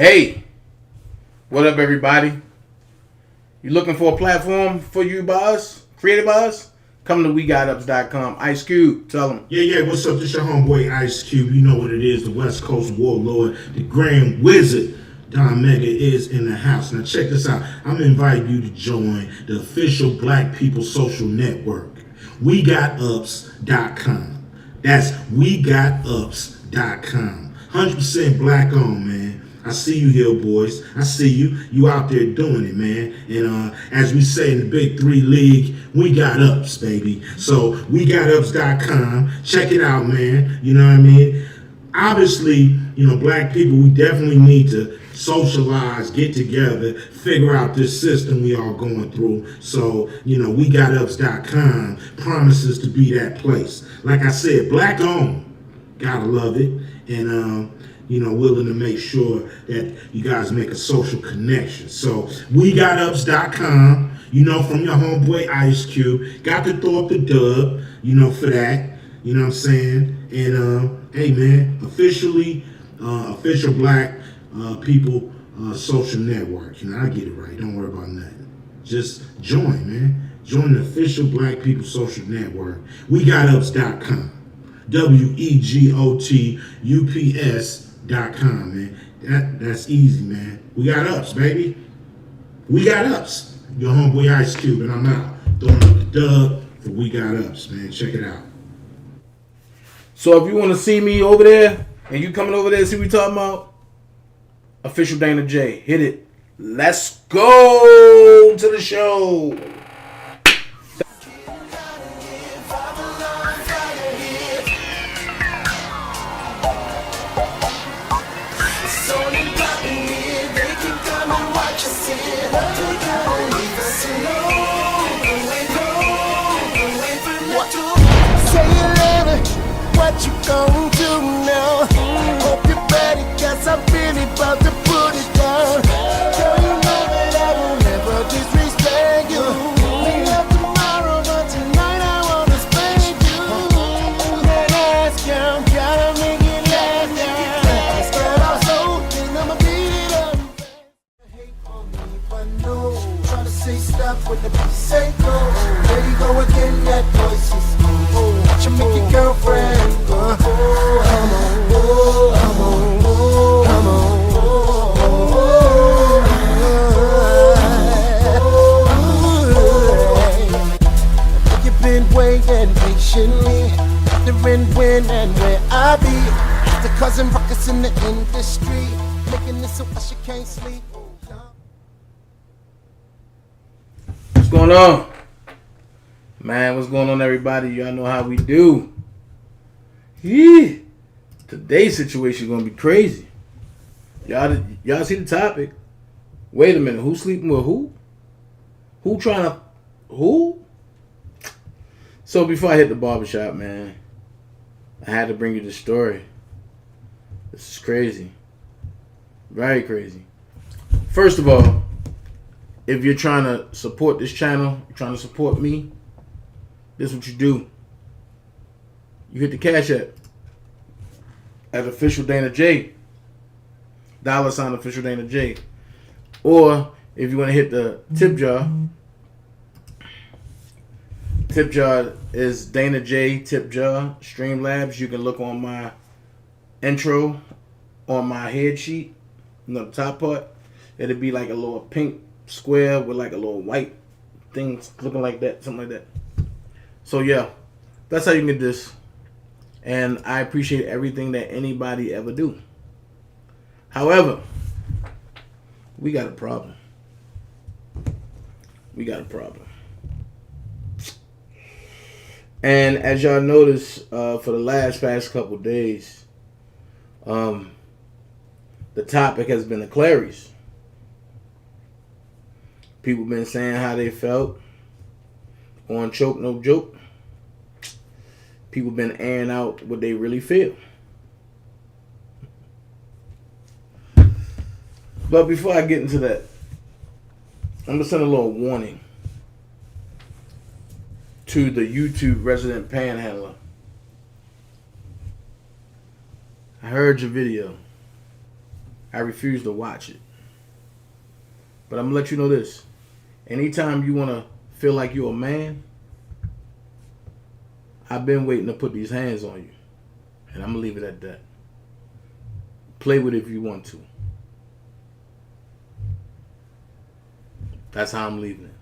Hey, what up, everybody? You looking for a platform for you by us, created by us? Come to WeGotUps.com. Ice Cube, tell them. Yeah, what's up? This your homeboy Ice Cube. You know what it is, the West Coast Warlord, the Grand Wizard. Don Mega is in the house. Now check this out. I'm inviting you to join the official Black People Social Network. WeGotUps.com. That's WeGotUps.com. 100% black owned, man. I see you here, boys. I see you. You out there doing it, man. And as we say in the Big Three League, we got ups, baby. So WeGotUps.com. Check it out, man. You know what I mean? Obviously, black people, we definitely need to socialize, get together, figure out this system we all going through. So, WeGotUps.com promises to be that place. Like I said, black owned. Gotta love it. And, willing to make sure that you guys make a social connection. So, WeGotUps.com, from your homeboy Ice Cube. Got to throw up the dub, for that. You know what I'm saying? And, hey, man, official Black People Social Network. I get it right. Don't worry about nothing. Just join, man. Join the official Black People Social Network. WeGotUps.com. WeGotUps.com, man. That's easy, man. We got ups, baby. We got ups. Your homeboy Ice Cube, and I'm out. Throwing up the dub for We Got Ups, man. Check it out. So if you want to see me over there, and you coming over there to see what we talking about, official DanaJay, hit it. Let's go to the show. What you gon' do now? Hope you're ready, cause I'm really about to put it down. Girl, you know that I will never disrespect you. We love tomorrow, but tonight I wanna spank you. That ass count, gotta make it last down. Start off slow, then I'ma beat it up. Hate on me, but no. Try to say stop when the beat say go. There you go again, that voice is watch you make your girlfriend go. You've been waiting patiently, wondering when and where I be. The cousin ruckus in the industry, making this so she can't sleep. What's going on? Man, what's going on, everybody? Y'all know how we do. Yeah. Today's situation is going to be crazy. Y'all see the topic? Wait a minute. Who's sleeping with who? Who? So before I hit the barbershop, man, I had to bring you this story. This is crazy. Very crazy. First of all, if you're trying to support this channel, you're trying to support me, this is what you do. You hit the Cash App at official DanaJay, $ official DanaJay. Or if you want to hit the tip jar is DanaJay tip jar Streamlabs. You can look on my intro on my head sheet, the top part. It'll be like a little pink square with like a little white thing looking like that, something like that. So yeah, that's how you can get this. And I appreciate everything that anybody ever do. However, we got a problem. And as y'all notice, for the past couple days, the topic has been the Claries. People been saying how they felt on Choke No Joke. People been airing out what they really feel. But before I get into that, I'm gonna send a little warning to the YouTube resident panhandler. I heard your video. I refuse to watch it. But I'm gonna let you know this. Anytime you wanna feel like you're a man, I've been waiting to put these hands on you. And I'm gonna leave it at that. Play with it if you want to. That's how I'm leaving it.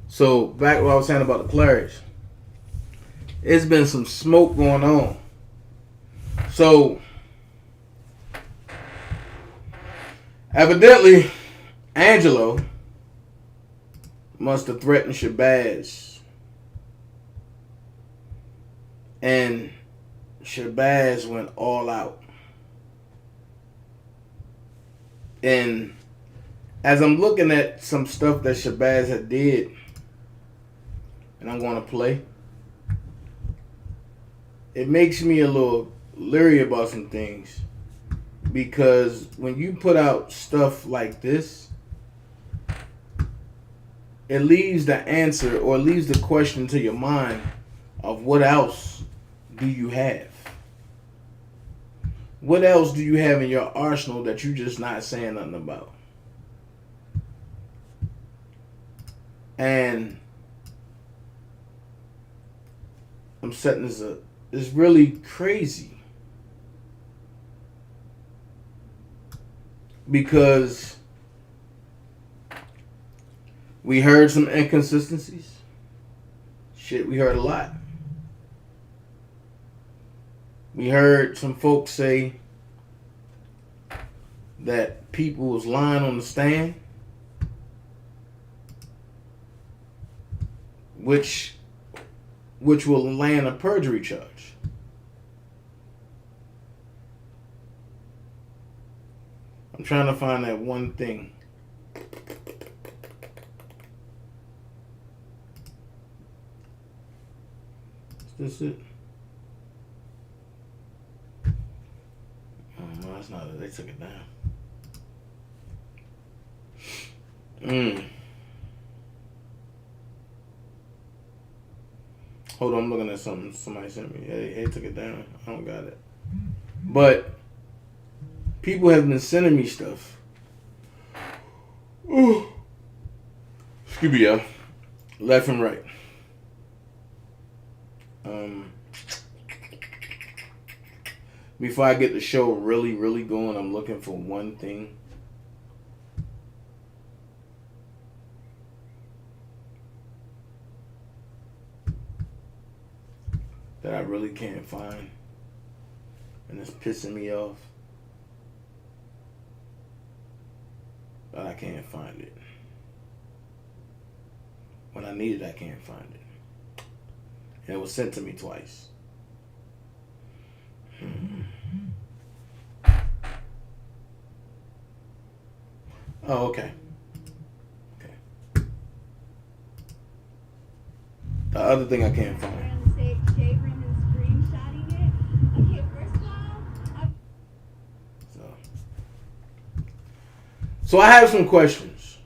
So back what I was saying about the Clarice. It's been some smoke going on. So evidently Angelo must have threatened Shabazz. And Shabazz went all out. And as I'm looking at some stuff that Shabazz had did, and I'm going to play, it makes me a little leery about some things. Because when you put out stuff like this, it leaves the answer or leaves the question to your mind of what else do you have? What else do you have in your arsenal that you're just not saying nothing about? And I'm setting this up. It's really crazy. Because we heard some inconsistencies. Shit, we heard a lot. We heard some folks say that people was lying on the stand, which will land a perjury charge. I'm trying to find that one thing. Is this it? Oh, no, that's not it. They took it down. Hold on, I'm looking at something somebody sent me. They took it down. I don't got it. But people have been sending me stuff. Ooh. Excuse me, y'all. Left and right. Before I get the show really, really going, I'm looking for one thing. That I really can't find. And it's pissing me off. But I can't find it. When I need it, I can't find it. And it was sent to me twice. Oh, okay. Okay. The other thing I can't find. So I have some questions.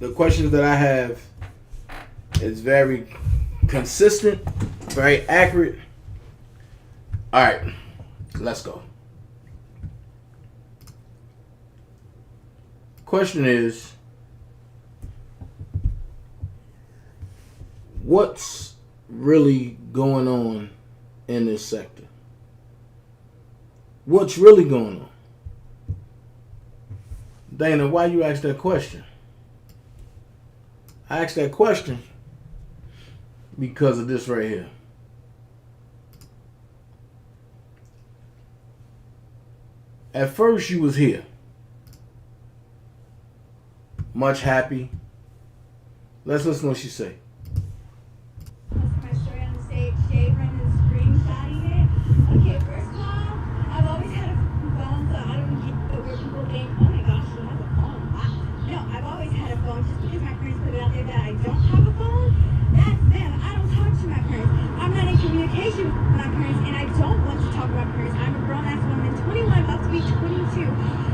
The questions that I have is very consistent, very accurate. All right, let's go. Question is, what's really going on in this sector? What's really going on? Dana, why you ask that question? I asked that question because of this right here. At first you was here. Much happy. Let's listen to what she say.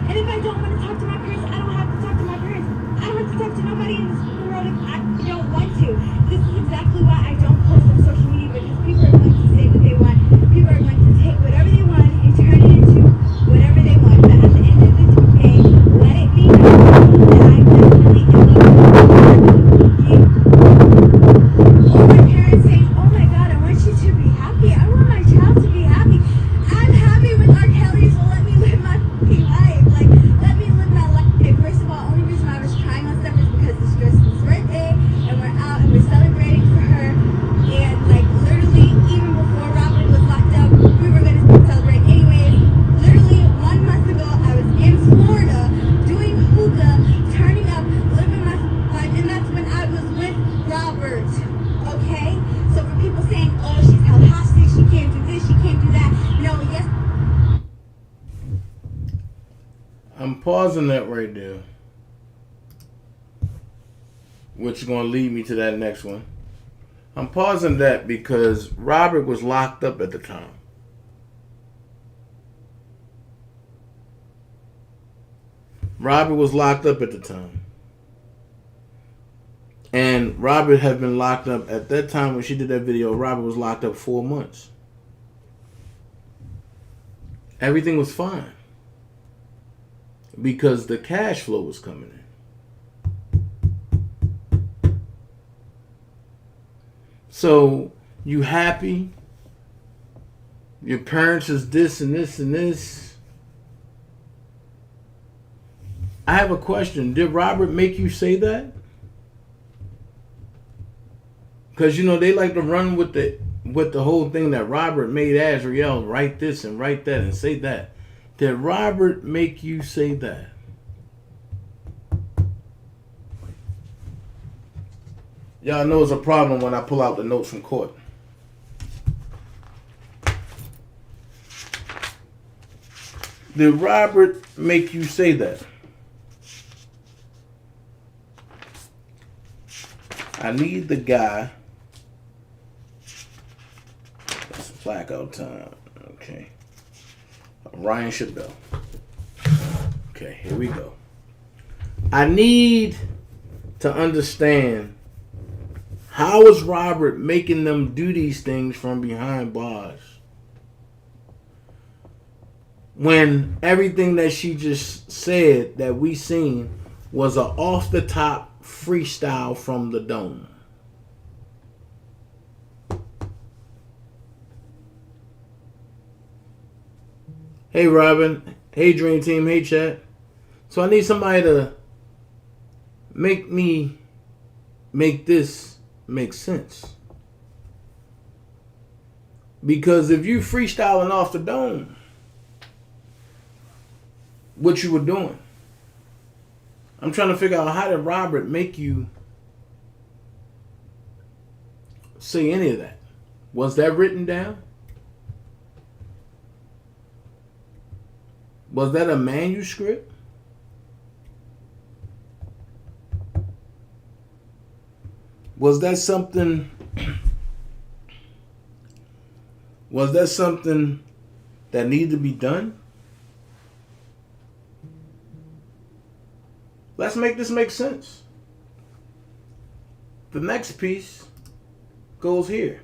And if I don't want to talk to my parents, I don't have to talk to my parents. I don't have to talk to nobody in this world if I don't here saying, oh my God, I want you to be happy. I want my child to be happy. I'm happy with R. Kelly, so let me live my fucking life. Like, let me live my life. First of all, only reason I was trying on stuff is because it's Kristen's birthday, and we're out and we're celebrating for her. And like literally, even before Robert was locked up, we were gonna celebrate anyways. Literally 1 month ago, I was in Florida doing hookah, turning up, living my life, and that's when I was with Robert. Okay? So for people saying, oh, she's held hostage, she can't do this, she can't do that. No, yes. I'm pausing that right there, which is going to lead me to that next one. I'm pausing that because Robert was locked up at the time. Robert was locked up at the time. And Robert had been locked up at that time when she did that video. Robert was locked up 4 months. Everything was fine because the cash flow was coming in. So you happy? Your parents is this and this and this. I have a question. Did Robert make you say that? Because, you know, they like to run with the whole thing that Robert made Azriel write this and write that and say that. Did Robert make you say that? Y'all know it's a problem when I pull out the notes from court. Did Robert make you say that? I need the guy. That's blackout time. Okay. Ryan Chabelle. Okay, here we go. I need to understand, how is Robert making them do these things from behind bars when everything that she just said that we seen was an off the top freestyle from the dome? Hey Robin, hey Dream Team, hey chat. So I need somebody to make this make sense. Because if you freestyling off the dome, what you were doing, I'm trying to figure out, how did Robert make you say any of that? Was that written down? Was that a manuscript? Was that something that needed to be done? Let's make this make sense. The next piece goes here.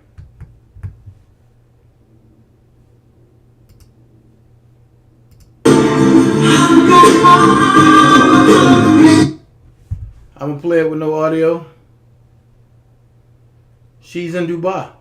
I'm gonna play it with no audio. She's in Dubai.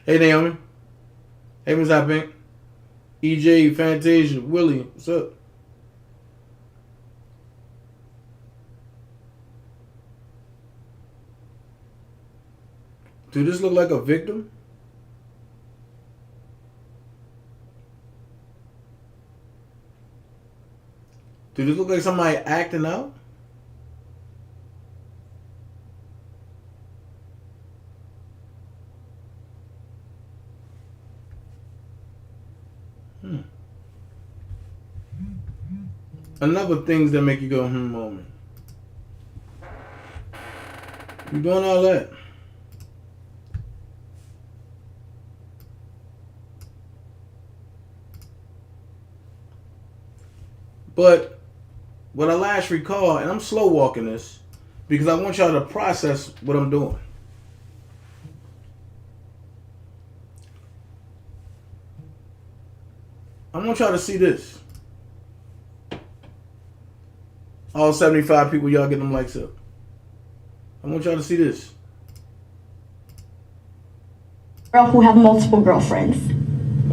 Hey Naomi. Hey Ms. I Pink. EJ, Fantasia, Willie, what's up? Do this look like a victim? Do this look like somebody acting out? Another things that make you go, moment. You doing all that? But what I last recall, and I'm slow walking this because I want y'all to process what I'm doing. I want y'all to see this. All 75 people, y'all get them likes up. I want y'all to see this. Girl who have multiple girlfriends.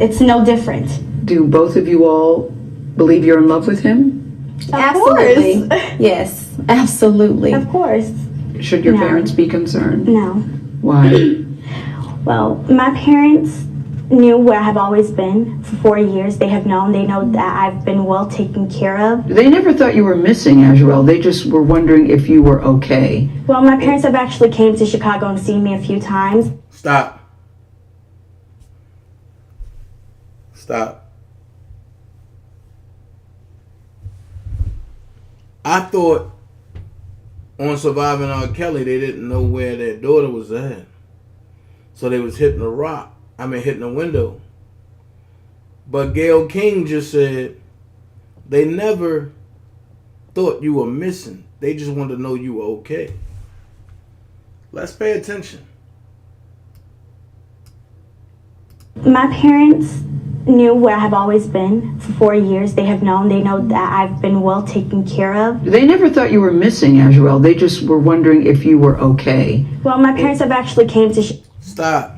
It's no different. Do both of you all believe you're in love with him? Absolutely. Yes, absolutely. Of course. Should your No. parents be concerned? No. Why? Well, my parents knew where I have always been for 4 years. They have known. They know that I've been well taken care of. They never thought you were missing, Azrael. They just were wondering if you were okay. Well, my parents have actually came to Chicago and seen me a few times. Stop. Stop. I thought on Surviving R. Kelly, they didn't know where their daughter was at. So they was hitting hitting a window. But Gayle King just said they never thought you were missing. They just wanted to know you were okay. Let's pay attention. My parents knew where I have always been for 4 years. They have known. They know that I've been well taken care of. They never thought you were missing, Azrael. They just were wondering if you were okay. Well, my parents have actually came to Stop.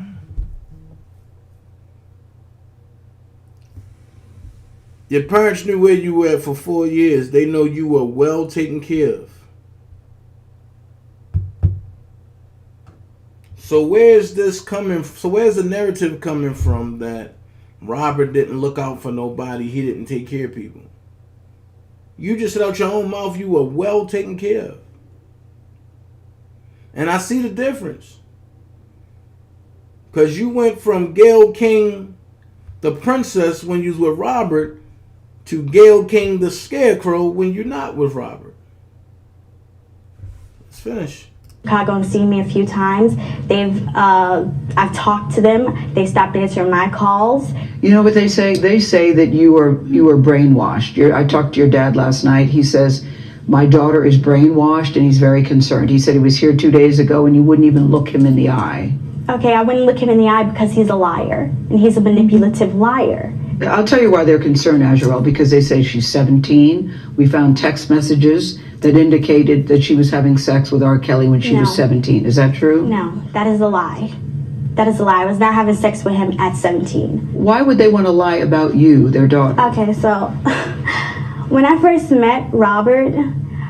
Your parents knew where you were at for 4 years. They know you were well taken care of. So where's this coming? So where's the narrative coming from that Robert didn't look out for nobody, he didn't take care of people? You just said out your own mouth you were well taken care of. And I see the difference. Because you went from Gayle King, the princess, when you was with Robert, to Gayle King, the scarecrow, when you're not with Robert. Let's finish. Chicago and seen me a few times. I've talked to them. They stopped answering my calls. You know what they say? They say that you were brainwashed. I talked to your dad last night. He says, my daughter is brainwashed, and he's very concerned. He said he was here 2 days ago, and you wouldn't even look him in the eye. Okay, I wouldn't look him in the eye because he's a liar, and he's a manipulative liar. I'll tell you why they're concerned, Azrael, because they say she's 17. We found text messages that indicated that she was having sex with R. Kelly when she was 17. Is that true? No, that is a lie. That is a lie. I was not having sex with him at 17. Why would they want to lie about you, their daughter? Okay, so when I first met Robert,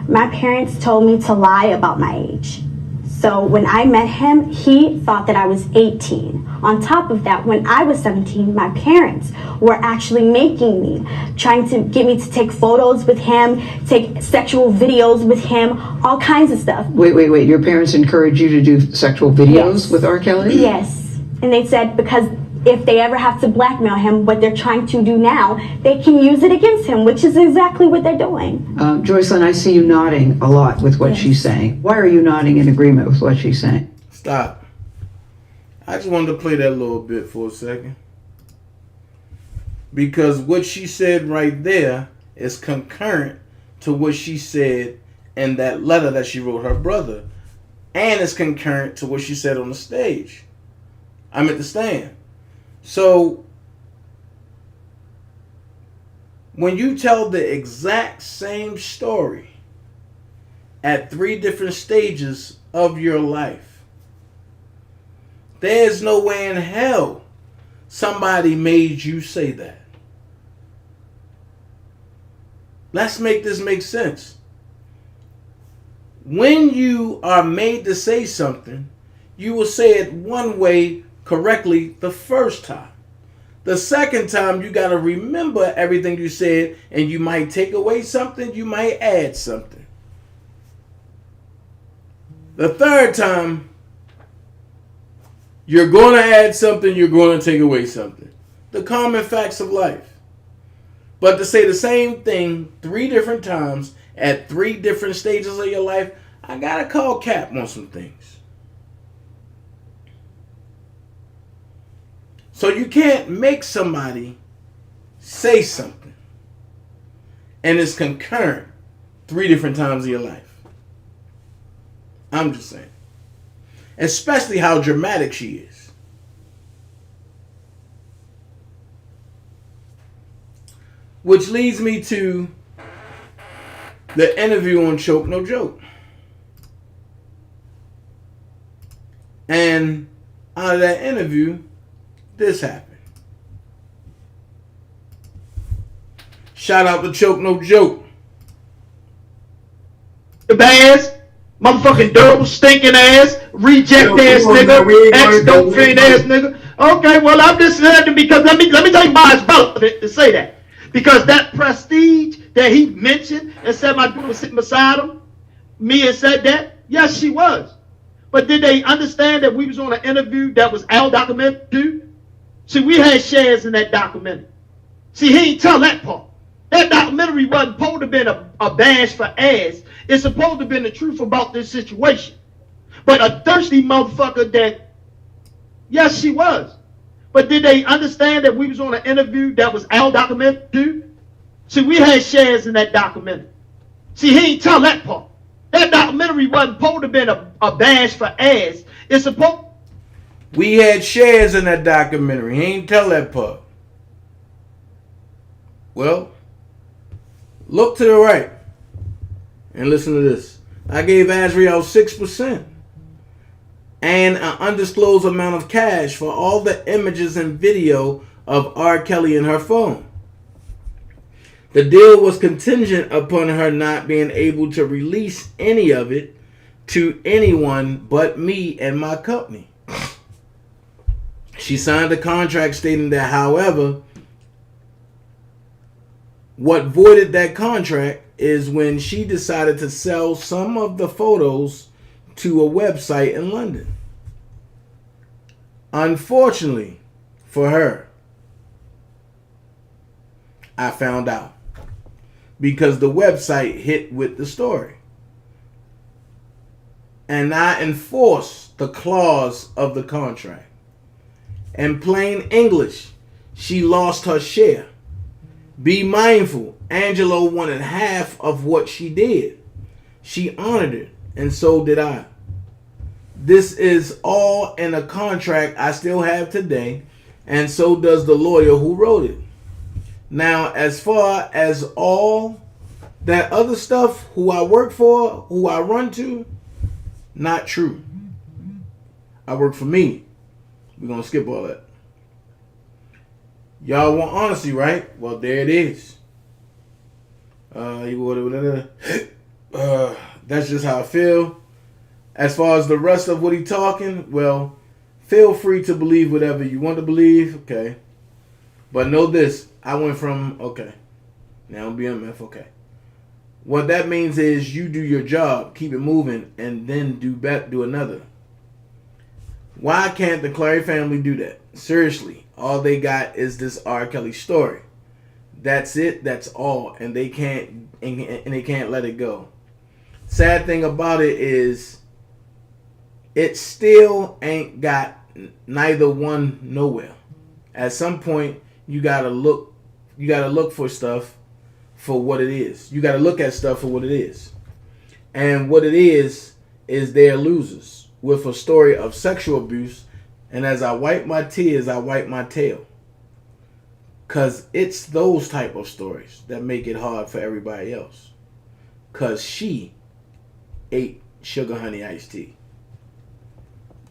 my parents told me to lie about my age. So when I met him, he thought that I was 18. On top of that, when I was 17, my parents were actually making me, trying to get me to take photos with him, take sexual videos with him, all kinds of stuff. Wait. Your parents encouraged you to do sexual videos with R. Kelly? Yes. And they said because if they ever have to blackmail him, what they're trying to do now, they can use it against him, which is exactly what they're doing. Joycelyn, I see you nodding a lot with what she's saying. Why are you nodding in agreement with what she's saying? Stop. I just wanted to play that little bit for a second. Because what she said right there is concurrent to what she said in that letter that she wrote her brother. And it's concurrent to what she said on the stage. I'm at the stand. So, when you tell the exact same story at 3 different stages of your life, there's no way in hell somebody made you say that. Let's make this make sense. When you are made to say something, you will say it one way correctly the first time. The second time, you got to remember everything you said, and you might take away something, you might add something. The third time, you're going to add something, you're going to take away something. The common facts of life. But to say the same thing 3 different times at 3 different stages of your life, I got to call cap on some things. So you can't make somebody say something and it's concurrent 3 different times in your life. I'm just saying. Especially how dramatic she is. Which leads me to the interview on Choke No Joke. And out of that interview, this happened. Shout out to Choke No Joke. Ass, motherfucking double stinking ass, reject ass nigga, ex-dope fiend ass nigga. Okay, well I'm just saying because let me tell you why it's relevant to say that. Because that prestige that he mentioned and said my dude was sitting beside him, Mia said that, yes she was. But did they understand that we was on an interview that was our documentary too? See, we had shares in that documentary. See, he ain't tell that part. That documentary wasn't supposed to have been a bash for ass. It's supposed to have been the truth about this situation. But a thirsty motherfucker that, yes, she was. But did they understand that we was on an interview that was our documentary too? See, we had shares in that documentary. See, he ain't tell that part. That documentary wasn't supposed to have been a bash for ass. It's supposed... We had shares in that documentary. He ain't tell that part. Well, look to the right and listen to this. I gave Azriel 6% and an undisclosed amount of cash for all the images and video of R. Kelly in her phone. The deal was contingent upon her not being able to release any of it to anyone but me and my company. She signed a contract stating that, however, what voided that contract is when she decided to sell some of the photos to a website in London. Unfortunately for her, I found out because the website hit with the story. And I enforced the clause of the contract. In plain English, she lost her share. Be mindful, Angelo wanted half of what she did. She honored it, and so did I. This is all in a contract I still have today, and so does the lawyer who wrote it. Now, as far as all that other stuff, who I work for, who I run to, not true. I work for me. We're going to skip all that. Y'all want honesty, right? Well, there it is. That's just how I feel. As far as the rest of what he talking, well, feel free to believe whatever you want to believe, okay? But know this, I went from, okay, now BMF, okay. What that means is you do your job, keep it moving, and then do another. Why can't the Clary family do that? Seriously, all they got is this R. Kelly story. That's it. That's all, and they can't let it go. Sad thing about it is, it still ain't got neither one nowhere. At some point, you gotta look for stuff for what it is. You gotta look at stuff for what it is, and what it is they're losers with a story of sexual abuse. And as I wipe my tears, I wipe my tail. Because it's those type of stories that make it hard for everybody else. Because she ate sugar honey iced tea.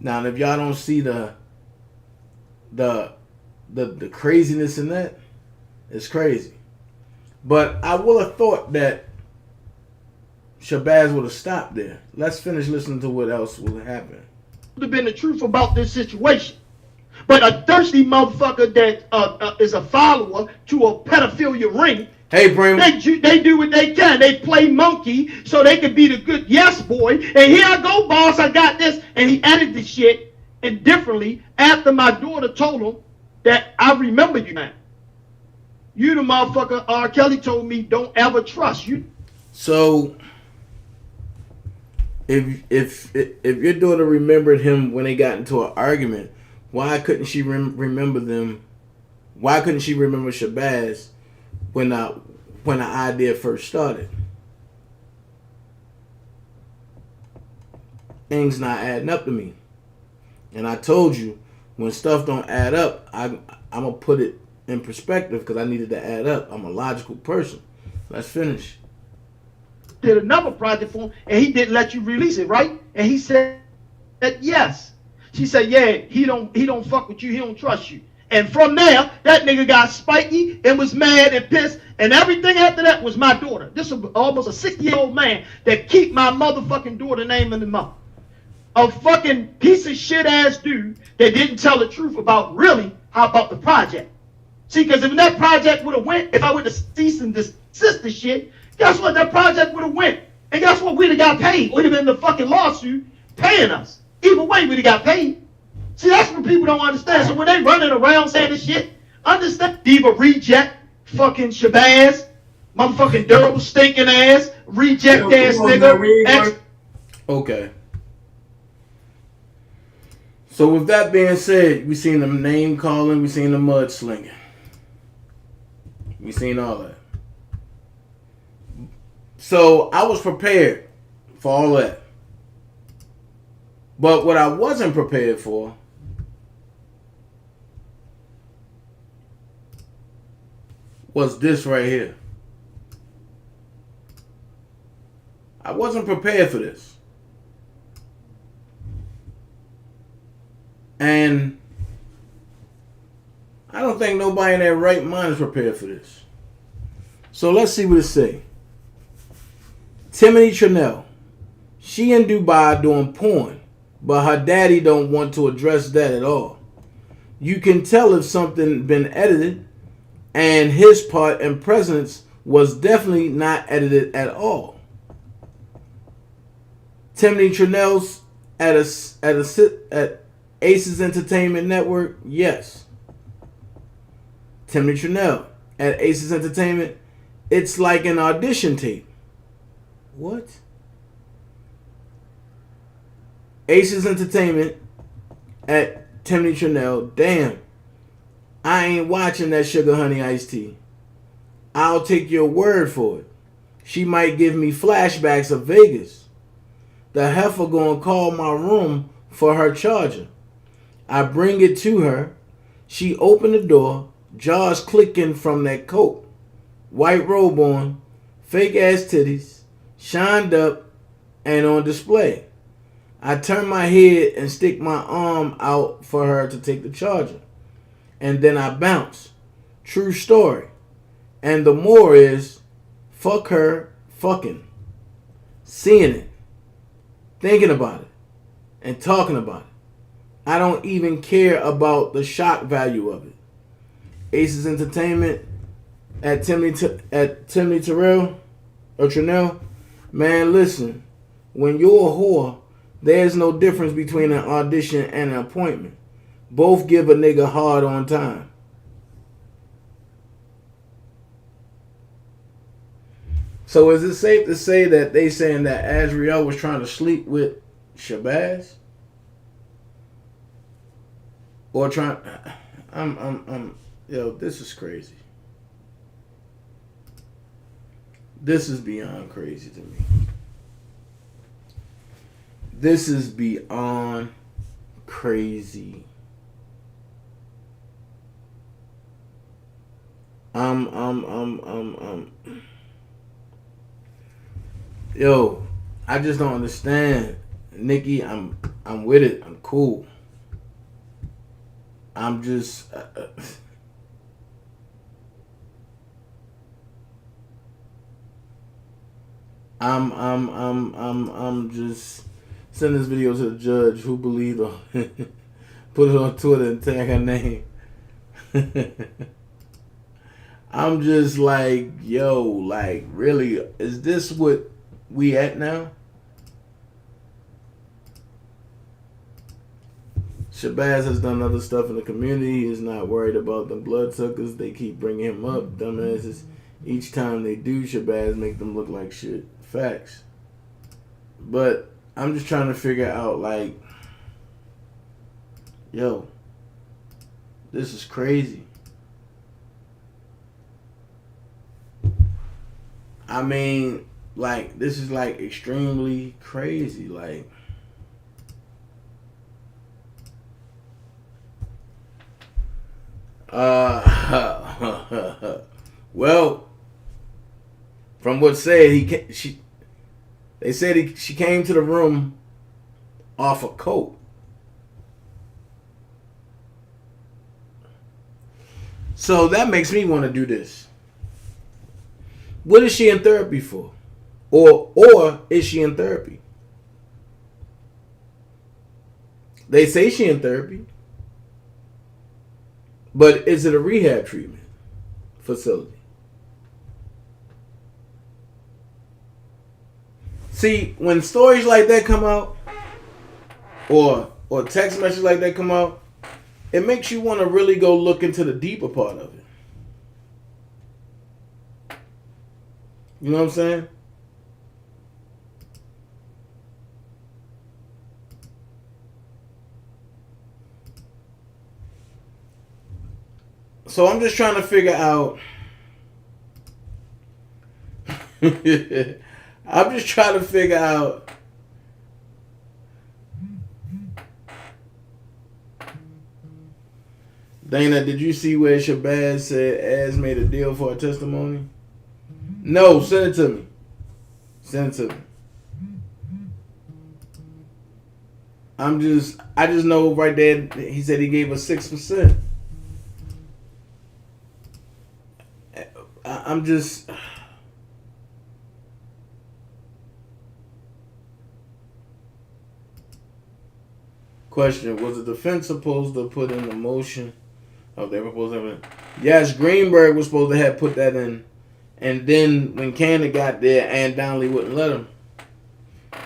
Now, if y'all don't see the craziness in that, it's crazy. But I would have thought that Shabazz would have stopped there. Let's finish listening to what else will happen. Would have been the truth about this situation. But a thirsty motherfucker that is a follower to a pedophilia ring, hey, Brim, they do what they can. They play monkey so they can be the good yes boy. And here I go, boss, I got this. And he added the shit indifferently after my daughter told him that I remember you, man. You the motherfucker R. Kelly told me don't ever trust you. So if your daughter remembered him when they got into an argument, why couldn't she remember them? Why couldn't she remember Shabazz when when the idea first started. Things not adding up to me. And I told you, when stuff don't add up, I'm going to put it in perspective because I needed to add up. I'm a logical person. Let's finish. Did another project for him, and he didn't let you release it, right? And he said yes. She said, yeah, he don't fuck with you, he don't trust you. And from there, that nigga got spiky and was mad and pissed, and everything after that was my daughter. This is almost a 60-year-old man that keep my motherfucking daughter name in the mouth. A fucking piece of shit ass dude that didn't tell the truth about really how about the project. See, because if that project would have went, if I would have ceased and desist the shit, guess what? That project would have went. And guess what? We'd have got paid. We'd have been in the fucking lawsuit paying us. Either way, we'd have got paid. See, that's what people don't understand. So when they running around saying this shit, understand. Diva reject, fucking Shabazz, motherfucking durable stinking ass, reject ass nigga. Okay. So with that being said, we seen the name calling, we seen the mud slinging. We seen all that. So I was prepared for all that. But what I wasn't prepared for was this right here. I wasn't prepared for this. And I don't think nobody in their right mind is prepared for this. So let's see what it say. Timothy Trynna. She in Dubai doing porn, but her daddy don't want to address that at all. You can tell if something been edited, and his part and presence was definitely not edited at all. Timothy Trynna's at Aces Entertainment Network, yes. Timothy Trynna at Aces Entertainment, it's like an audition tape. What? Aces Entertainment at Timothy Trynna, damn. I ain't watching that Sugar Honey Iced Tea. I'll take your word for it. She might give me flashbacks of Vegas. The heifer gonna call my room for her charger. I bring it to her. She opened the door, jaws clicking from that coat. White robe on, fake ass titties, shined up, and on display. I turn my head and stick my arm out for her to take the charger. And then I bounce. True story. And the more is, fuck her fucking. Seeing it. Thinking about it. And talking about it. I don't even care about the shock value of it. Aces Entertainment at Timothy Terrell or Trynna. Man, listen. When you're a whore, there's no difference between an audition and an appointment. Both give a nigga hard on time. So is it safe to say that they saying that Azriel was trying to sleep with Shabazz? Or trying... Yo, this is crazy. This is beyond crazy to me. This is beyond crazy. Yo, I just don't understand. Nikki, I'm with it. I'm cool. I'm just I'm just sending this video to the judge who believed her. Put it on Twitter and tag her name. I'm just like, yo, like, really, is this what we at now? Shabazz has done other stuff in the community. He is not worried about the bloodsuckers. They keep bringing him up, dumbasses. Each time they do, Shabazz make them look like shit. Facts. But I'm just trying to figure out, like, yo, this is crazy. I mean, like, this is like extremely crazy. Like, well, from what said, they said she came to the room off a coat. So that makes me want to do this. What is she in therapy for? Or is she in therapy? They say she in therapy. But is it a rehab treatment facility? See, when stories like that come out, or text messages like that come out, it makes you want to really go look into the deeper part of it. You know what I'm saying? So I'm just trying to figure out. I'm just trying to figure out. Dana, did you see where Shabazz said Az made a deal for a testimony? No, send it to me. Send it to me. I just know right there, he said he gave us 6%. I'm just... Question, was the defense supposed to put in the motion? Oh, they were supposed to have it. Yes, Greenberg was supposed to have put that in. And then when Cannon got there, Ann Donnelly wouldn't let him.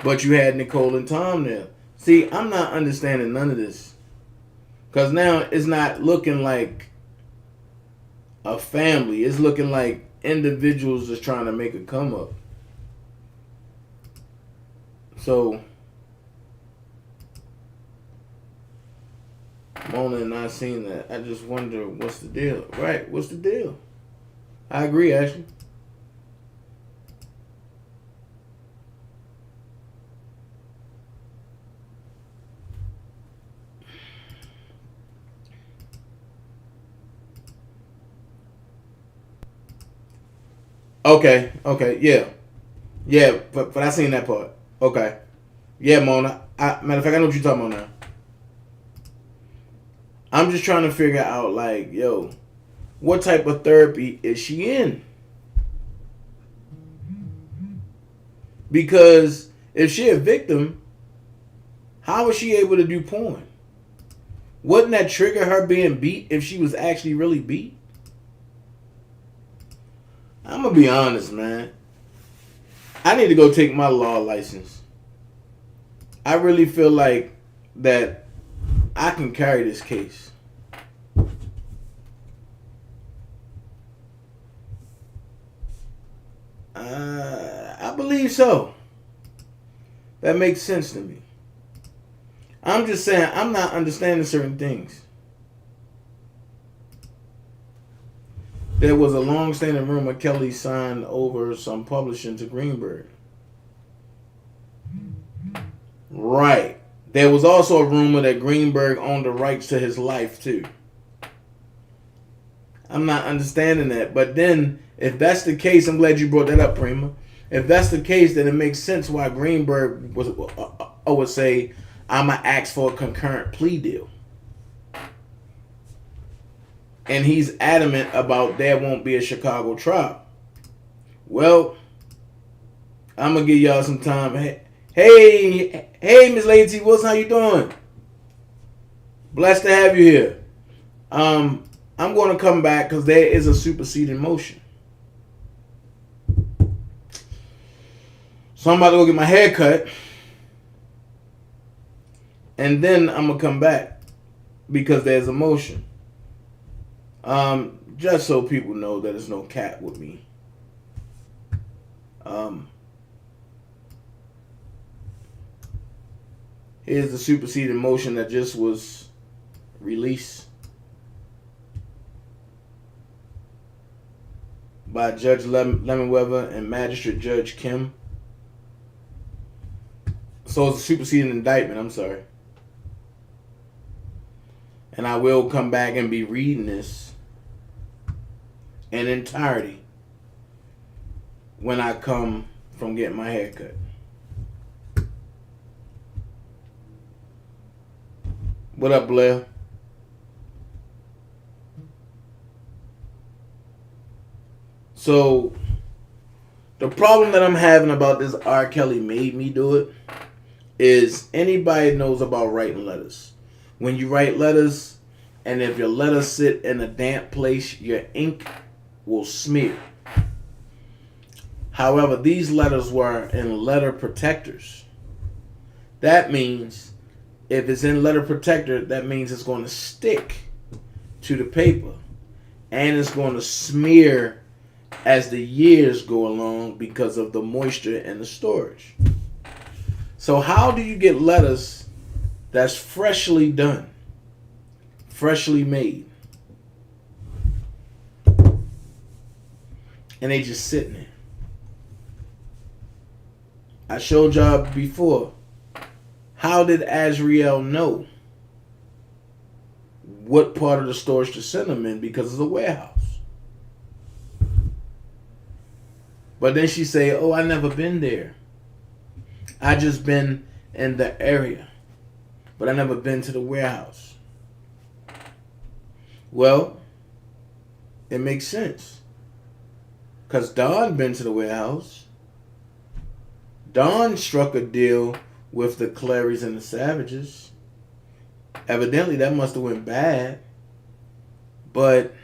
But you had Nicole and Tom there. See, I'm not understanding none of this. Because now it's not looking like a family. It's looking like individuals just trying to make a come up. So, Mona and I seen that. I just wonder what's the deal. Right, what's the deal? I agree, Ashley. Okay, yeah, but I seen that part. Okay, yeah, Mona. Matter of fact, I know what you're talking about now. I'm just trying to figure out, like, yo, what type of therapy is she in? Because if she a victim, how was she able to do porn? Wouldn't that trigger her being beat if she was actually really beat? I'm going to be honest, man. I need to go take my law license. I really feel like that I can carry this case. I believe so. That makes sense to me. I'm just saying I'm not understanding certain things. There was a long-standing rumor Kelly signed over some publishing to Greenberg. Right. There was also a rumor that Greenberg owned the rights to his life, too. I'm not understanding that. But then, if that's the case, I'm glad you brought that up, Prima. If that's the case, then it makes sense why Greenberg would say, I'm going to ask for a concurrent plea deal. And he's adamant about there won't be a Chicago trial. Well, I'm going to give y'all some time. Hey, Miss Lady T. Wilson, how you doing? Blessed to have you here. I'm going to come back because there is a superseding motion. So I'm about to go get my hair cut. And then I'm going to come back because there's a motion. Just so people know that there's no cat with me. Here's the superseding motion that just was released. by Judge Lemonweather and Magistrate Judge Kim. So it's a superseding indictment, I'm sorry. And I will come back and be reading this in entirety when I come from getting my hair cut. What up, Blair? So, the problem that I'm having about this R. Kelly made me do it is anybody knows about writing letters. When you write letters, and if your letters sit in a damp place, your ink will smear. However, these letters were in letter protectors. That means if it's in letter protector, that means it's going to stick to the paper. And it's going to smear as the years go along because of the moisture and the storage. So how do you get letters that's freshly done, freshly made, and they just sitting there? I showed y'all before. How did Azriel know what part of the storage to send them in because of the warehouse? But then she say, oh, I never been there. I just been in the area. But I never been to the warehouse. Well, it makes sense. Because Don been to the warehouse. Don struck a deal with the Clarys and the Savages. Evidently, that must have went bad. But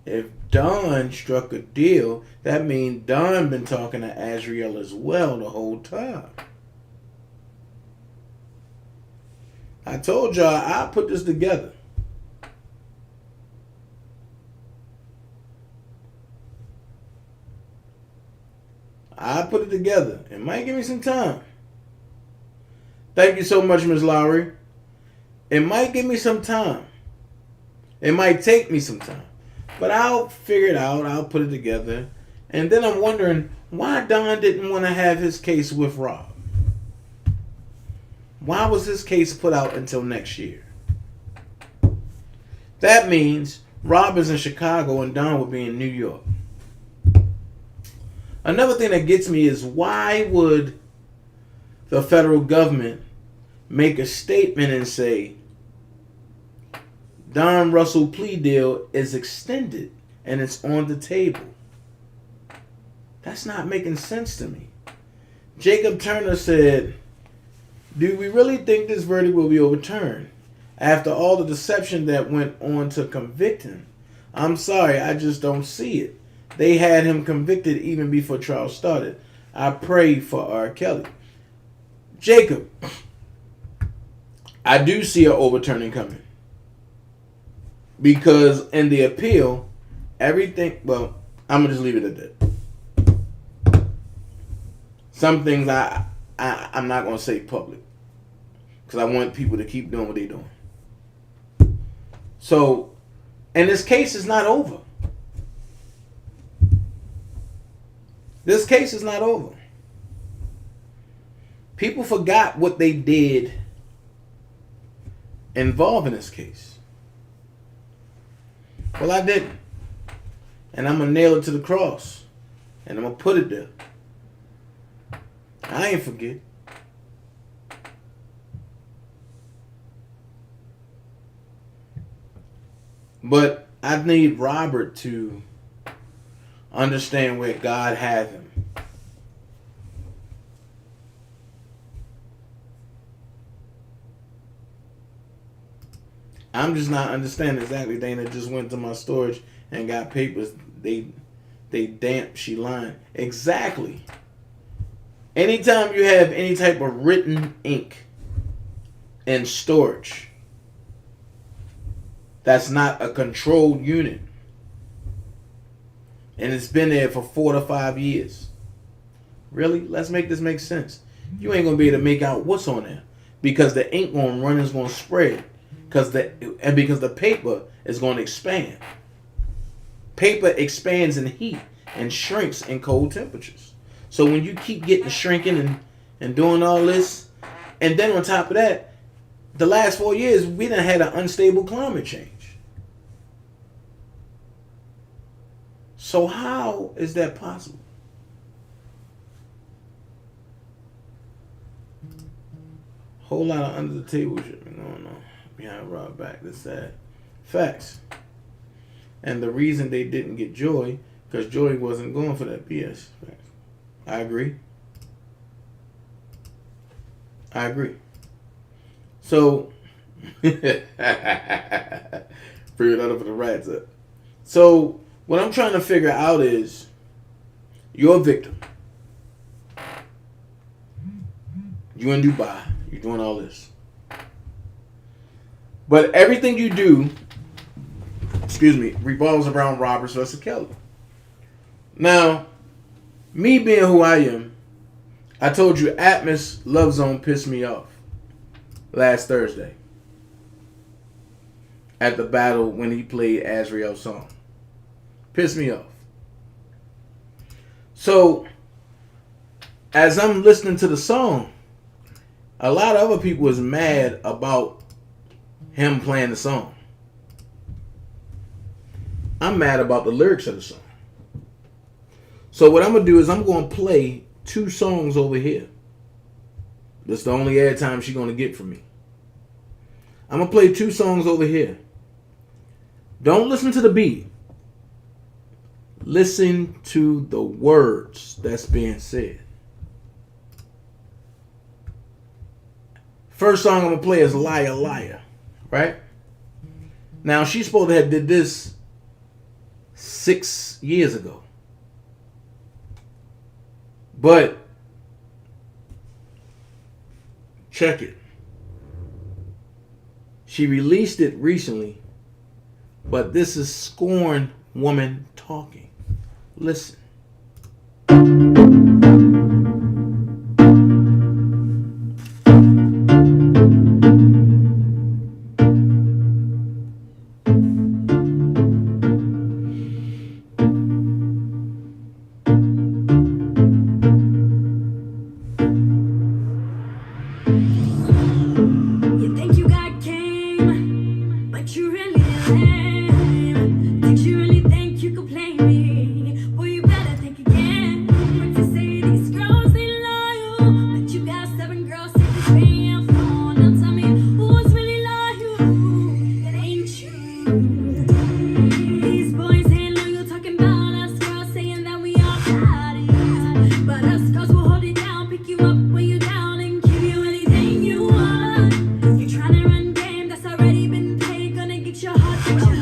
if Don struck a deal, that means Don been talking to Azriel as well the whole time. I told y'all I put this together. I put it together. It might give me some time. Thank you so much, Ms. Lowry. It might give me some time. It might take me some time. But I'll figure it out. I'll put it together. And then I'm wondering why Don didn't want to have his case with Rob. Why was his case put out until next year? That means Rob is in Chicago and Don would be in New York. Another thing that gets me is why would the federal government make a statement and say Don Russell plea deal is extended and it's on the table? That's not making sense to me. Jacob Turner said, do we really think this verdict will be overturned after all the deception that went on to convict him? I'm sorry, I just don't see it. They had him convicted even before trial started. I pray for R. Kelly. Jacob, I do see an overturning coming. Because in the appeal, everything, well, I'm going to just leave it at that. Some things I'm not going to say public. Because I want people to keep doing what they're doing. So, and this case is not over. This case is not over. People forgot what they did involved in this case. Well, I didn't. And I'm going to nail it to the cross. And I'm going to put it there. I ain't forget. But I need Robert to understand where God had him. I'm just not understanding exactly. Dana just went to my storage and got papers. They damp. She lying. Exactly. Anytime you have any type of written ink in storage, that's not a controlled unit. And it's been there for 4 to 5 years. Really? Let's make this make sense. You ain't going to be able to make out what's on there. Because the ink going to run is going to spread. Because the paper is going to expand. Paper expands in heat and shrinks in cold temperatures. So when you keep getting shrinking and doing all this, and then on top of that, the last 4 years, we done had an unstable climate change. So how is that possible? Whole lot of under the table shit going on behind Rob back. That's sad. Facts. And the reason they didn't get Joy, because Joy wasn't going for that BS. Facts. I agree. I agree. So, figure that out for the rats up. So, what I'm trying to figure out is, you're a victim. You in Dubai. You're doing all this. But everything you do, revolves around Roberts versus Kelly. Now, me being who I am, I told you Atmos Love Zone pissed me off last Thursday at the battle when he played Azriel's song. Pissed me off. So, as I'm listening to the song, a lot of other people was mad about him playing the song. I'm mad about the lyrics of the song. So what I'm going to do is I'm going to play 2 songs over here. That's the only airtime she's going to get from me. I'm going to play 2 songs over here. Don't listen to the beat. Listen to the words that's being said. First song I'm going to play is Liar Liar. Right? Now, she's supposed to have did this 6 years ago. But, check it. She released it recently, but this is scorned woman talking. Listen. You think you got game, but you really lame. Did you really think you could play me? Well, you better think again. What you say these girls ain't loyal, but you got 7 girls taking paying your phone. Now tell me who's really loyal? It ain't you. These boys ain't loyal, talking about us girls, saying that we all bodies, but us girls will hold it down, pick you up when you're down, and give you anything you want. You tryna run game that's already been paid, gonna get your heart.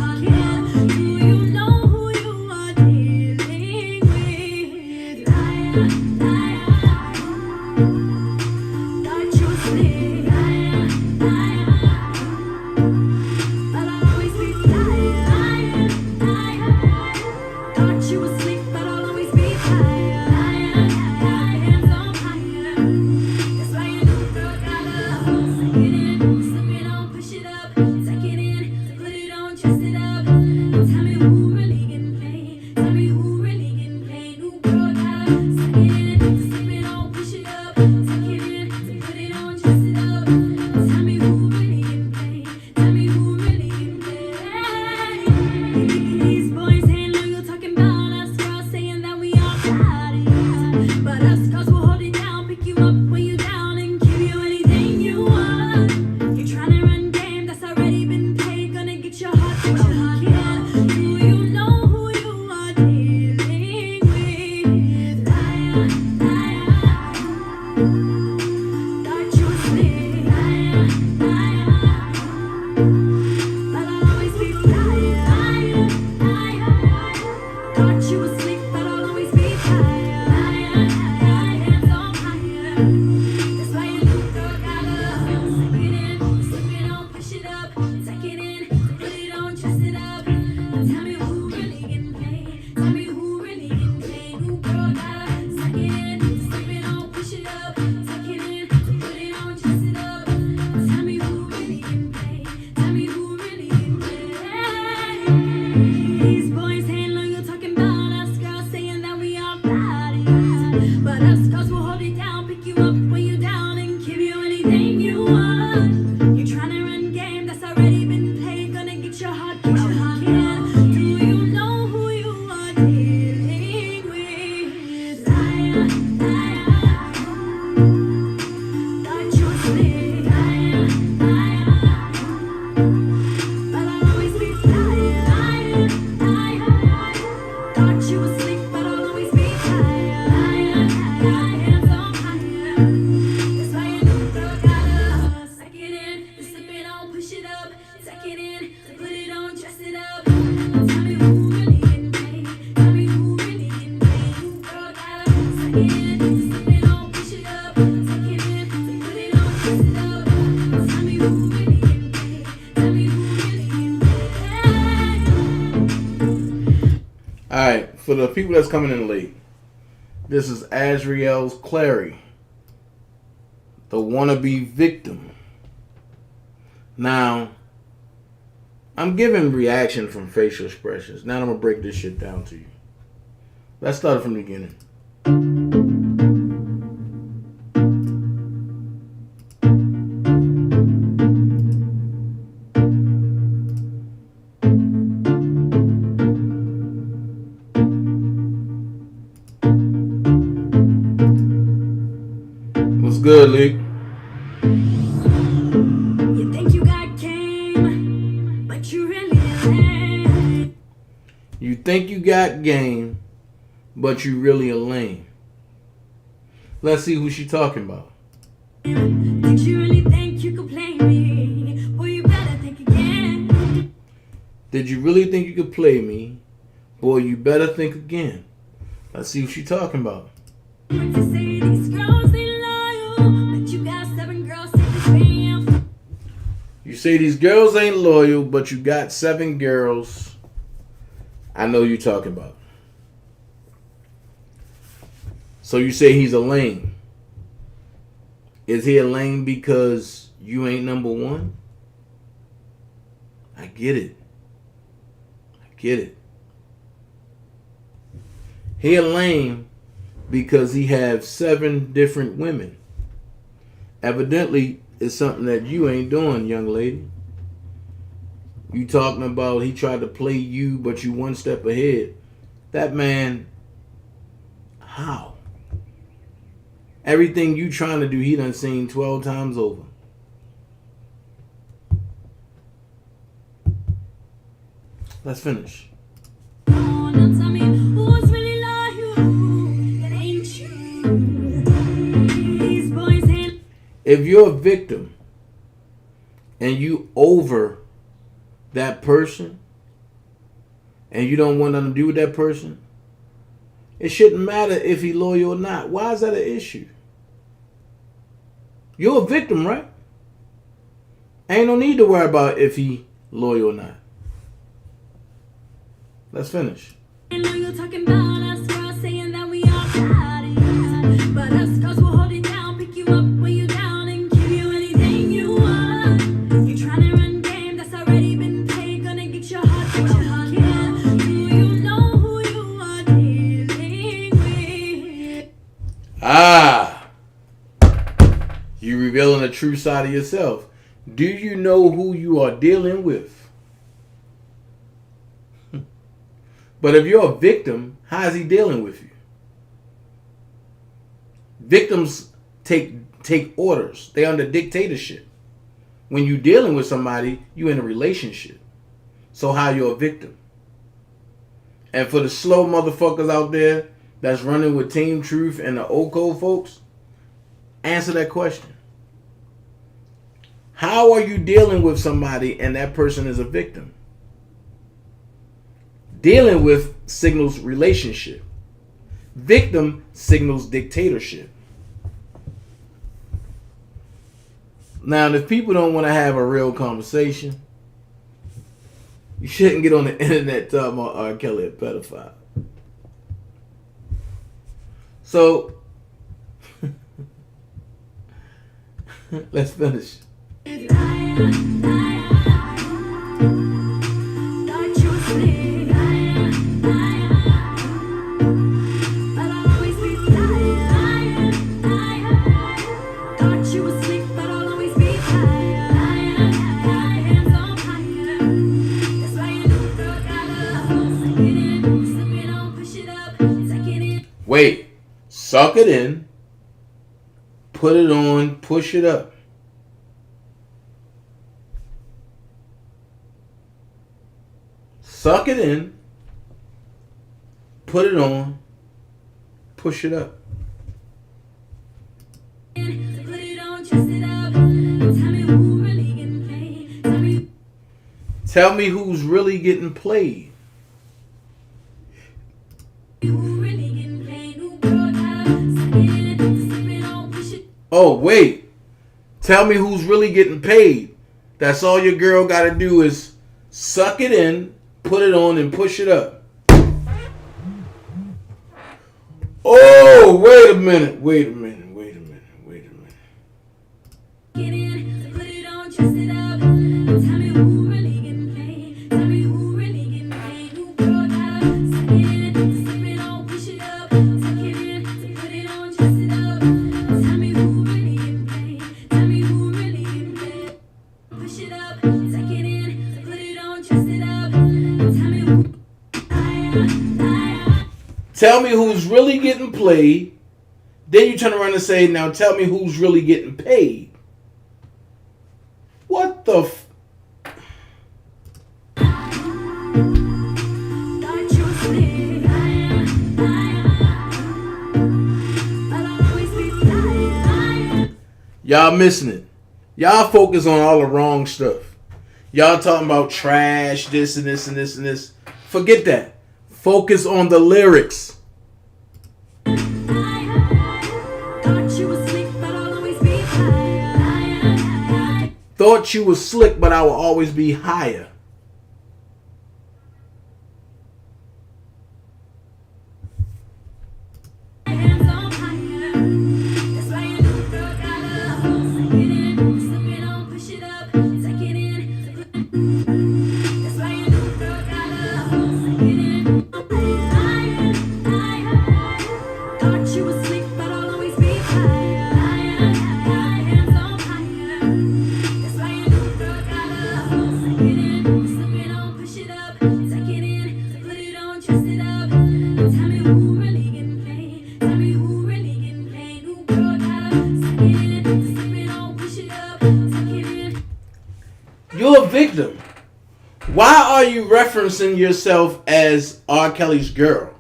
Alright, for the people that's coming in late, this is Azriel's Clary, the wannabe victim. Now, I'm giving reaction from facial expressions. Now I'm going to break this shit down to you. Let's start from the beginning. What's good, Luke? You think you got game, but you really ain't. You think you got game, but you really a lame. Let's see who she talking about. Did you really think you could play me? Boy, you better think again. Did you really think you could play me? Boy, you better think again. Let's see who she talking about. What to say, these girls ain't loyal, but you got 7 girls in the fam. You say these girls ain't loyal, but you got 7 girls. I know you talking about. So you say he's a lame. Is he a lame because you ain't number one? I get it. I get it. He a lame because he have 7 different women. Evidently, it's something that you ain't doing, young lady. You talking about he tried to play you, but you one step ahead. That man, how? Everything you trying to do, he done seen 12 times over. Let's finish. Oh, now tell me who's really loyal. It ain't you. These boys ain't. If you're a victim and you over that person and you don't want nothing to do with that person, it shouldn't matter if he loyal or not. Why is that an issue? You're a victim, right? Ain't no need to worry about if he loyal or not. Let's finish. I know you're talking about us girls saying that we are bodies, but us girls will hold it down, pick you up when you're down, and give you anything you want. You trying to run game that's already been paid, gonna get your heart, get your heart. Yeah. Do you know who you are dealing with? Ah, you revealing the true side of yourself. Do you know who you are dealing with? But if you're a victim, how is he dealing with you? Victims take orders. They under dictatorship. When you dealing with somebody, you in a relationship. So how you a victim? And for the slow motherfuckers out there that's running with Team Truth and the OCO folks, answer that question. How are you dealing with somebody and that person is a victim? Dealing with signals relationship. Victim signals dictatorship. Now, if people don't want to have a real conversation, you shouldn't get on the internet talking about R. Kelly a pedophile. So, let's finish. Wait, suck it in, put it on, push it up. Suck it in, put it on, push it up. Tell me who's really getting played. Oh, wait. Tell me who's really getting paid. That's all your girl got to do is suck it in, put it on, and push it up. Oh, wait a minute. Wait a minute. Wait a minute. Wait a minute. Get in, put it on, dress it up. Tell me who really getting paid. Tell me who really getting paid. Who girl gotta suck it in, slip it on, push it up. Tuck it in, put it on, dress it up. Tell me who really getting paid. Tell me who really getting paid. Push it up, tuck it in, put it on, dress it up. Tell me who. Tell me who's really getting played. Then you turn around and say, now tell me who's really getting paid. What the f... Y'all missing it. Y'all focus on all the wrong stuff. Y'all talking about trash, this and this and this and this. Forget that. Focus on the lyrics. Thought you was slick, but I will always be higher. You're a victim. Why are you referencing yourself as R. Kelly's girl?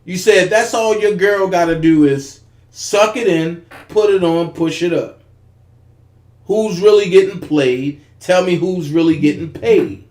You said that's all your girl got to do is suck it in, put it on, push it up. Who's really getting played? Tell me who's really getting paid.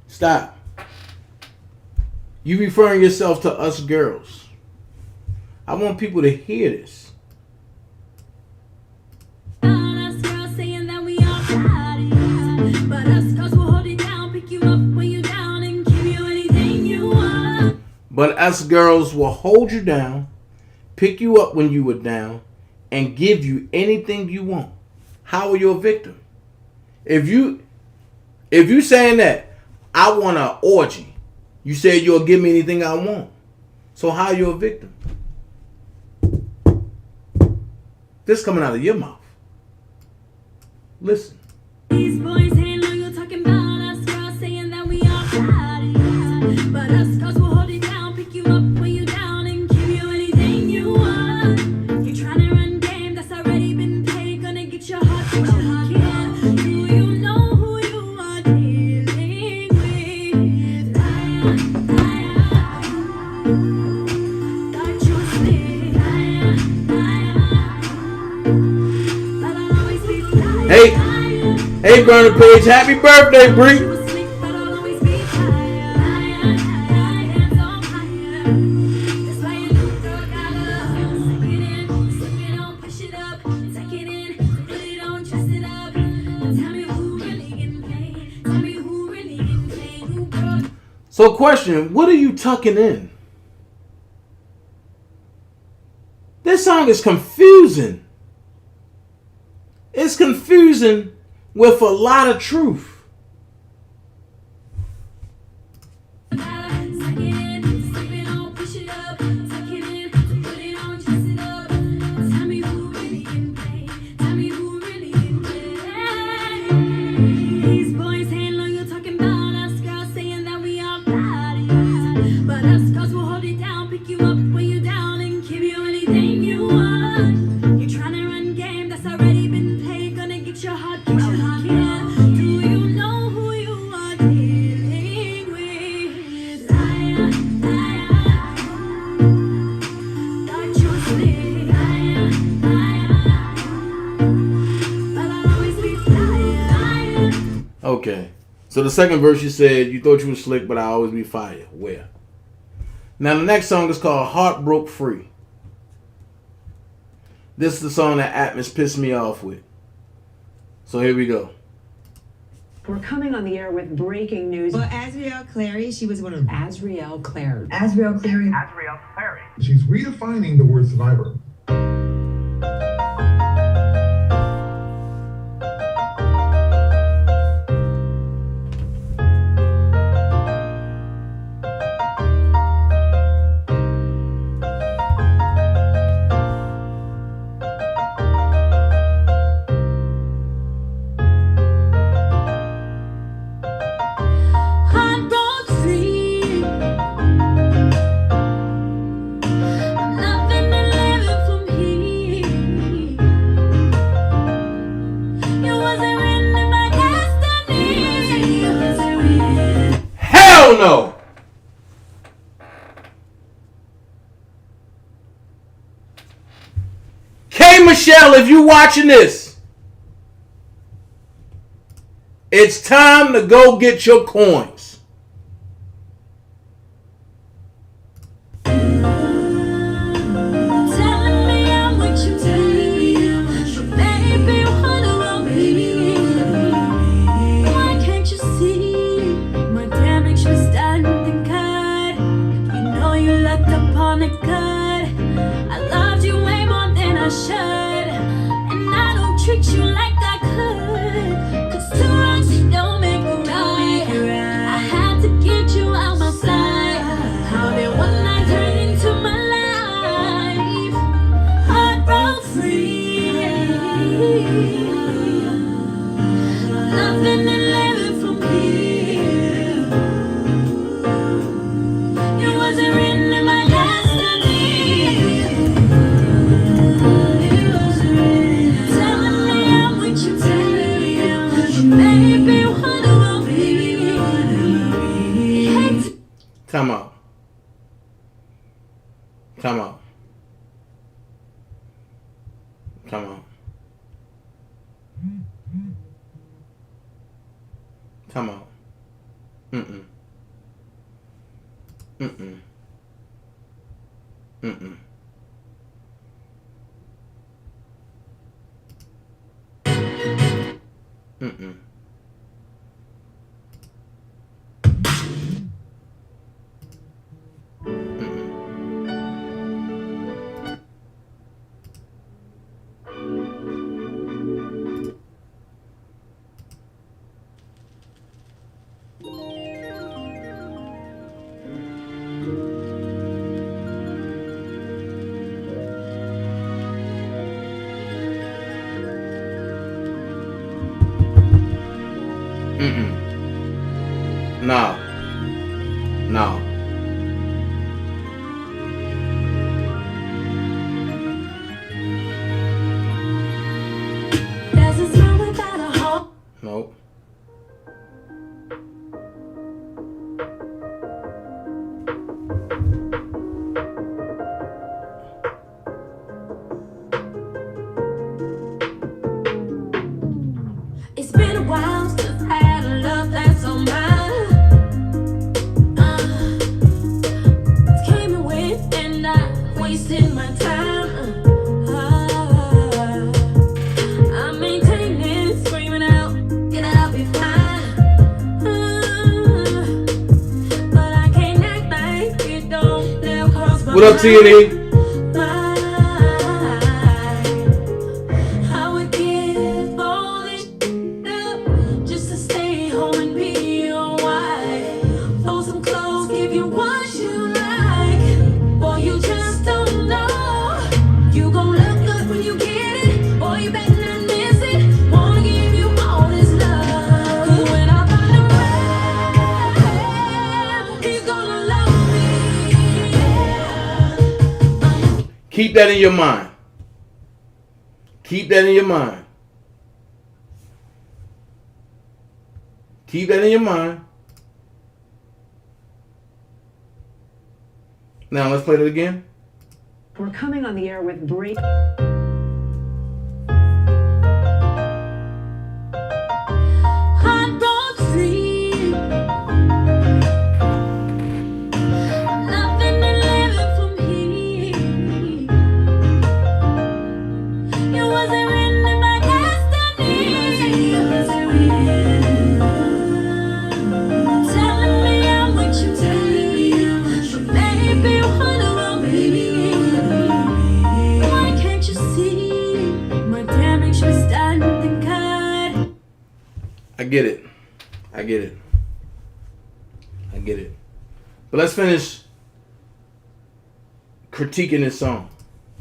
Stop. You referring yourself to us girls. I want people to hear this. But us girls will hold you down, pick you up when you were down, and give you anything you want. How are you a victim? If you saying that, I want an orgy. You said you'll give me anything I want. So how are you a victim? This coming out of your mouth. Listen. These boys ain't loyal, talking about us girls saying that we are bodies. But us girls will hold it down, pick you up when you down, and give you anything you want. You're trying to run game that's already been paid, gonna get your heart, get your heart. Do you know who you are dealing with? Thought you were slick, but I'll always be fly. Hey, Burner Page, happy birthday, Bree. So question, what are you tucking in? This song is confusing. It's confusing with a lot of truth. These boys ain't loyal, talking about us girls saying that we are bodies. But us girls will hold it down, pick you up when you're down, and give you anything you want. You're trying to run game that's already been played, gonna get your heart, get your heart. Do you know who you are dealing with? Thought you were slick. Okay. So the second verse, you said, you thought you was slick, but I always be fire. Where? Now the next song is called Heart Broke Free. This is the song that Atmos pissed me off with. So here we go. We're coming on the air with breaking news. Well, Azriel Clary, she was one of Azriel Clary. Azriel Clary. She's redefining the word survivor. Heart broke free. I'm loving and living from here. You wasn't written in my destiny. You wasn't written. Hell no! K Michelle, if you watching this, it's time to go get your coins. Telling me I'm what you need. But baby, what about me? Why can't you see my damage was done and cut? You know you looked upon it good. I loved you way more than I should, and I don't treat you like I could. 'Cause two wrongs don't make a right. I had to get you out my sight. How did one night turn into my life? Heart broke free. Nothing and living from here. You wasn't written in my destiny. You wasn't written. Telling me I'm what you take. Baby, what about me? Hate to Time out. Time out. Time out. Time out. Mm-mm. Mm-mm. Mm-mm. Mm-mm. Mm-mm. No. No. There's a smile without a heart. Nope. It's been a while since I had a love that's on mine. Came and went and I wasted my time. I'm maintaining, screaming out, and I'll be fine. But I can't act like it don't live cross my What up, TNE? I would give all this up just to stay home and be your wife. Fold some clothes, give you what you like. Boy, you just don't know. You gon' look good when you get it. Boy, you better not miss it. Wanna give you all this love. 'Cause when I find a man, he's gonna love me. Keep that in your mind. Keep that in your mind. Keep that in your mind. Now let's play that again. We're coming on the air with break. Heart broke get it. I get it. I get it. But let's finish critiquing this song.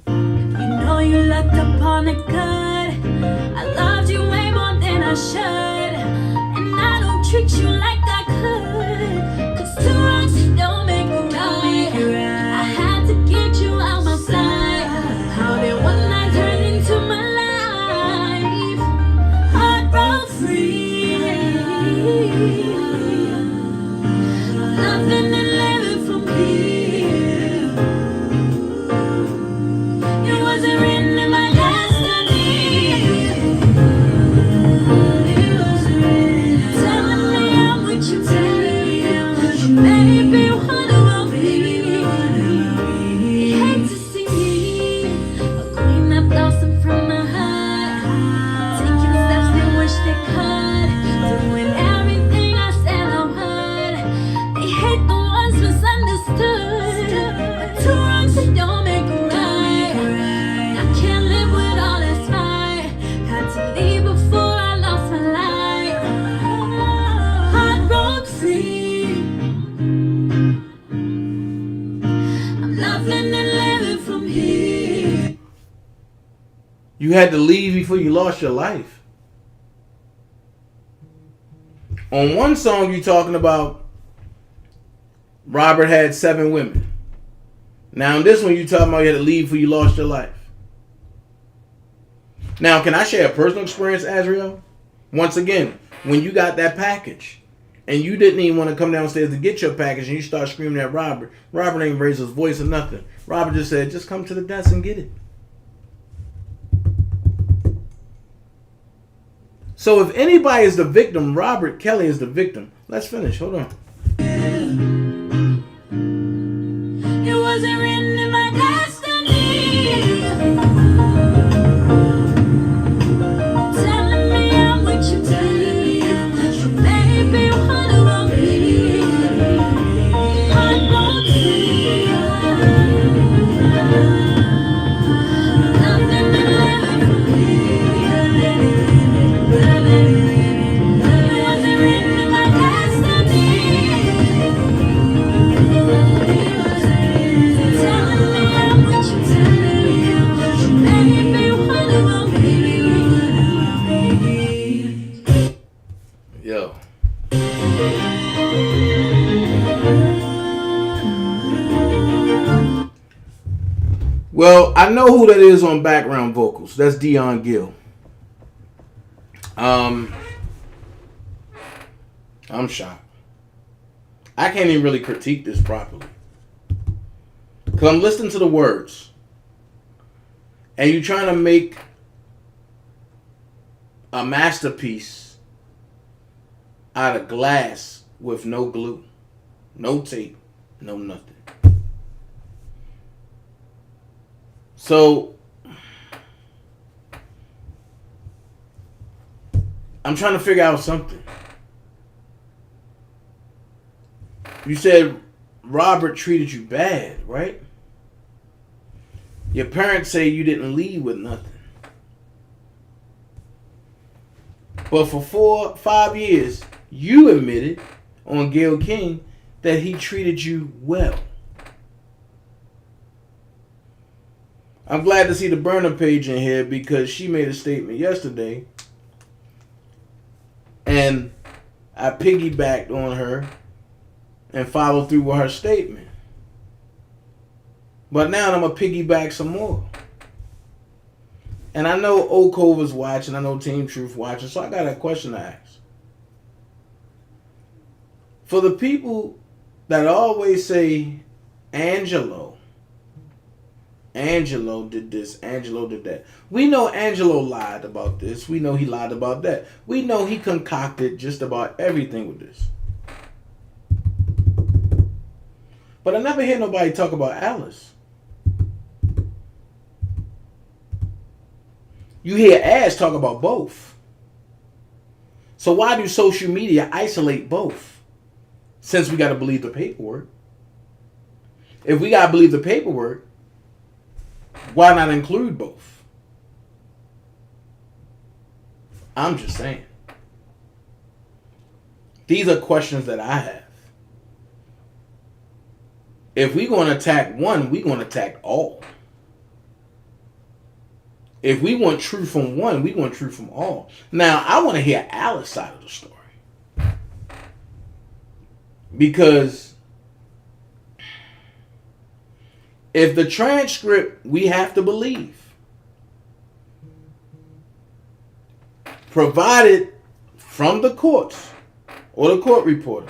You know you looked upon it good. I loved you way more than I should. And I don't treat you like I could. 'Cause two wrongs don't make a right. I had to get you out my sight. How did one night turn into my life? Heart broke free. Nothing and living for me. It wasn't written in my destiny. It wasn't written. Telling me I'm with you, telling me I'm with you. Baby, what about me? Hate to see me, a queen that blossomed from my heart. Taking steps they wish they could. Doing everything I said I would. They hate the ones misunderstood. But two wrongs that don't make a right. I can't live with all this fight. Had to leave before I lost my life. Heart broke free. I'm loving and living from here. You had to leave before you lost your life. On one song, you talking about Robert had 7 women. Now, in this one, you talking about you had to leave before you lost your life. Now, can I share a personal experience, Azriel? Once again, when you got that package, and you didn't even want to come downstairs to get your package, and you start screaming at Robert. Robert ain't raised his voice or nothing. Robert just said, just come to the desk and get it. So if anybody is the victim, Robert Kelly is the victim. Let's finish. Hold on. It wasn't written in my destiny. Telling me I'm with you, telling me I'm with you. Baby, what about me? Heart broke free. Nothing to live for me. It wasn't written in my destiny. Telling me I'm with you, telling me I'm with you. Baby, what about me? Yo. Well, I know who that is on background vocals. That's Dion Gill. I'm shocked. I can't even really critique this properly. Because I'm listening to the words. And you're trying to make a masterpiece out of glass with no glue, no tape, no nothing. So I'm trying to figure out something. You said Robert treated you bad, right? Your parents say you didn't leave with nothing. But for 5 years, you admitted on Gayle King that he treated you well. I'm glad to see the burner page in here because she made a statement yesterday. And I piggybacked on her and followed through with her statement. But now I'm going to piggyback some more. And I know Old Cove is watching. I know Team Truth watching. So I got a question to ask. For the people that always say, Angelo did this, Angelo did that. We know Angelo lied about this. We know he lied about that. We know he concocted just about everything with this. But I never hear nobody talk about Alice. You hear Ash talk about both. So why do social media isolate both? Since we got to believe the paperwork. If we got to believe the paperwork, why not include both? I'm just saying. These are questions that I have. If we're going to attack one, we're going to attack all. If we want truth from one, we want truth from all. Now, I want to hear Alice's side of the story. Because if the transcript we have to believe provided from the courts or the court reporter,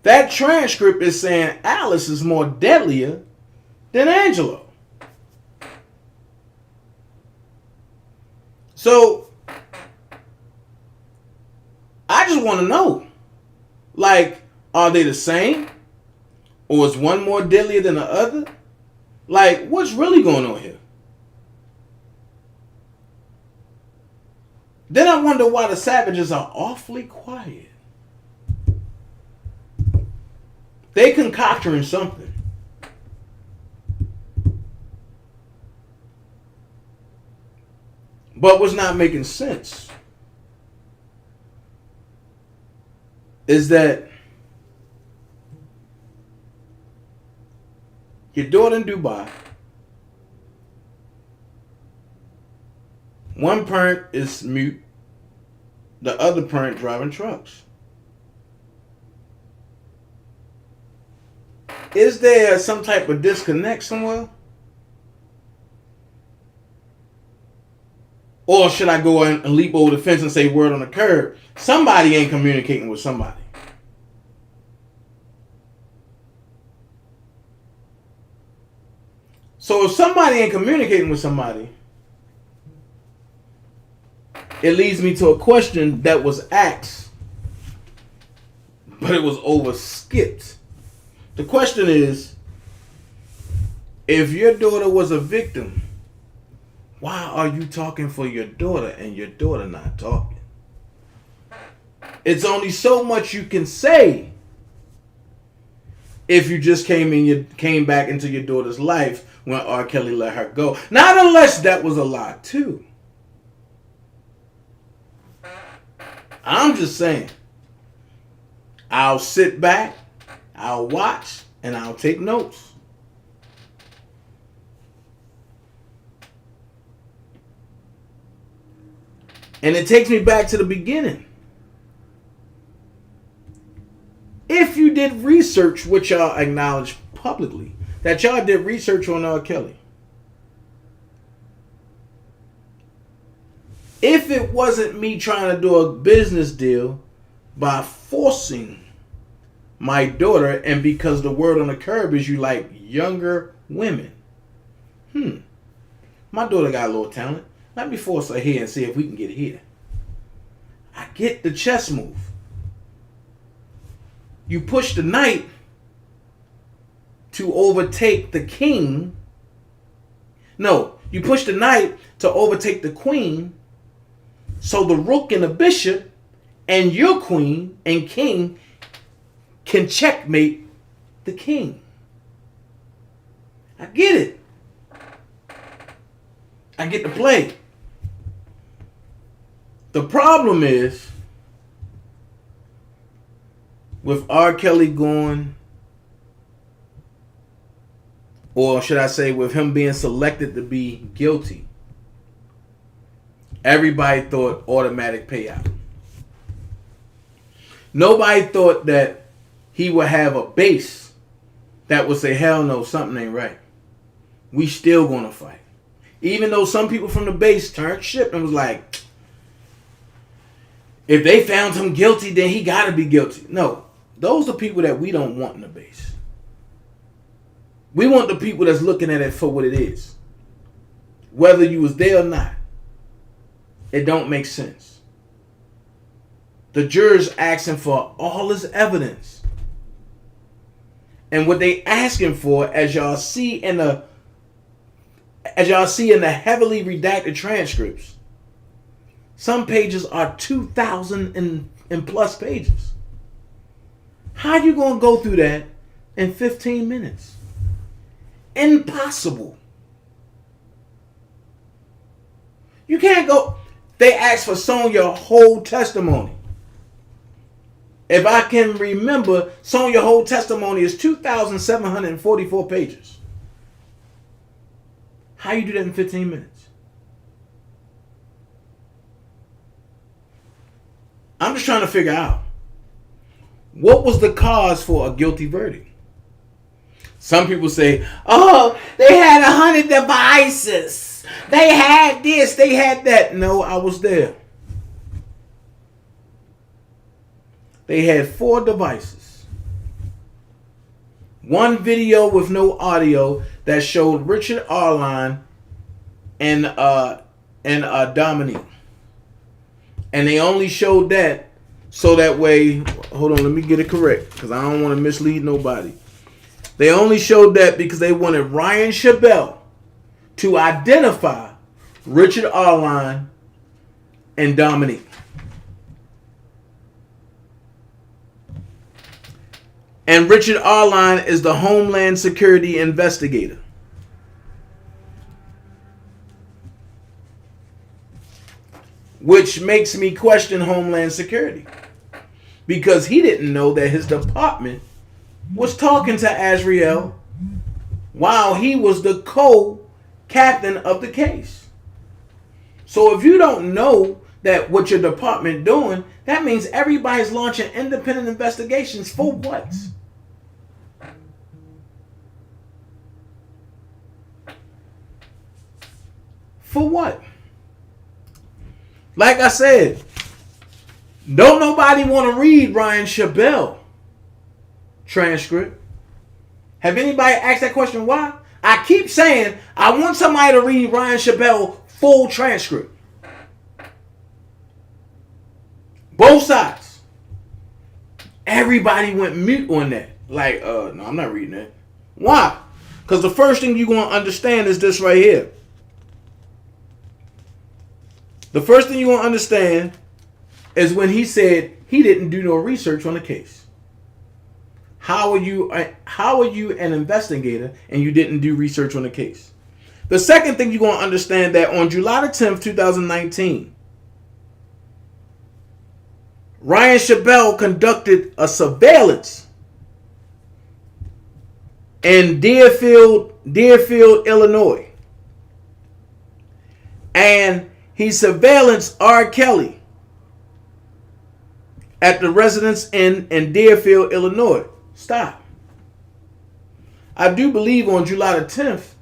that transcript is saying Alice is more deadlier than Angelo. So I just want to know, like, are they the same? Or is one more deadlier than the other? Like, what's really going on here? Then I wonder why the Savages are awfully quiet. They concocting something. But what's not making sense is that your daughter in Dubai, one parent is mute, the other parent driving trucks. Is there some type of disconnect somewhere? Or should I go and leap over the fence and say word on the curb? Somebody ain't communicating with somebody. So if somebody ain't communicating with somebody, it leads me to a question that was asked, but it was overskipped. The question is, if your daughter was a victim, why are you talking for your daughter and your daughter not talking? It's only so much you can say if you just came back into your daughter's life when R. Kelly let her go. Not unless that was a lie too. I'm just saying, I'll sit back, I'll watch, and I'll take notes. And it takes me back to the beginning. If you did research, which y'all acknowledge publicly, that y'all did research on R. Kelly. If it wasn't me trying to do a business deal by forcing my daughter, and because the word on the curb is you like younger women. My daughter got a little talent. Let me force her here and see if we can get here. I get the chess move. You push the knight to overtake the king. No, you push the knight to overtake the queen, so the rook and the bishop and your queen and king can checkmate the king. I get it. I get the play. The problem is, with R. Kelly going, or should I say with him being selected to be guilty, everybody thought automatic payout. Nobody thought that he would have a base that would say, hell no, something ain't right. We still gonna fight. Even though some people from the base turned ship and was like, if they found him guilty, then he gotta be guilty. No, those are people that we don't want in the base. We want the people that's looking at it for what it is. Whether you was there or not, it don't make sense. The jurors asking for all this evidence. And what they asking for, as y'all see in the heavily redacted transcripts, some pages are 2,000 and plus pages. How you gonna go through that in 15 minutes? Impossible. You can't go. They asked for Sonya's whole testimony. If I can remember, Sonya whole testimony is 2,744 pages. How you do that in 15 minutes? I'm just trying to figure out, what was the cause for a guilty verdict? Some people say, oh, they had 100 devices. They had this, they had that. No, I was there. They had 4 devices. 1 video with no audio that showed Richard Arline and Dominique. And they only showed that so that way, hold on, let me get it correct because I don't want to mislead nobody. They only showed that because they wanted Ryan Chabelle to identify Richard Arline and Dominique. And Richard Arline is the Homeland Security investigator. Which makes me question Homeland Security. Because he didn't know that his department was talking to Azriel while he was the co-captain of the case. So if you don't know that what your department doing, that means everybody's launching independent investigations for what? For what? Like I said, don't nobody want to read Ryan Chabelle transcript. Have anybody asked that question? Why? I keep saying I want somebody to read Ryan Chabelle full transcript. Both sides. Everybody went mute on that. Like, no, I'm not reading that. Why? Because the first thing you're going to understand is this right here. The first thing you're going to understand is when he said he didn't do no research on the case. How are you an investigator and you didn't do research on the case? The second thing you're going to understand that on July the 10th, 2019, Ryan Chabelle conducted a surveillance in Deerfield, Illinois. And he surveillanced R. Kelly at the Residence Inn in Deerfield, Illinois. Stop. I do believe on July the 10th,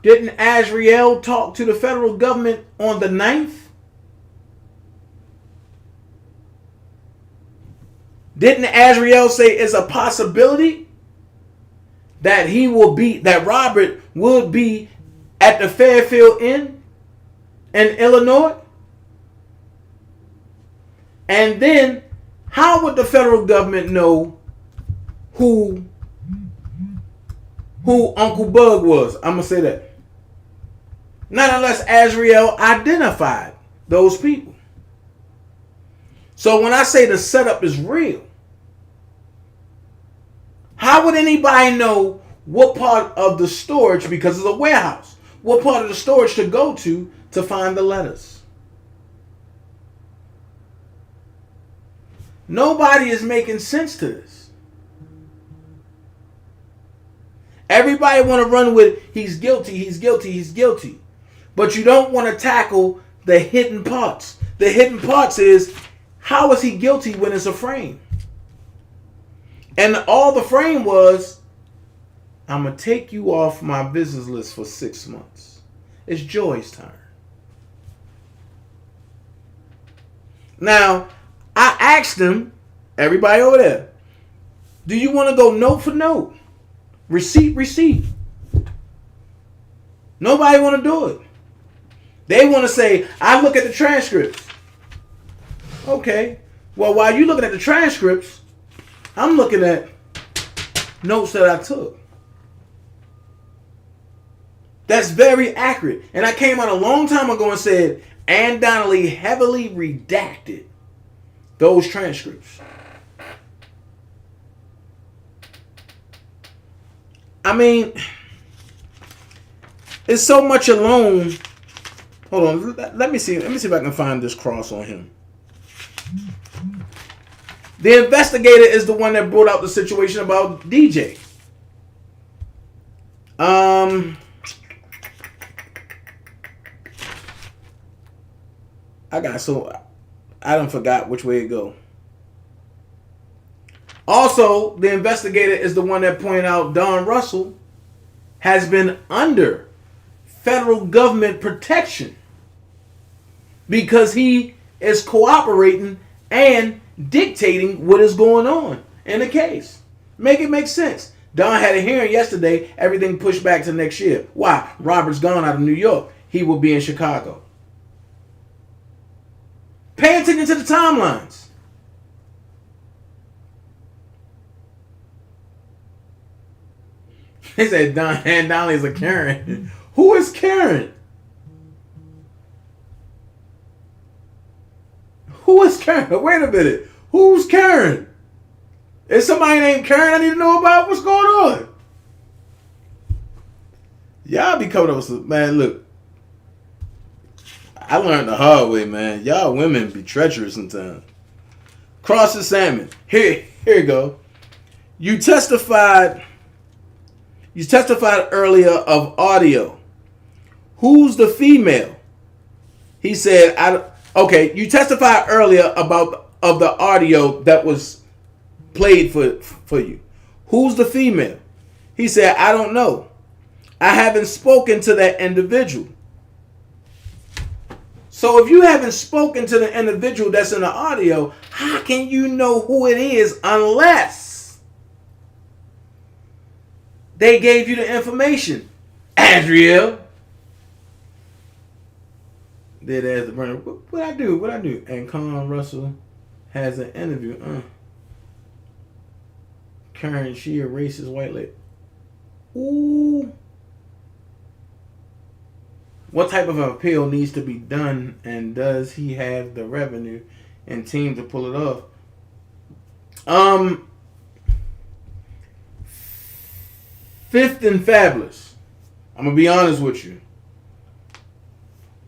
didn't Azriel talk to the federal government on the 9th? Didn't Azriel say it's a possibility that that Robert would be at the Fairfield Inn in Illinois? And then how would the federal government know who Uncle Bug was? I'm going to say that. Not unless Azriel identified those people. So when I say the setup is real, how would anybody know what part of the storage, because it's a warehouse, what part of the storage to go to find the letters? Nobody is making sense to this. Everybody want to run with he's guilty, he's guilty, he's guilty. But you don't want to tackle the hidden parts. The hidden parts is, how is he guilty when it's a frame? And all the frame was, I'm going to take you off my business list for 6 months. It's Joy's turn. Now, I asked him, everybody over there, do you want to go note for note? Receipt. Nobody want to do it. They want to say, I look at the transcripts. Okay. Well, while you looking at the transcripts, I'm looking at notes that I took. That's very accurate. And I came out a long time ago and said, Ann Donnelly heavily redacted those transcripts. I mean, it's so much alone. Hold on, let me see if I can find this cross on him. The investigator is the one that brought out the situation about DJ. I done forgot which way it go. Also, the investigator is the one that pointed out Don Russell has been under federal government protection because he is cooperating and dictating what is going on in the case. Make it make sense. Don had a hearing yesterday. Everything pushed back to next year. Why? Robert's gone out of New York. He will be in Chicago. Pay attention to the timelines. They said Don Donnelly's a Karen. Who is Karen? Who is Karen? Wait a minute. Who's Karen? Is somebody named Karen I need to know about? What's going on? Y'all be coming up with some, man, look. I learned the hard way, man. Y'all women be treacherous sometimes. Cross the salmon. Here you go. You testified earlier of audio. Who's the female? He said, okay, you testified earlier of the audio that was played for you. Who's the female? He said, I don't know. I haven't spoken to that individual. So if you haven't spoken to the individual that's in the audio, how can you know who it is unless they gave you the information? Adriel. Did as the burner. What I do? And Con Russell has an interview. Karen, she a racist white lady. Ooh. What type of appeal needs to be done, and does he have the revenue and team to pull it off? Fifth and Fabulous. I'm gonna be honest with you.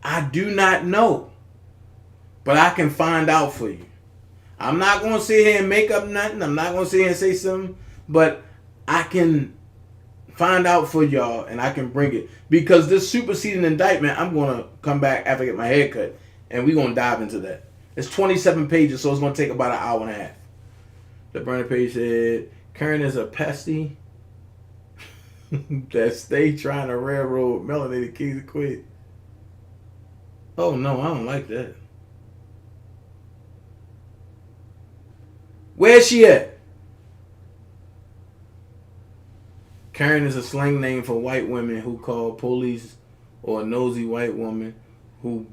I do not know, but I can find out for you. I'm not gonna sit here and make up nothing. I'm not gonna sit here and say something, but I can find out for y'all, and I can bring it. Because this superseding indictment, I'm going to come back after I get my hair cut, and we're going to dive into that. It's 27 pages, so it's going to take about an hour and a half. The burner page said, Karen is a pesty that stay trying to railroad melanated keys to quit. Oh, no, I don't like that. Where's she at? Karen is a slang name for white women who call police or a nosy white woman who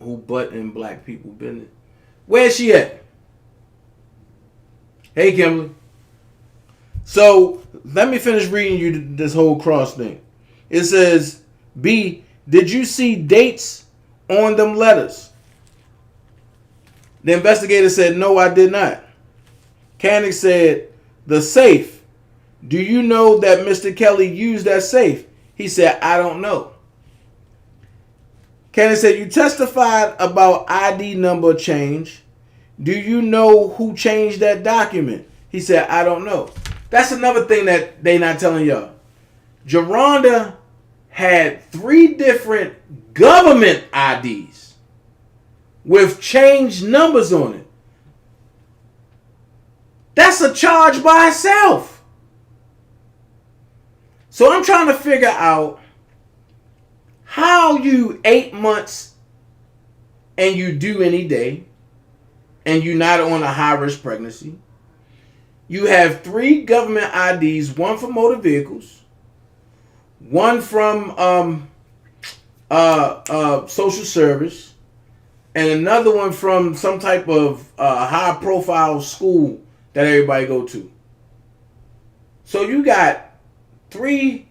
butt in black people business. Where's she at? Hey, Kimberly. So let me finish reading you this whole cross thing. It says, B, did you see dates on them letters? The investigator said, no, I did not. Koenig said, the safe. Do you know that Mr. Kelly used that safe? He said, I don't know. Koenig said, you testified about ID number change. Do you know who changed that document? He said, I don't know. That's another thing that they not telling y'all. Geronda had 3 different government IDs with changed numbers on it. That's a charge by itself. So I'm trying to figure out how you 8 months and you due any day and you're not on a high-risk pregnancy. You have 3 government IDs, one for motor vehicles, one from social service, and another one from some type of high-profile school that everybody go to. So you got 3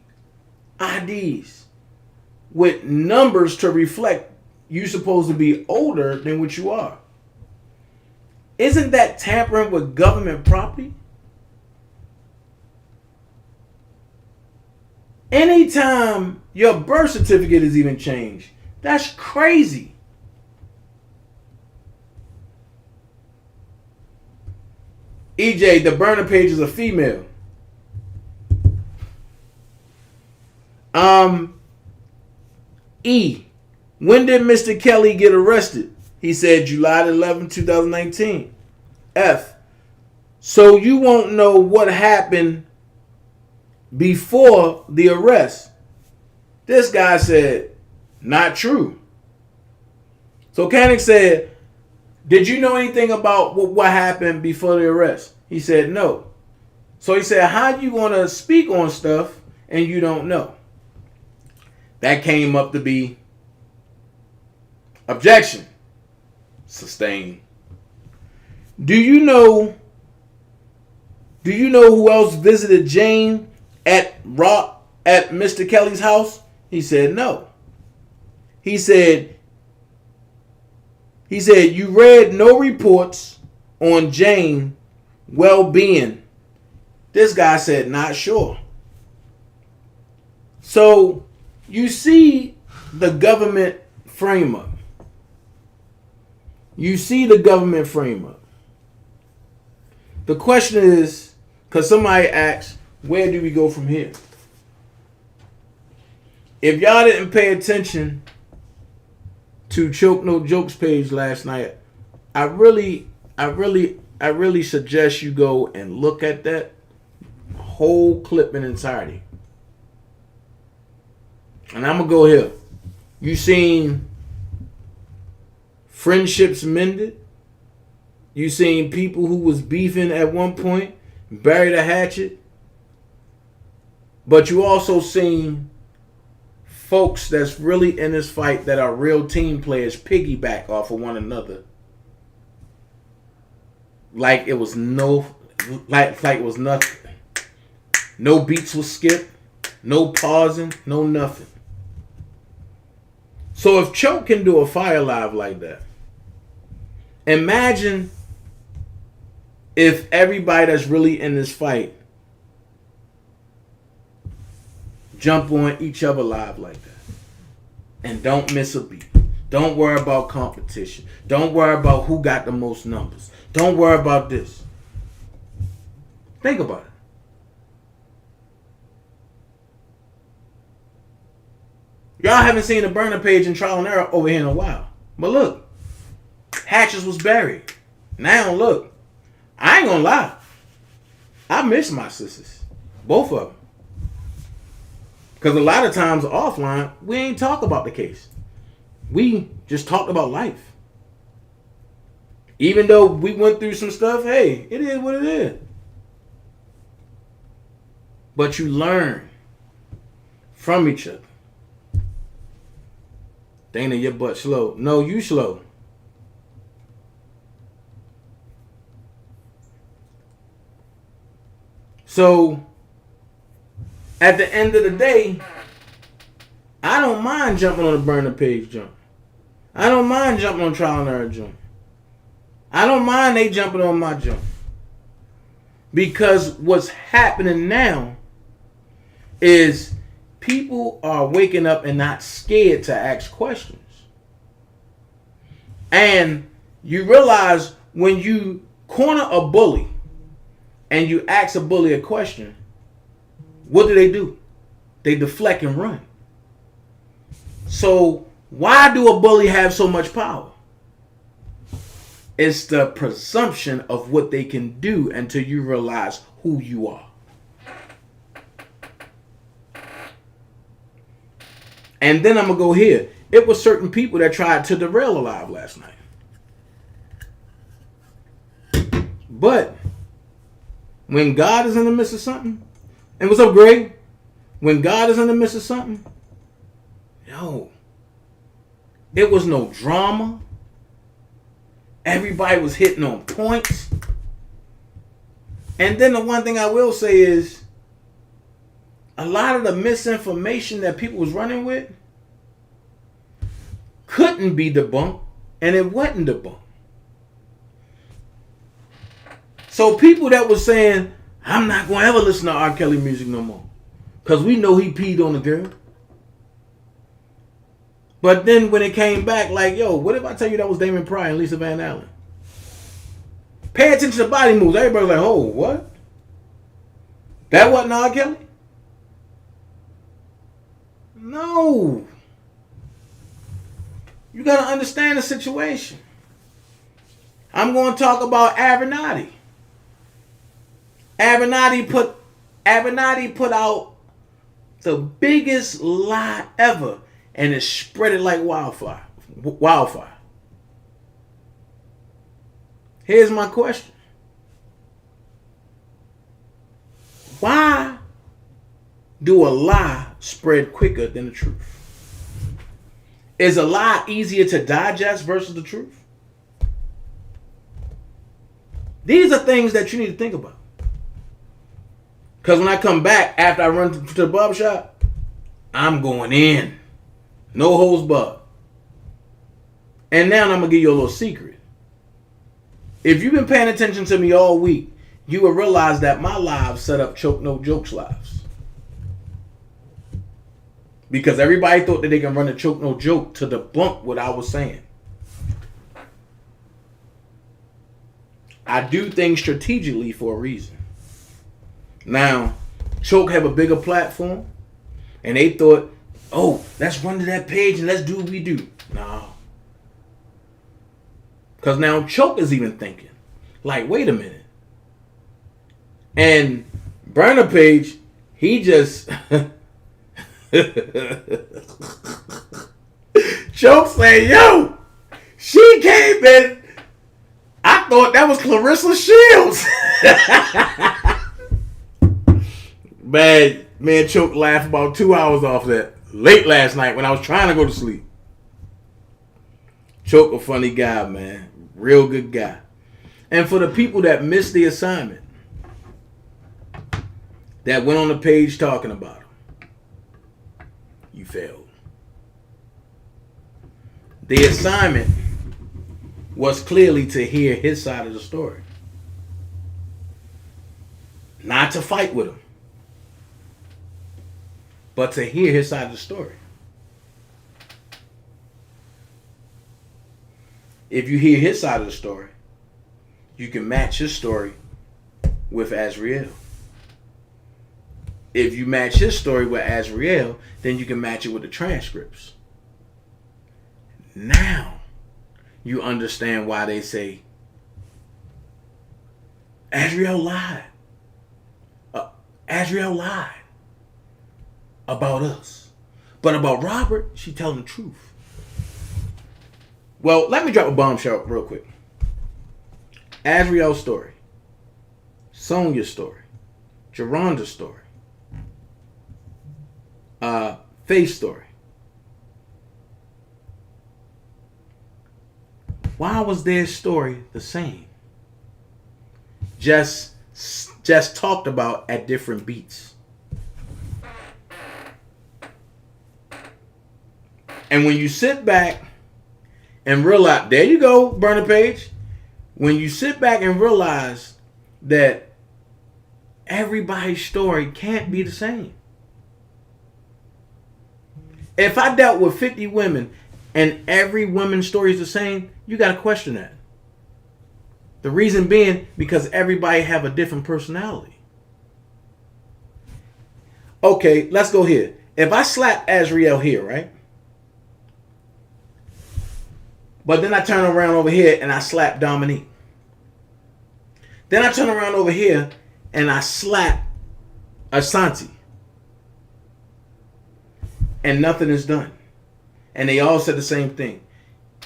IDs with numbers to reflect you're supposed to be older than what you are. Isn't that tampering with government property? Anytime your birth certificate is even changed, that's crazy. EJ, the burner page is a female. E, when did Mr. Kelly get arrested? He said July 11, 2019. F, so you won't know what happened before the arrest. This guy said, not true. So Kanik said, did you know anything about what happened before the arrest? He said, no. So he said, how you going to speak on stuff and you don't know? That came up to be objection. Sustained. Do you know who else visited Jane at Mr. Kelly's house? He said no. He said you read no reports on Jane well-being. This guy said not sure. So you see the government frame up. You see the government frame up. The question is, because somebody asked, where do we go from here? If y'all didn't pay attention to Choke No Jokes page last night, I really suggest you go and look at that whole clip in entirety. And I'm gonna go here. You seen friendships mended. You seen people who was beefing at one point bury the hatchet. But you also seen folks that's really in this fight that are real team players piggyback off of one another. Like it was like it was nothing. No beats was skipped. No pausing. No nothing. So if Choke can do a fire live like that, imagine if everybody that's really in this fight jump on each other live like that. And don't miss a beat. Don't worry about competition. Don't worry about who got the most numbers. Don't worry about this. Think about it. Y'all haven't seen the burner page and trial and error over here in a while. But look, hatches was buried. Now look, I ain't gonna lie. I miss my sisters. Both of them. Because a lot of times offline, we ain't talk about the case. We just talked about life. Even though we went through some stuff, hey, it is what it is. But you learn from each other. Dana, your butt slow. No, you slow. So, at the end of the day, I don't mind jumping on the burner page jump. I don't mind jumping on trial and error jump. I don't mind they jumping on my jump. Because what's happening now is people are waking up and not scared to ask questions. And you realize when you corner a bully and you ask a bully a question, what do? They deflect and run. So why do a bully have so much power? It's the presumption of what they can do until you realize who you are. And then I'm going to go here. It was certain people that tried to derail a live last night. But when God is in the midst of something, and what's up, Greg? When God is in the midst of something, no. It was no drama. Everybody was hitting on points. And then the one thing I will say is, a lot of the misinformation that people was running with couldn't be debunked, and it wasn't debunked. So people that was saying, I'm not going to ever listen to R. Kelly music no more, because we know he peed on the girl. But then when it came back, like, yo, what if I tell you that was Damon Pryor and Lisa Van Allen? Pay attention to body moves. Everybody's like, oh, what? That wasn't R. Kelly? No. You got to understand the situation. I'm going to talk about Avenatti. Avenatti put out the biggest lie ever, and it spread it like wildfire. Here's my question. Why do a lie spread quicker than the truth? Is a lie easier to digest versus the truth? These are things that you need to think about. Because when I come back after I run to the barbershop, I'm going in. No holds barred. And now I'm going to give you a little secret. If you've been paying attention to me all week, you will realize that my lives set up Choke No Jokes lives. Because everybody thought that they can run a Choke No Joke to debunk what I was saying. I do things strategically for a reason. Now, Choke have a bigger platform, and they thought, oh, let's run to that page and let's do what we do. No. Because now Choke is even thinking, like, wait a minute. And Burner Page, he just... Choke said, yo, she came in. I thought that was Clarissa Shields. Man, Choke laughed about 2 hours off that late last night when I was trying to go to sleep. Choke a funny guy, man. Real good guy. And for the people that missed the assignment, that went on the page talking about him, you failed. The assignment was clearly to hear his side of the story. Not to fight with him, but to hear his side of the story. If you hear his side of the story, you can match his story with Azriel. If you match his story with Azriel, then you can match it with the transcripts. Now, you understand why they say, Azriel lied. Azriel lied about us. But about Robert, she telling the truth. Well, let me drop a bombshell real quick. Azriel's story, Sonia's story, Geronda's story, Faith's story. Why was their story the same? Just talked about at different beats. And when you sit back and realize, there you go, Burner Page. When you sit back and realize that everybody's story can't be the same. If I dealt with 50 women and every woman's story is the same, you got to question that. The reason being because everybody have a different personality. Okay, let's go here. If I slap Azriel here, right? But then I turn around over here and I slap Dominique. Then I turn around over here and I slap Asante. And nothing is done. And they all said the same thing.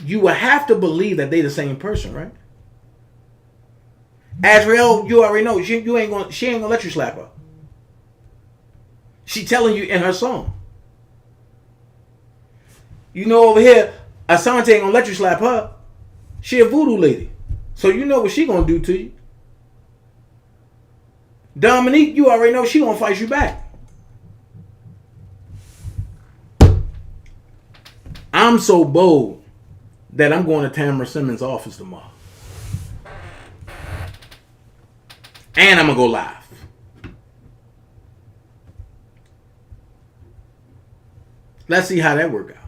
You will have to believe that they the same person, right? Azriel, you already know she ain't gonna let you slap her. She telling you in her song. You know over here, Asante ain't gonna let you slap her. She a voodoo lady. So you know what she gonna do to you. Dominique, you already know she gonna fight you back. I'm so bold that I'm going to Tamara Simmons' office tomorrow. And I'm going to go live. Let's see how that works out.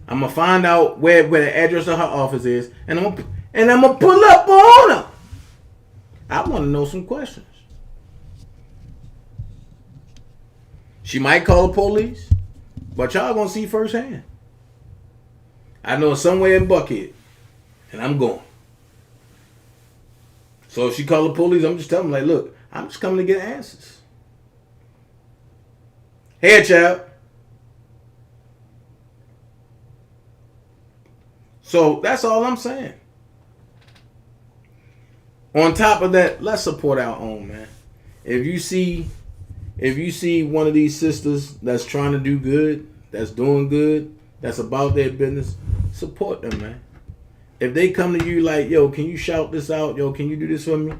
I'm going to find out where the address of her office is. And And I'm going to pull up on her. I want to know some questions. She might call the police, but y'all going to see firsthand. I know it's somewhere in Buckhead, and I'm going. So if she call the police, I'm just telling them, like, look, I'm just coming to get answers. Hey, child. So that's all I'm saying. On top of that, let's support our own, man. If you see one of these sisters that's trying to do good, that's doing good, that's about their business, support them, man. If they come to you like, yo, can you shout this out? Yo, can you do this for me?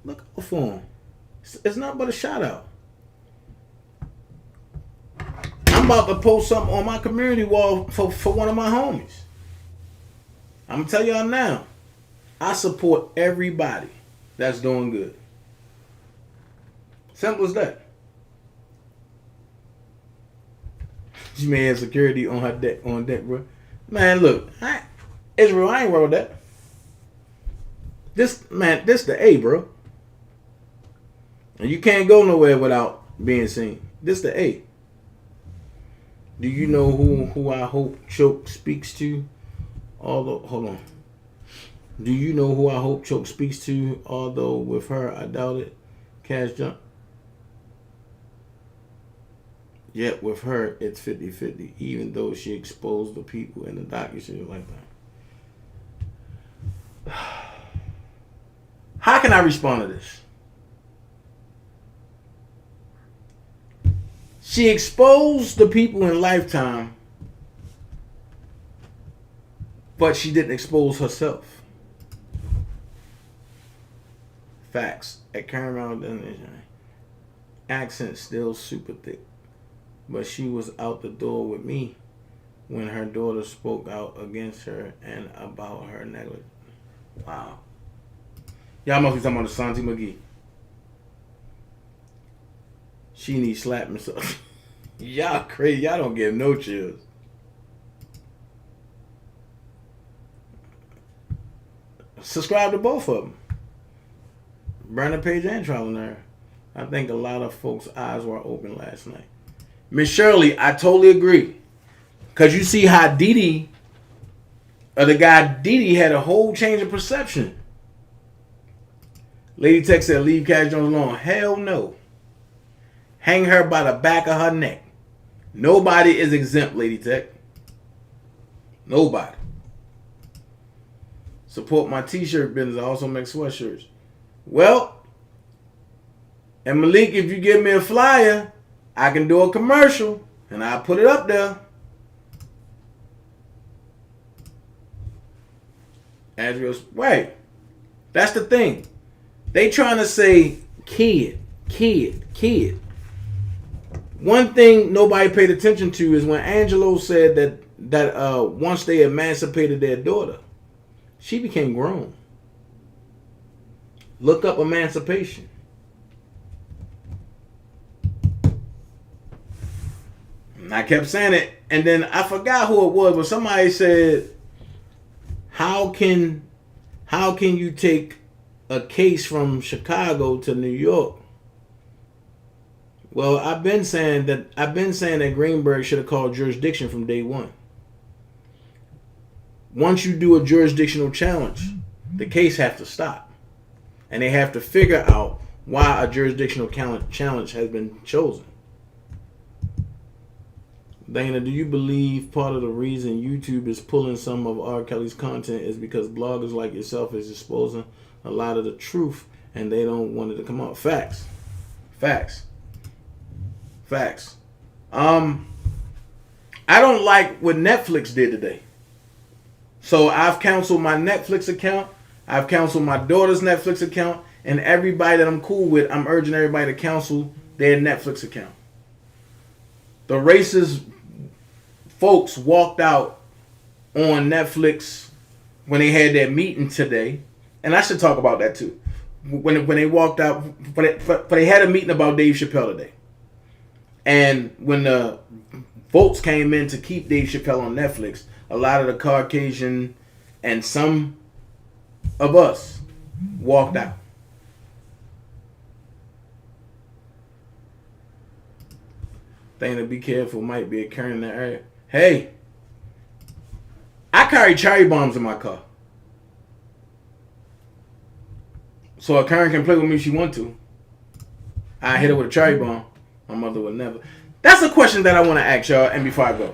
Look out for them. It's not but a shout out. I'm about to post something on my community wall for one of my homies. I'm going to tell y'all now. I support everybody that's doing good. Simple as that. She may have security on her deck, bro. Man, look, Israel, I ain't worried with that. This the A, bro. And you can't go nowhere without being seen. This the A. Do you know who I hope Choke speaks to? Hold on. Do you know who I hope Choke speaks to? Although with her, I doubt it. Cash jump. Yet with her, it's 50-50. Even though she exposed the people in the documentary like that. How can I respond to this? She exposed the people in Lifetime, but she didn't expose herself. Facts. At Caramel accent still super thick. But she was out the door with me when her daughter spoke out against her and about her negligence. Wow. Y'all must be talking about Asante McGee. She needs slapping herself. Y'all crazy. Y'all don't give no chills. Subscribe to both of them. Brandon Page and Trial and Error. I think a lot of folks' eyes were open last night. Miss Shirley, I totally agree. Because you see how the guy Didi had a whole change of perception. Lady Tech said, leave Cash Jones alone. Hell no. Hang her by the back of her neck. Nobody is exempt, Lady Tech. Nobody. Support my t-shirt business. I also make sweatshirts. Well, and Malik, if you give me a flyer, I can do a commercial and I'll put it up there. Wait. That's the thing. They trying to say kid. One thing nobody paid attention to is when Angelo said that once they emancipated their daughter, she became grown. Look up emancipation. And I kept saying it, and then I forgot who it was, but somebody said, how can you take a case from Chicago to New York? Well, I've been saying that Greenberg should have called jurisdiction from day one. Once you do a jurisdictional challenge, the case has to stop. And they have to figure out why a jurisdictional challenge has been chosen. Dana, do you believe part of the reason YouTube is pulling some of R. Kelly's content is because bloggers like yourself is exposing a lot of the truth and they don't want it to come out? Facts. I don't like what Netflix did today. So I've canceled my Netflix account. I've canceled my daughter's Netflix account. And everybody that I'm cool with, I'm urging everybody to cancel their Netflix account. The racist folks walked out on Netflix when they had their meeting today. And I should talk about that too. When they walked out, but they had a meeting about Dave Chappelle today. And when the votes came in to keep Dave Chappelle on Netflix, a lot of the Caucasian and some of us walked out. Thing to be careful might be occurring in that area. Hey, I carry cherry bombs in my car. So a Karen can play with me if she want to. I hit her with a cherry bomb. My mother would never. That's a question that I want to ask y'all, and before I go.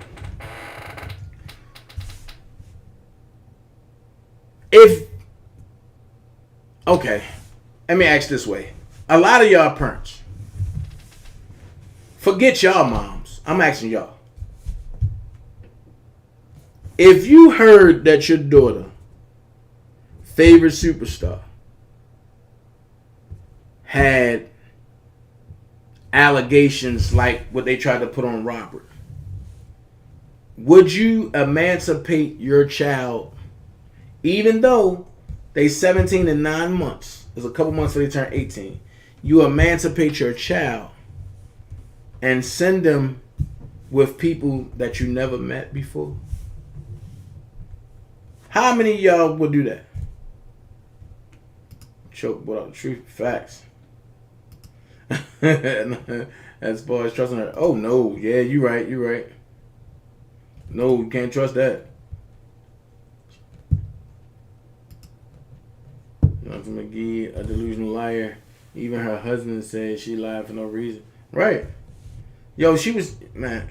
Okay, let me ask this way. A lot of y'all parents, forget y'all moms. I'm asking y'all. If you heard that your daughter, favorite superstar, had allegations like what they tried to put on Robert, would you emancipate your child even though they 17 and 9 months? There's a couple months before they turn 18. You emancipate your child and send them with people that you never met before? How many of y'all would do that? Choke without the truth. Facts. As far as trusting her. Oh no, yeah, you're right. No, you can't trust that. Jonathan McGee, a delusional liar. Even her husband said she lied for no reason. Right. Yo, she was, man,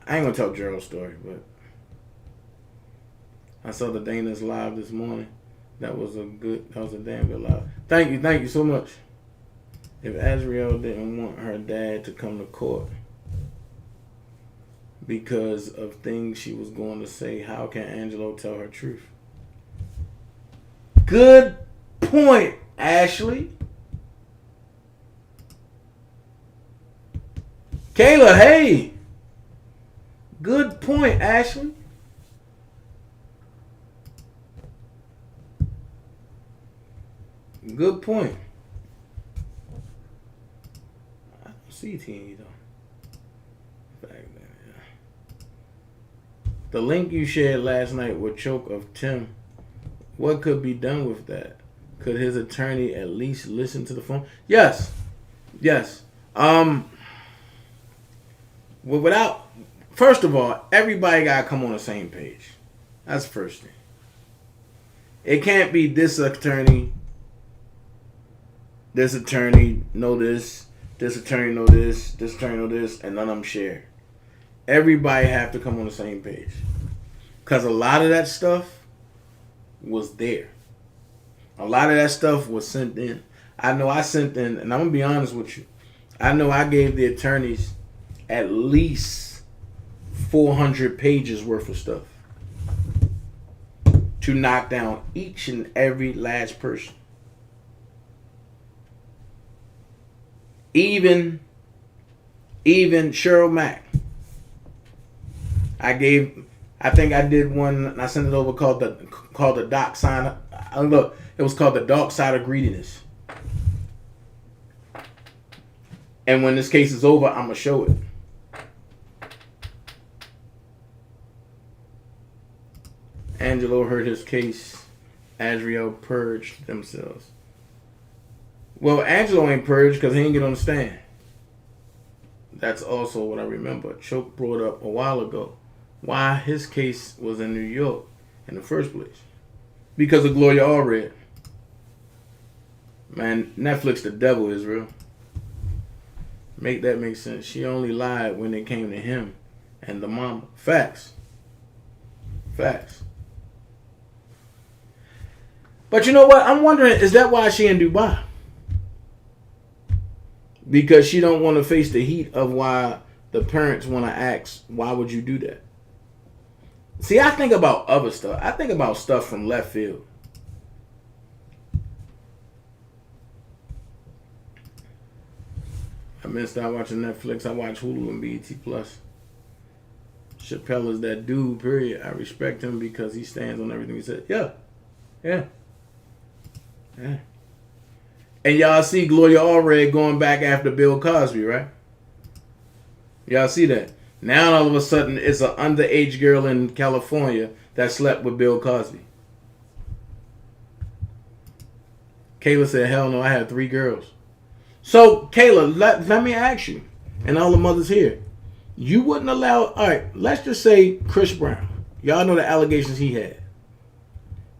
I ain't gonna tell Gerald's story, but I saw the Dana's live this morning. That was a damn good live. Thank you so much. If Azriel didn't want her dad to come to court because of things she was going to say, how can Angelo tell her truth? Good point, Ashley. Kayla, hey. Good point, Ashley. Good point. I don't see TV though. The link you shared last night with Choke of Tim. What could be done with that? Could his attorney at least listen to the phone? Yes. Well, first of all, everybody gotta come on the same page. That's the first thing. It can't be this attorney know this attorney know this attorney know this, and none of them share. Everybody have to come on the same page. Because a lot of that stuff was there. A lot of that stuff was sent in. I know I sent in, and I'm going to be honest with you. I know I gave the attorneys at least 400 pages worth of stuff to knock down each and every last person. Even Cheryl Mack. I think I did one, and I sent it over called the Dark Side. Look, it was called the Dark Side of Greediness. And when this case is over, I'm gonna show it. Angelo heard his case. Azriel purged themselves. Well, Angelo ain't purged because he ain't get on the stand. That's also what I remember. Choke brought up a while ago why his case was in New York in the first place. Because of Gloria Allred. Man, Netflix the devil, Israel. Make that make sense. She only lied when it came to him and the mama. Facts. But you know what? I'm wondering, is that why she in Dubai? Because she don't want to face the heat of why the parents want to ask, why would you do that? See, I think about other stuff. I think about stuff from left field. I missed out watching Netflix. I watch Hulu and BET Plus. Chappelle is that dude, period. I respect him because he stands on everything he said. Yeah. And y'all see Gloria Allred going back after Bill Cosby, right? Y'all see that? Now all of a sudden it's an underage girl in California that slept with Bill Cosby. Kayla said, hell no, I had 3 girls. So, Kayla, let me ask you, and all the mothers here, you wouldn't allow, all right, let's just say Chris Brown. Y'all know the allegations he had.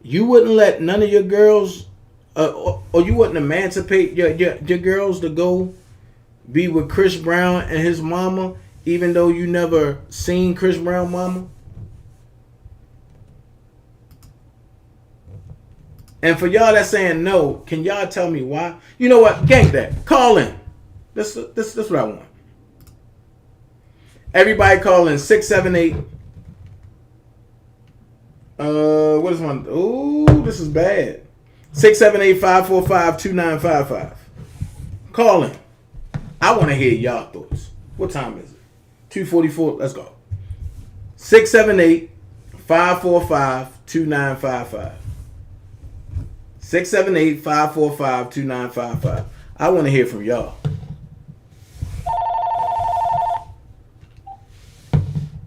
You wouldn't let none of your girls, or you wouldn't emancipate your girls to go be with Chris Brown and his mama, even though you never seen Chris Brown mama? And for y'all that's saying no, can y'all tell me why? You know what? Gank that. Call in. This what I want. Everybody call in 678. What is one? Ooh, this is bad. 678-545-2955. Call in. I want to hear y'all thoughts. What time is it? 2:44. Let's go. 678-545-2955. 678-545-2955. I want to hear from y'all.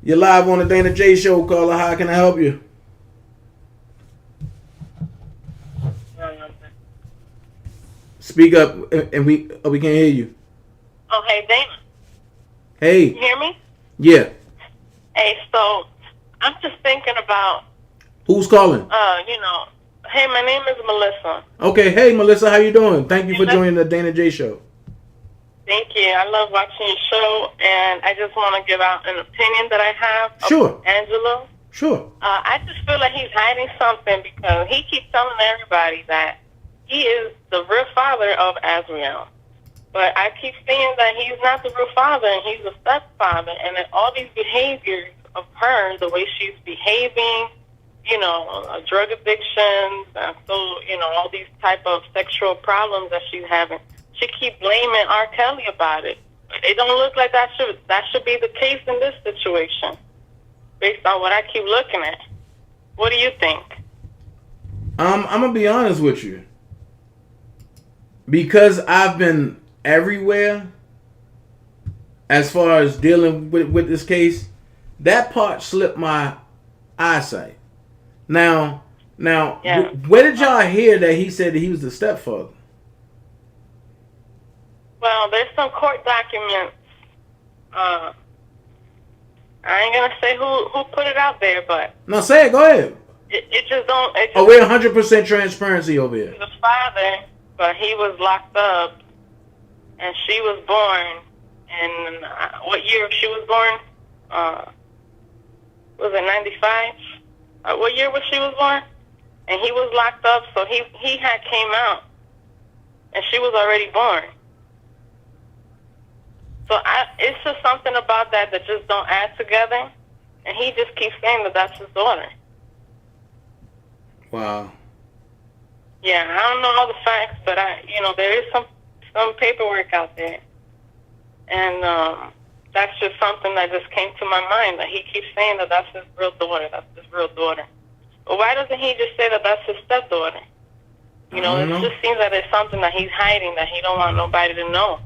You're live on the DanaJay show, caller. How can I help you? Speak up, and we can't hear you. Oh, hey, Dana. Hey. You hear me? Yeah. Hey, so I'm just thinking about. Who's calling? Hey, my name is Melissa. Okay, hey Melissa, how you doing? Thank you for joining the DanaJay show. Thank you. I love watching your show, and I just want to give out an opinion that I have. Sure. Of Angelo. Sure. I just feel like he's hiding something because he keeps telling everybody that he is the real father of Azriel. But I keep saying that he's not the real father, and he's a stepfather, and that all these behaviors of her, the way she's behaving, drug addictions, and so, all these type of sexual problems that she's having, she keep blaming R. Kelly about it. It don't look like that should be the case in this situation, based on what I keep looking at. What do you think? I'm gonna be honest with you. Because I've been everywhere as far as dealing with this case, that part slipped my eyesight. Now, yeah. Where did y'all hear that he said that he was the stepfather? Well, there's some court documents. I ain't gonna say who put it out there, but no, say it. Go ahead. It just don't. We're 100% transparency over here. The father, but he was locked up, and she was born. And what year she was born? Was it 95? What year was she was born? And he was locked up, so he had came out, and she was already born. So it's just something about that just don't add together, and he just keeps saying that that's his daughter. Wow. Yeah, I don't know all the facts, but there is some paperwork out there, and that's just something that just came to my mind, that he keeps saying that that's his real daughter. That's his real daughter. But why doesn't he just say that that's his stepdaughter? It just seems that it's something that he's hiding, that he don't want nobody to know.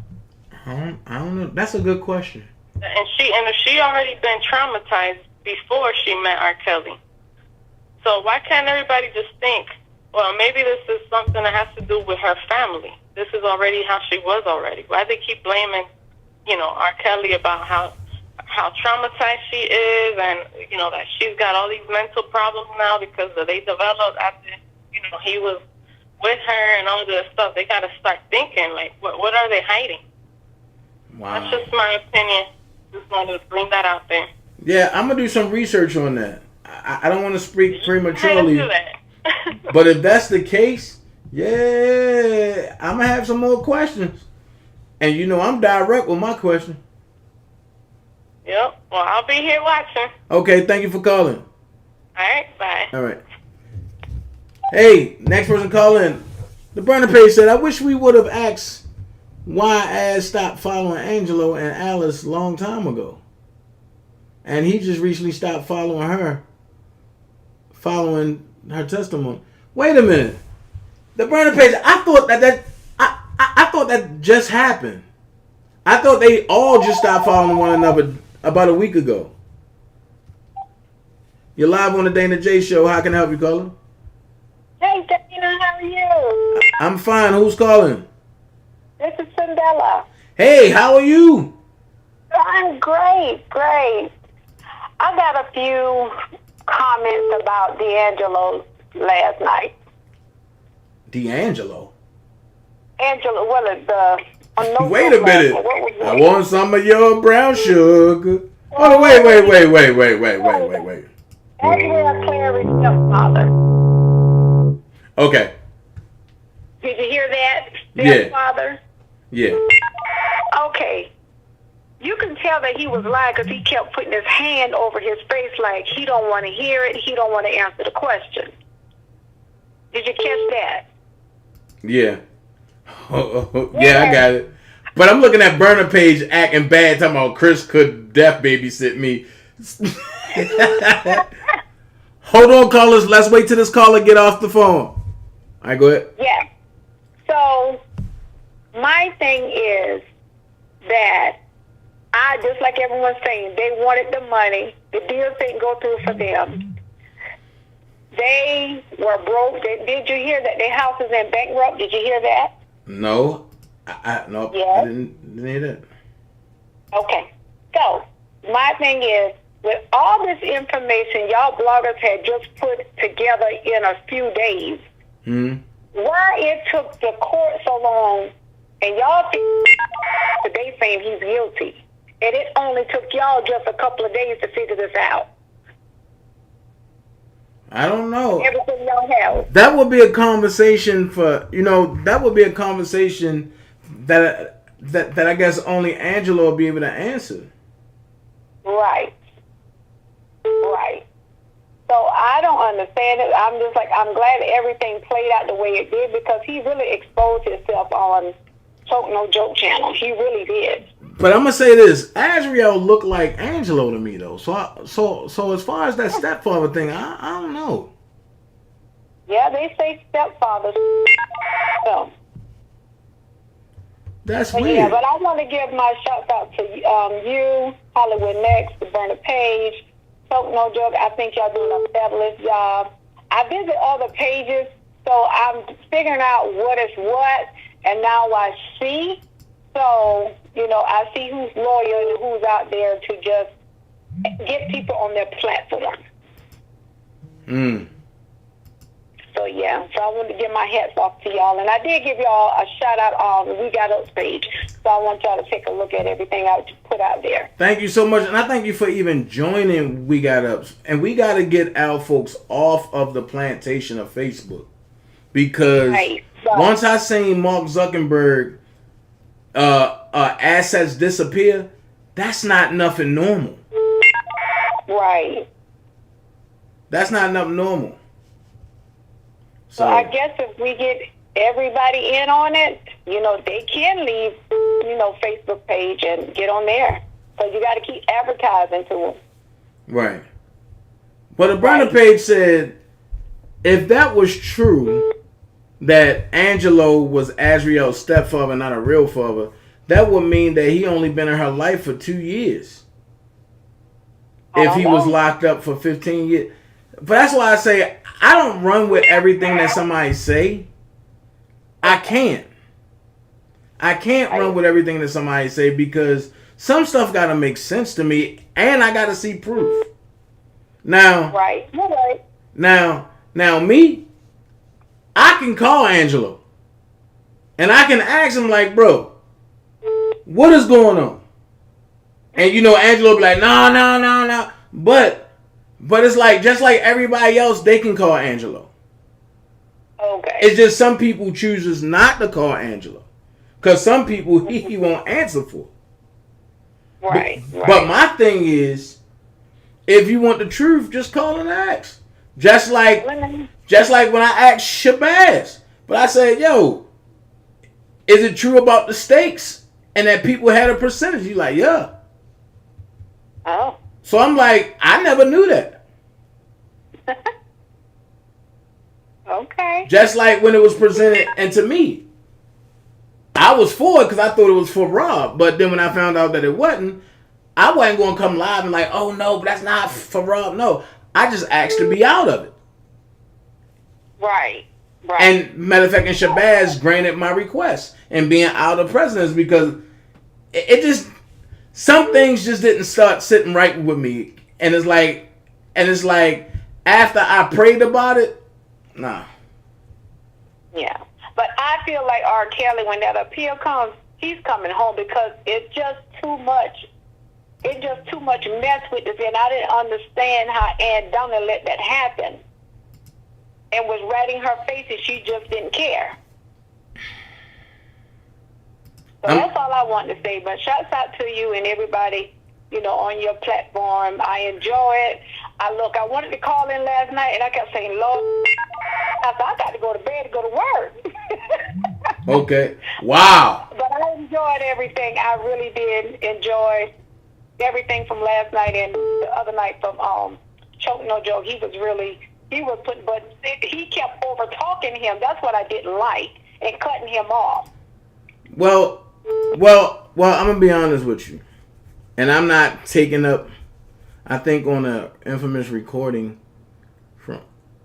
I don't know. That's a good question. And she already been traumatized before she met R. Kelly. So why can't everybody just think, well, maybe this is something that has to do with her family. This is already how she was already. Why they keep blaming, R. Kelly about how traumatized she is, and that she's got all these mental problems now because they developed after he was with her and all this stuff. They got to start thinking, like, what are they hiding? Wow. That's just my opinion. Just wanted to bring that out there. Yeah, I'm gonna do some research on that. I don't want to speak prematurely, do that. but if that's the case, yeah, I'm gonna have some more questions. And I'm direct with my question. Yep. Well, I'll be here watching. Okay, thank you for calling. All right, bye. All right. Hey, next person call in. The burner page said, I wish we would have asked why Az stopped following Angelo and Alice a long time ago. And he just recently stopped following her testimony. Wait a minute. The burner page, I thought that just happened. I thought they all just stopped following one another about a week ago. You're live on the DanaJay show. How can I help you, caller? Hey, Dana, how are you? I'm fine. Who's calling? This is Cinderella. Hey, how are you? I'm great. I got a few comments about D'Angelo last night. D'Angelo? Angelo, the... Wait a minute. I want some of your brown sugar. Oh, wait. Andrea Clary's stepfather. Okay. Did you hear that? Yeah. Stepfather? Yeah. Okay. You can tell that he was lying because he kept putting his hand over his face like he don't want to hear it. He don't want to answer the question. Did you catch that? Yeah. Yeah, I got it. But I'm looking at Burner Page acting bad, talking about Chris could death babysit me. Hold on, callers. Let's wait till this caller get off the phone. All right, go ahead. Yeah. So, my thing is that just like everyone's saying, they wanted the money. The deal didn't go through for them. They were broke. Did you hear that their house is in bankrupt? Did you hear that? No. No. Yes. I didn't hear that. Okay. So, my thing is, with all this information y'all bloggers had just put together in a few days, why it took the court so long, and y'all think today saying he's guilty, and it only took y'all just a couple of days to figure this out? I don't know. Everything y'all have. That would be a conversation for, that would be a conversation that I guess only Angelo will be able to answer. Right. So I don't understand it. I'm just like, I'm glad everything played out the way it did because he really exposed himself on Talk No Joke channel. He really did. But I'm gonna say this: Azriel looked like Angelo to me, though. So as far as that stepfather thing, I don't know. Yeah, they say stepfather. So. That's weird. Yeah, but I want to give my shout out to you, Hollywood Next, the Burner Page, Talk No Joke. I think y'all doing a fabulous job. I visit other pages, so I'm figuring out what is what, and now I see. So, I see who's loyal and who's out there to just get people on their platform. So, yeah. So, I wanted to give my hats off to y'all. And I did give y'all a shout-out on the We Got Up page. So, I want y'all to take a look at everything I put out there. Thank you so much. And I thank you for even joining We Got Ups. And we got to get our folks off of the plantation of Facebook. Because once I seen Mark Zuckerberg assets disappear, that's not nothing normal. Right. That's not nothing normal. So I guess if we get everybody in on it, they can leave, Facebook page and get on there. So you got to keep advertising to them. Right. But the Burner Page said, if that was true, that Angelo was Azriel's stepfather, not a real father, that would mean that he only been in her life for 2 years. If he was locked up for 15 years. But that's why I say, I don't run with everything that somebody say. I can't run with everything that somebody say because some stuff got to make sense to me and I got to see proof. Now, Now me, I can call Angelo and I can ask him like, bro, what is going on? And Angelo be like, no. But it's like, just like everybody else, they can call Angelo. Okay. It's just some people chooses not to call Angelo. Because some people he won't answer for. Right. But my thing is, if you want the truth, just call and ask. Just like when I asked Shabazz. But I said, yo, is it true about the stakes? And that people had a percentage. He's like, yeah. Oh. So I'm like, I never knew that. Okay. Just like when it was presented, and to me, I was for it because I thought it was for Rob. But then when I found out that it wasn't, I wasn't going to come live and like, oh no, but that's not for Rob. No, I just asked to be out of it. Right. Right. And matter of fact, and Shabazz granted my request and being out of presidents because it just, some things just didn't start sitting right with me. And it's like after I prayed about it, nah. Yeah. But I feel like R. Kelly, when that appeal comes, he's coming home because it's just too much. It's just too much mess with this. And I didn't understand how Aunt Donna let that happen and was writing her face and she just didn't care. So that's all I want to say. But shouts out to you and everybody, you know, on your platform. I enjoy it. I wanted to call in last night and I kept saying, Lord, I thought I got to go to bed to go to work. Okay. Wow. But I enjoyed everything. I really did enjoy everything from last night and the other night from Choke No Joke. He was putting, but he kept over talking him. That's what I didn't like, and cutting him off. Well, I'm gonna be honest with you, and I'm not taking up. I think on a infamous recording from.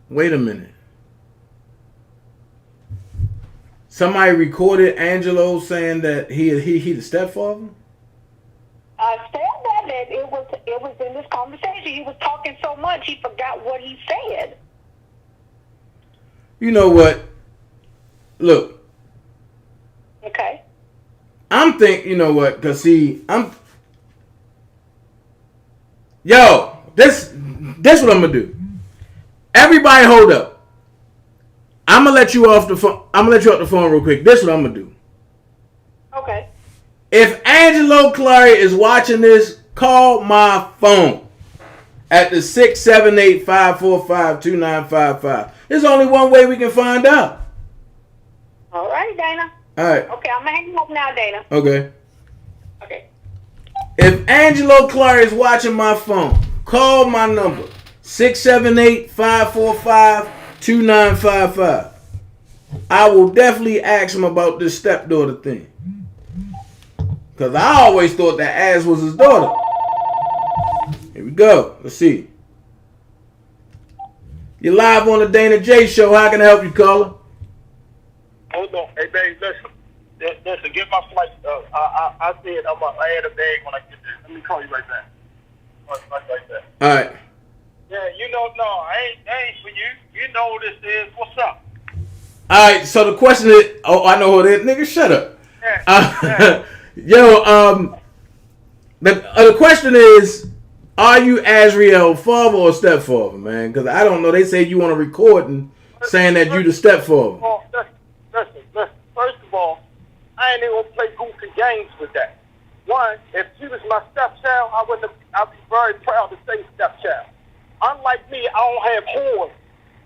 Wait a minute. Somebody recorded Angelo saying that he the stepfather. I said that it was in this conversation. He was talking so much he forgot what he said. You know what? Look. Okay. You know what? Cause see, this what I'm gonna do. Everybody hold up. I'm gonna let you off the phone. I'm gonna let you off the phone real quick. This what I'm gonna do. Okay. If Angelo Clary is watching this, call my phone at the 678-545-2955. There's only one way we can find out. All right, Dana. All right. Okay, I'm going to hang up now, Dana. Okay. Okay. If Angelo Clary is watching my phone, call my number, 678-545-2955. I will definitely ask him about this stepdaughter thing. Because I always thought that Ass was his daughter. Here we go. Let's see. You're live on the DanaJay show. How can I help you, caller? Hold on. Hey, babe, listen, get my flight. I said I'm going to add a bag when I get there. Let me call you right back. Like that. All right. Yeah, I ain't for you. You know who this is. What's up? All right, so the question is, I know who it is. Nigga, shut up. Yeah. The question is, are you Azriel's father or stepfather, man? Because I don't know. They say you want a recording saying that you the stepfather. Listen. First of all, I ain't even gonna play goofy games with that. One, if she was my stepchild, I'd be very proud to say stepchild. Unlike me, I don't have whores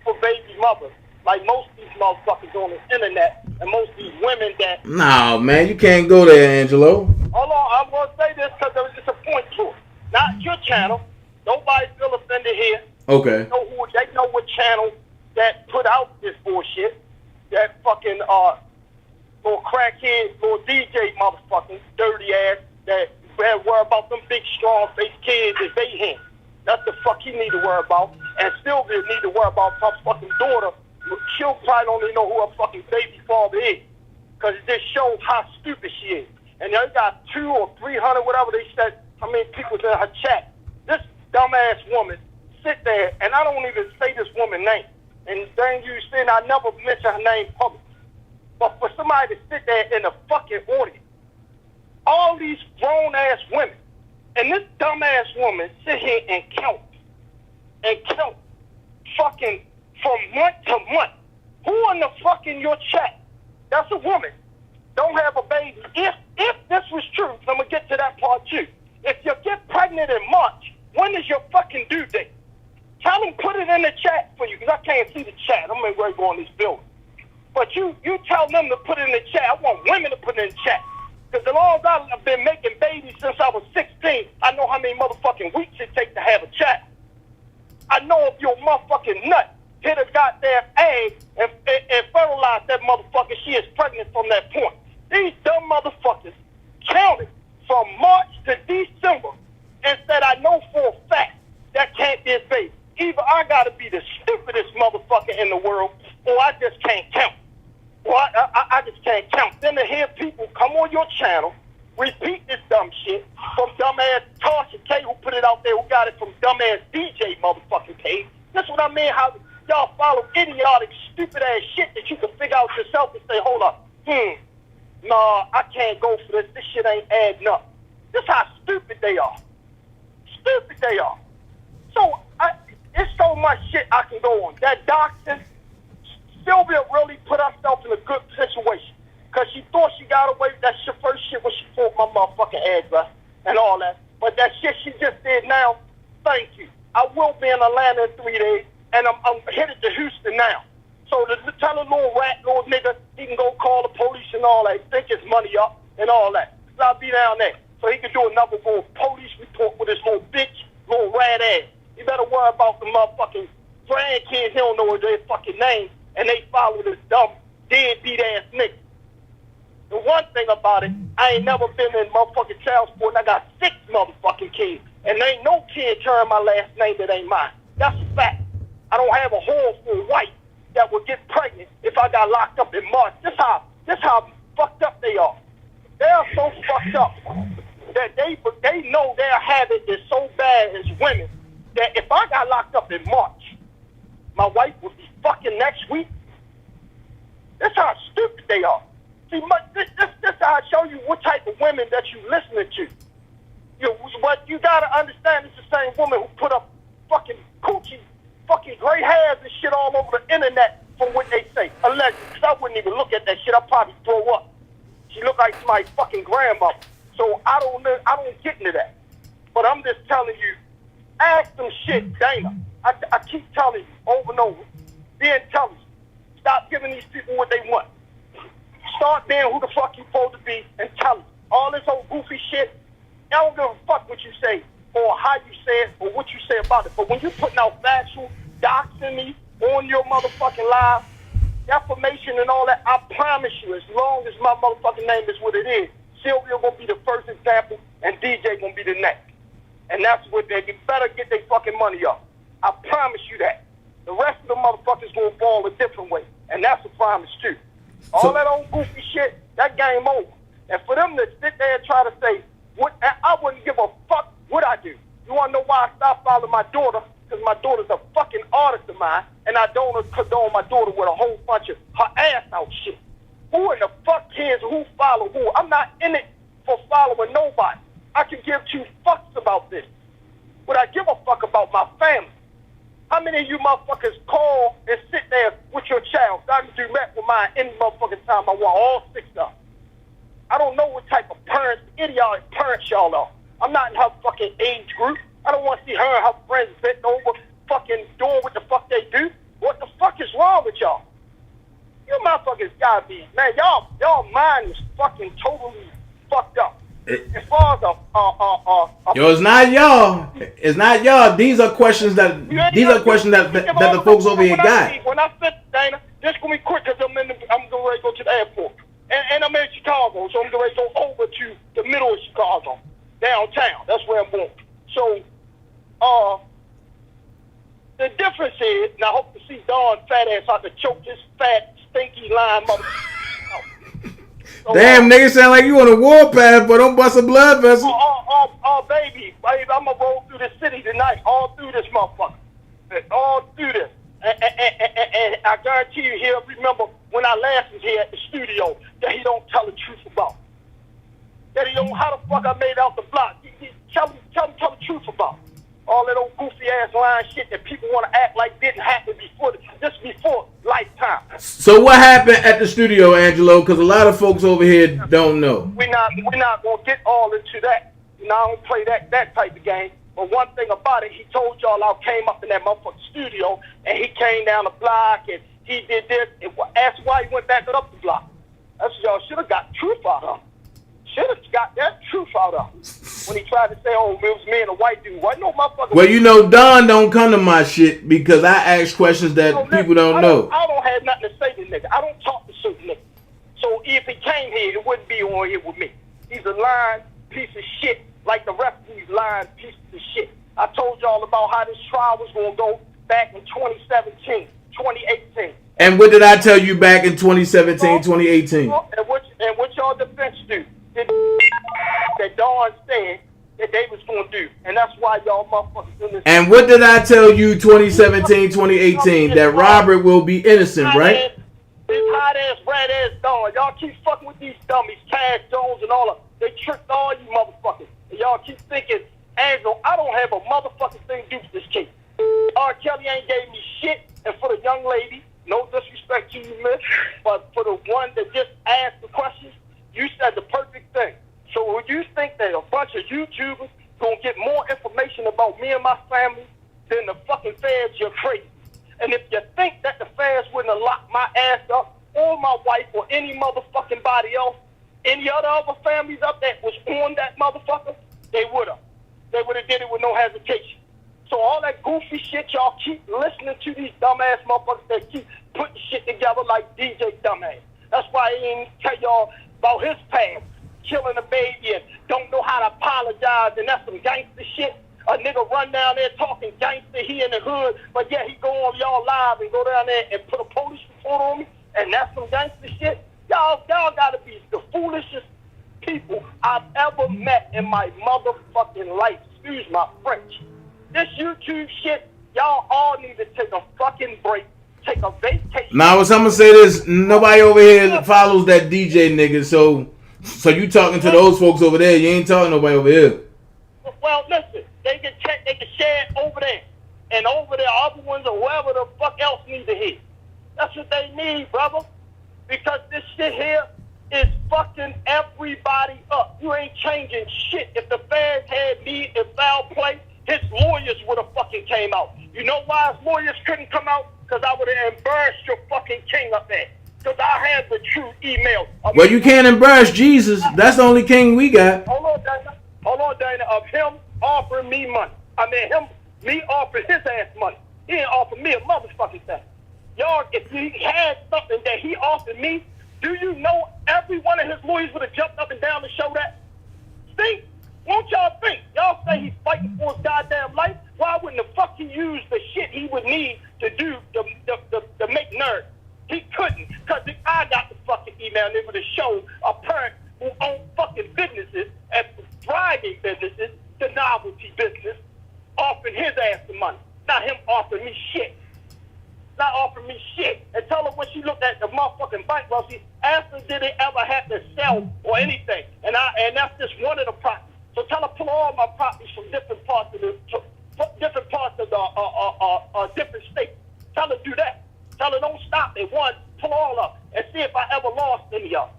for baby mothers like most of these motherfuckers on the internet and most of these women that. No, man, you can't go there, Angelo. Hold on, I'm gonna say this because there was just a point to it. Not your channel. Nobody feel offended here. Okay. They know what channel that put out this bullshit. That fucking little crackhead, little DJ motherfucking dirty ass that worry about them big strong faced kids as they him. That's the fuck he need to worry about. And Sylvia need to worry about her fucking daughter. She'll probably don't even know who her fucking baby father is. Because it just shows how stupid she is. And they got 200 or 300, whatever they said, how many people's in her chat. This dumbass woman sit there, and I don't even say this woman's name. And then you saying I never mention her name publicly. But for somebody to sit there in the fucking audience, all these grown-ass women, and this dumbass woman sit here and count fucking from month to month. Who in the fucking your chat? That's a woman. Don't have a baby. If this was true, I'm gonna get to that part too. If you get pregnant in March, when is your fucking due date? Tell them put it in the chat for you, because I can't see the chat. I'm ready to go on this building. But you tell them to put it in the chat. I want women to put it in the chat. Because as long as I've been making babies since I was 16, I know how many motherfucking weeks it takes to have a child. I know if your motherfucking nut hit a goddamn egg and fertilize that motherfucker, she is pregnant from that point. These dumb motherfuckers counted from March to December and said, I know for a fact that can't be a baby. Either I gotta be the stupidest motherfucker in the world, or I just can't than to hear people come on your channel, repeat this dumb shit from dumbass Tasha K, who put it out there, who got it from dumbass DJ motherfucking K. That's what I mean, how y'all follow idiotic, stupid ass shit that you can figure out yourself and say, hold up, nah, I can't go for this. This shit ain't adding up. This how stupid they are. Stupid they are. So, it's so much shit I can go on. That doxing, Sylvia really put herself in a good situation. Because she thought she got away with that shit first shit when she pulled my motherfucking address and all that. But that shit she just did now, thank you. I will be in Atlanta in 3 days, and I'm headed to Houston now. So to tell a little rat, little nigga, he can go call the police and all that, think his money up and all that. So I'll be down there. So he can do another little police report with his little bitch, little rat ass. You better worry about the motherfucking grandkids, he don't know their fucking name, and they follow this dumb, deadbeat ass nigga. The one thing about it, I ain't never been in motherfucking child support, and I got 6 motherfucking kids. And there ain't no kid carrying my last name that ain't mine. That's a fact. I don't have a horrible wife that would get pregnant if I got locked up in March. This how fucked up they are. They are so fucked up that they know their habit is so bad as women that if I got locked up in March, my wife would be fucking next week. That's how stupid they are. See, this how I show you what type of women that you listening to. But you gotta understand, it's the same woman who put up fucking coochie, fucking gray hairs and shit all over the internet from what they say. Allegedly, because I wouldn't even look at that shit. I'd probably throw up. She look like my fucking grandmother. So I don't get into that. But I'm just telling you, ask them shit, Dana. I keep telling you over and over, be intelligent. Stop giving these people what they want. Start being who the fuck you supposed to be and tell them. All this old goofy shit, I don't give a fuck what you say or how you say it or what you say about it. But when you putting out factual, doxing me on your motherfucking live, defamation and all that, I promise you, as long as my motherfucking name is what it is, Sylvia gonna be the first example and DJ gonna be the next. And that's what they better get their fucking money up. I promise you that. The rest of the motherfuckers gonna fall a different way. And that's a promise too. All that old goofy shit, that game over. And for them to sit there and try to say, I wouldn't give a fuck what I do. You want to know why I stopped following my daughter? Because my daughter's a fucking artist of mine, and I don't condone my daughter with a whole bunch of her ass out shit. Who in the fuck cares who follow who? I'm not in it for following nobody. I can give 2 fucks about this. But I give a fuck about my family. How many of you motherfuckers call and sit there with your child? I can do that with mine any motherfucking time I want, all 6 of them. I don't know what type of parents, idiotic parents y'all are. I'm not in her fucking age group. I don't want to see her and her friends bent over fucking doing what the fuck they do. What the fuck is wrong with y'all? You motherfuckers gotta be, man, y'all mind is fucking totally fucked up. As far as yo, it's not y'all. It's not y'all. These are questions that the folks over here got. When I said, Dana, this gonna be quick because I'm getting ready to go to the airport. And I'm in Chicago, so I'm getting ready to go over to the middle of Chicago, downtown. That's where I'm going. So, the difference is, and I hope to see Dawn fat ass out to choke this fat, stinky line motherfucker. Damn, nigga sound like you on a warpath, but don't bust a blood vessel. Baby, I'm gonna roll through the city tonight, all through this motherfucker. All through this. And I guarantee you he'll remember when I last was here at the studio that he don't tell the truth about. That he don't, how the fuck I made out the block. Tell the truth about. All that old goofy ass line shit that people want to act like didn't happen before lifetime. So what happened at the studio, Angelo? Because a lot of folks over here don't know. We're not gonna get all into that. You know, I don't play that type of game. But one thing about it, he told y'all I came up in that motherfucking studio and he came down the block and he did this and asked why he went back up the block. That's what y'all should have got the truth out of him. Should have got that truth out of him. When he tried to say, oh, it was me and a white dude. Why no motherfucker? Well, you know, Don don't come to my shit because I ask questions that people don't know. I don't have nothing to say to nigga. I don't talk to certain niggas. So if he came here, it wouldn't be on here with me. He's a lying piece of shit, like the rest of these lying pieces of shit. I told y'all about how this trial was going to go back in 2017, 2018. And what did I tell you back in 2017, 2018? And what why y'all motherfuckers in this. And what did I tell you 2017, 2018? That Robert will be innocent, right? This hot ass, rat ass dog. Y'all keep fucking with these dummies, Cash Jones and all of. They tricked all you motherfuckers. And y'all keep thinking, Angel, I don't have a motherfucking thing to do with this case. R. Kelly ain't gave me shit. And for the young lady, no disrespect to you, miss, but for the one that just asked the questions, you said the perfect thing. So when you think that a bunch of YouTubers gonna get more information about me and my family than the fucking feds, you're crazy. And if you think that the feds wouldn't have locked my ass up, or my wife, or any motherfucking body else, any other families up that was on that motherfucker, they would have. They would have did it with no hesitation. So all that goofy shit y'all keep listening to, these dumbass motherfuckers that keep putting shit together like DJ Dumbass. That's why he ain't tell y'all about his past, killing a baby and don't know how to apologize, and that's some gangster shit. A nigga run down there talking gangster, he in the hood, but yeah, he go on y'all live and go down there and put a police report on me, and that's some gangster shit. Y'all gotta be the foolishest people I've ever met in my motherfucking life. Excuse my French. This YouTube shit, y'all all need to take a fucking break. Take a vacation. Now, I'm gonna say this: nobody over here follows that DJ nigga. So you talking to those folks over there? You ain't talking to nobody over here. Well, listen, they can check, they can share it over there, and over there, other ones or whoever the fuck else need to hear. That's what they need, brother. Because this shit here is fucking everybody up. You ain't changing shit. If the feds had me in foul play, his lawyers would have fucking came out. You know why his lawyers couldn't come out? Because I would have embarrassed your fucking king up there. Because I had the true email. Well, you can't embarrass Jesus. That's the only king we got. Hold on, Dana. Of him offering me money. Me offering his ass money. He ain't offer me a motherfucking thing. Y'all, if he had something that he offered me, do you know every one of his lawyers would have jumped up and down to show that? See? Won't y'all think? Y'all say he's fighting for his goddamn life. Why wouldn't the fuck he use the shit he would need to do to make nerds? He couldn't, because I got the fucking email and it would have shown a parent who owned fucking businesses and thriving businesses, the novelty business, offering his ass the money. Not him offering me shit. Not offering me shit. And tell her when she looked at the motherfucking bankruptcy, ask her did it ever have to sell or anything. And that's just one of the properties. So tell her pull all my properties from different parts of the different states. Tell her do that. Tell her don't stop at one, pull all up, and see if I ever lost any of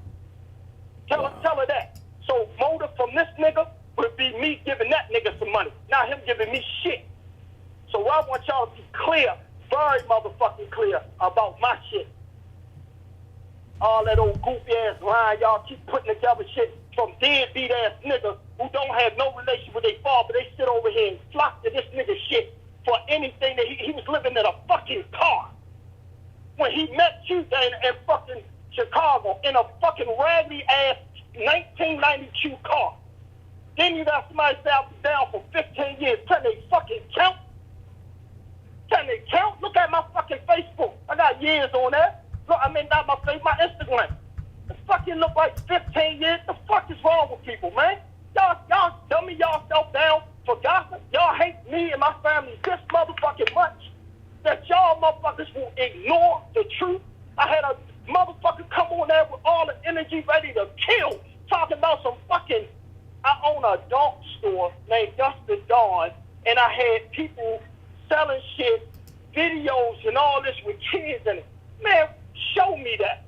them. Tell her that. So motive from this nigga would be me giving that nigga some money, not him giving me shit. So I want y'all to be clear, very motherfucking clear about my shit. All that old goofy ass line y'all keep putting together shit from deadbeat ass niggas who don't have no relation with their father, but they sit over here and flock to this nigga shit for anything that he was living in a fucking car. When he met you, Dana, in fucking Chicago in a fucking raggedy ass 1992 car. Then you got somebody stay out down for 15 years. Can they fucking count? Can they count? Look at my fucking Facebook. I got years on that. Look, not my face, my Instagram. It fucking look like 15 years. The fuck is wrong with people, man? Y'all dummy yourself down for gossip. Y'all hate me and my family this motherfucking much that y'all motherfuckers will ignore the truth. I had a motherfucker come on there with all the energy ready to kill, talking about some fucking, I own a dog store named Dustin Dawn, and I had people selling shit, videos and all this with kids in it. Man, show me that.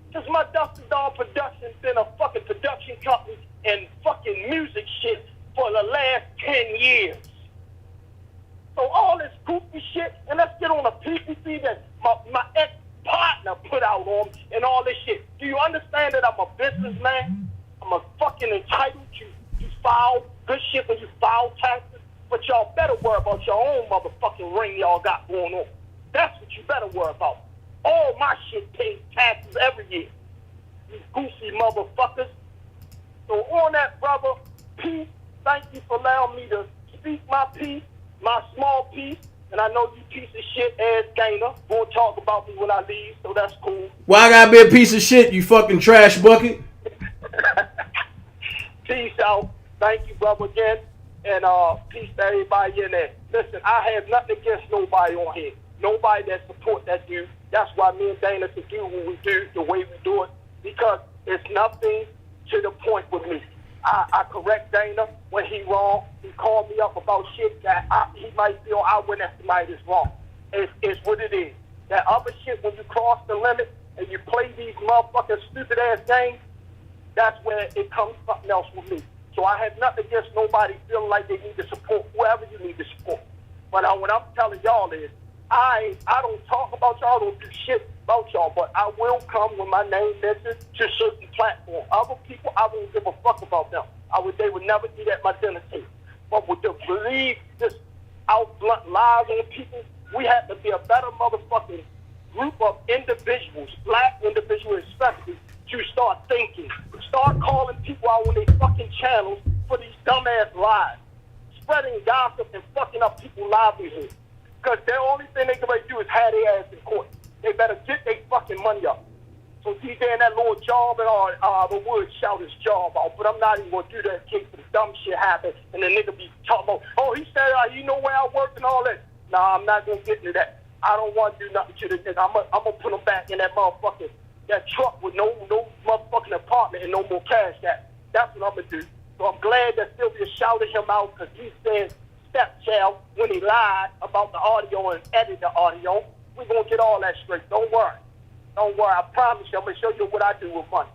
Because my Dustin Dawn Productions been a fucking production company and fucking music shit for the last 10 years. So all this goofy shit, and let's get on a PPC that my ex-partner put out on and all this shit. Do you understand that I'm a businessman? I'm a fucking entitled to file good shit when you file taxes, but y'all better worry about your own motherfucking ring y'all got going on. That's what you better worry about. All my shit pays taxes every year. You goofy motherfuckers. So on that, brother, peace. Thank you for allowing me to speak my piece, my small piece. And I know you piece of shit ass gainer won't talk about me when I leave, so that's cool. Well, I gotta be a piece of shit, you fucking trash bucket. Peace out. Thank you, brother, again. And peace to everybody in there. Listen, I have nothing against nobody on here. Nobody that support that dude. That's why me and Dana can do what we do, the way we do it, because it's nothing to the point with me. I correct Dana when he wrong. He called me up about shit that he might feel I went at somebody that's wrong. It's what it is. That other shit, when you cross the limit and you play these motherfucking stupid ass games, that's where it comes something else with me. So I have nothing against nobody feeling like they need to support whoever you need to support. But what I'm telling y'all is, I don't talk about y'all, don't do shit about y'all, but I will come when my name mentioned to certain platforms. Other people, I won't give a fuck about them. They would never eat at my dinner table. But with the believe this out blunt lies on people, we have to be a better motherfucking group of individuals, black individuals especially, to start thinking. Start calling people out on their fucking channels for these dumbass lies. Spreading gossip and fucking up people's livelihoods. Because the only thing they can do is have their ass in court. They better get their fucking money up. So DJ and that little job and the would shout his job out. But I'm not even going to do that in case the dumb shit happens and the nigga be talking about, oh, he said, you know where I work and all that. Nah, I'm not going to get into that. I don't want to do nothing to the nigga. I'm going to put him back in that motherfucking, that truck with no motherfucking apartment and no more cash. That's what I'm going to do. So I'm glad that Sylvia shouted him out because he said stepchild when he lied about the audio and edited the audio. We're going to get all that straight. Don't worry. Don't worry. I promise you, I'm going to show you what I do with money.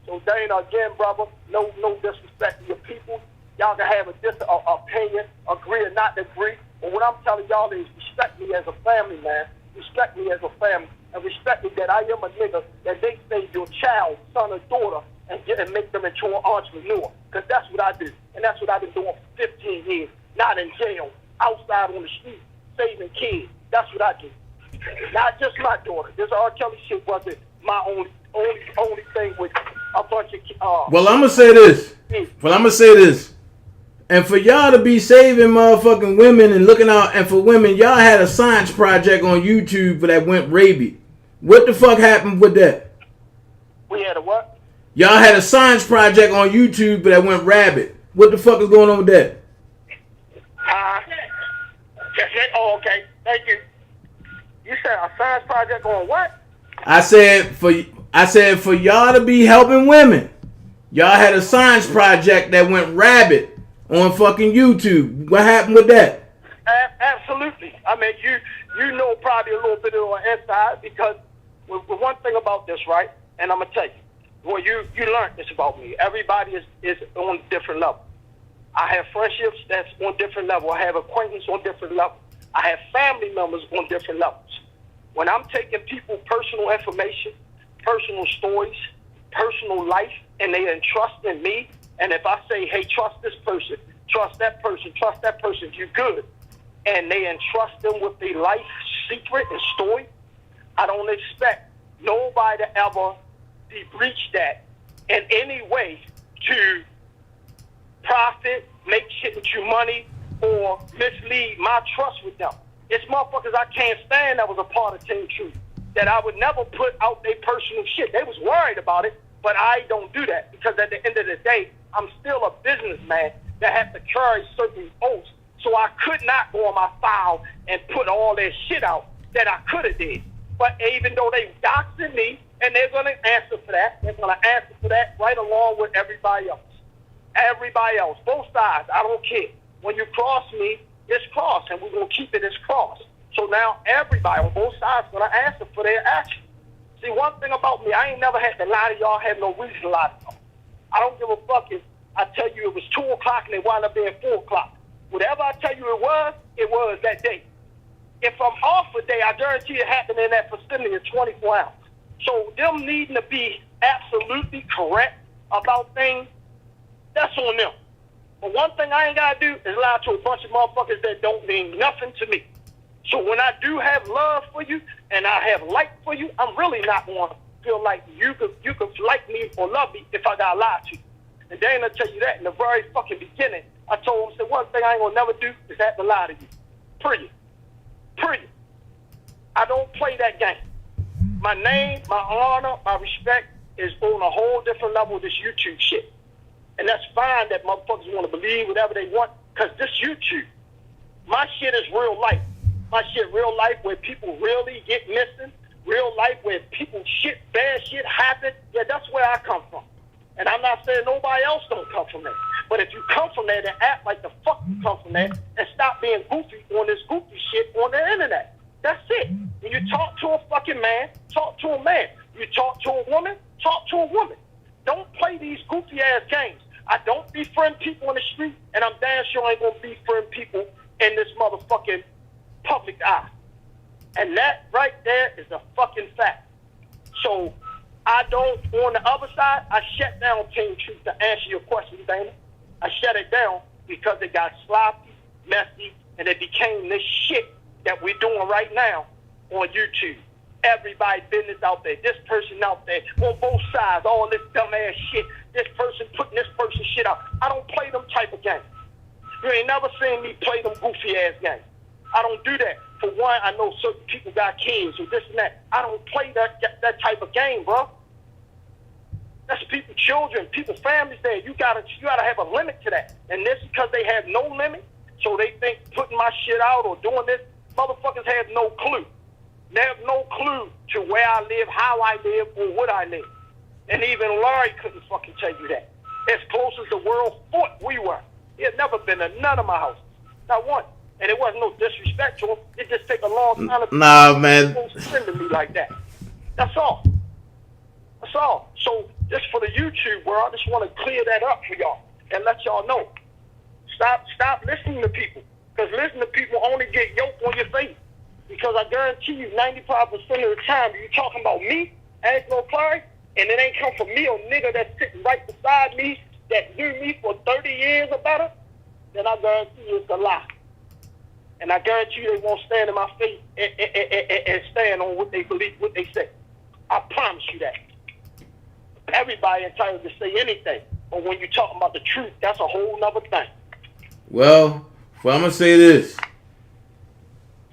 So Dana, again, brother, no disrespect to your people. Y'all can have a opinion, agree or not agree. But what I'm telling y'all is respect me as a family, man. Respect me as a family. And respect me that I am a nigga that they say your child, son or daughter, and make them into an entrepreneur. Because that's what I do. And that's what I've been doing for 15 years. Not in jail, outside on the street, saving kids. That's what I do. Not just my daughter. This R. Kelly shit wasn't my only thing with a bunch of Well, I'm gonna say this. And for y'all to be saving motherfucking women and looking out, and for women, y'all had a science project on YouTube that went rabid. What the fuck happened with that? We had a what? Y'all had a science project on YouTube that went rabid. What the fuck is going on with that? Oh, okay. Thank you. You said a science project on what? I said for y'all to be helping women. Y'all had a science project that went rabid on fucking YouTube. What happened with that? Absolutely. I mean, you know probably a little bit on the inside because with one thing about this, right? And I'm gonna tell you, well, you learned this about me. Everybody is on a different level. I have friendships that's on different level. I have acquaintances on different levels. I have family members on different levels. When I'm taking people personal information, personal stories, personal life, and they entrust in me, and if I say, hey, trust this person, trust that person, you're good, and they entrust them with their life secret and story, I don't expect nobody to ever breach that in any way to profit, make shit into money, or mislead my trust with them. It's motherfuckers I can't stand that was a part of Team Truth, that I would never put out their personal shit. They was worried about it, but I don't do that because at the end of the day, I'm still a businessman that has to carry certain oaths. So I could not go on my file and put all that shit out that I could have did. But even though they doxing me, and they're going to answer for that, they're going to answer for that right along with everybody else. Everybody else, both sides, I don't care. When you cross me, it's cross, and we're going to keep it as cross. So now everybody on both sides is going to answer for their action. See, one thing about me, I ain't never had to lie to y'all, have no reason to lie to y'all. I don't give a fuck if I tell you it was 2 o'clock and it wound up being 4 o'clock. Whatever I tell you it was that day. If I'm off a day, I guarantee it happened in that vicinity of 24 hours. So them needing to be absolutely correct about things, that's on them. But one thing I ain't got to do is lie to a bunch of motherfuckers that don't mean nothing to me. So when I do have love for you and I have like for you, I'm really not going to feel like you could like me or love me if I got to lie to you. And they ain't going to tell you that in the very fucking beginning. I told them, I said, one thing I ain't going to never do is have to lie to you. Period. I don't play that game. My name, my honor, my respect is on a whole different level of this YouTube shit. And that's fine that motherfuckers want to believe whatever they want, because this YouTube. My shit is real life. My shit real life where people really get missing. Real life where people bad shit happen. Yeah, that's where I come from. And I'm not saying nobody else don't come from there. But if you come from there, then act like the fuck you come from there and stop being goofy on this goofy shit on the internet. That's it. When you talk to a fucking man, talk to a man. You talk to a woman, talk to a woman. Don't play these goofy ass games. I don't befriend people on the street, and I'm damn sure I ain't gonna befriend people in this motherfucking public eye. And that right there is a fucking fact. So I don't, on the other side, I shut down Team Truth to answer your question, Dana. I shut it down because it got sloppy, messy, and it became this shit that we're doing right now on YouTube. Everybody business out there, this person out there, on both sides, all this dumbass shit, this person putting this person shit out. I don't play them type of games. You ain't never seen me play them goofy ass games. I don't do that. For one, I know certain people got kids or this and that. I don't play that type of game, bro. That's people, children, people, families there. You gotta have a limit to that. And this because they have no limit, so they think putting my shit out or doing this, motherfuckers have no clue. They have no clue to where I live, how I live, or what I live. And even Larry couldn't fucking tell you that. As close as the world thought we were. He had never been to none of my houses. Not one. And it wasn't no disrespect to him. It just take a long time to man. send to me like that. That's all. That's all. So just for the YouTube world, I just want to clear that up for y'all and let y'all know. Stop listening to people. Because listening to people only get yoked on your face. Because I guarantee you 95% of the time you're talking about me, Angelo Clary, and it ain't come from me or nigga that's sitting right beside me that knew me for 30 years or better, then I guarantee you it's a lie. And I guarantee you they won't stand in my face and stand on what they believe, what they say. I promise you that. Everybody entitled to say anything. But when you're talking about the truth, that's a whole nother thing. Well, I'm going to say this.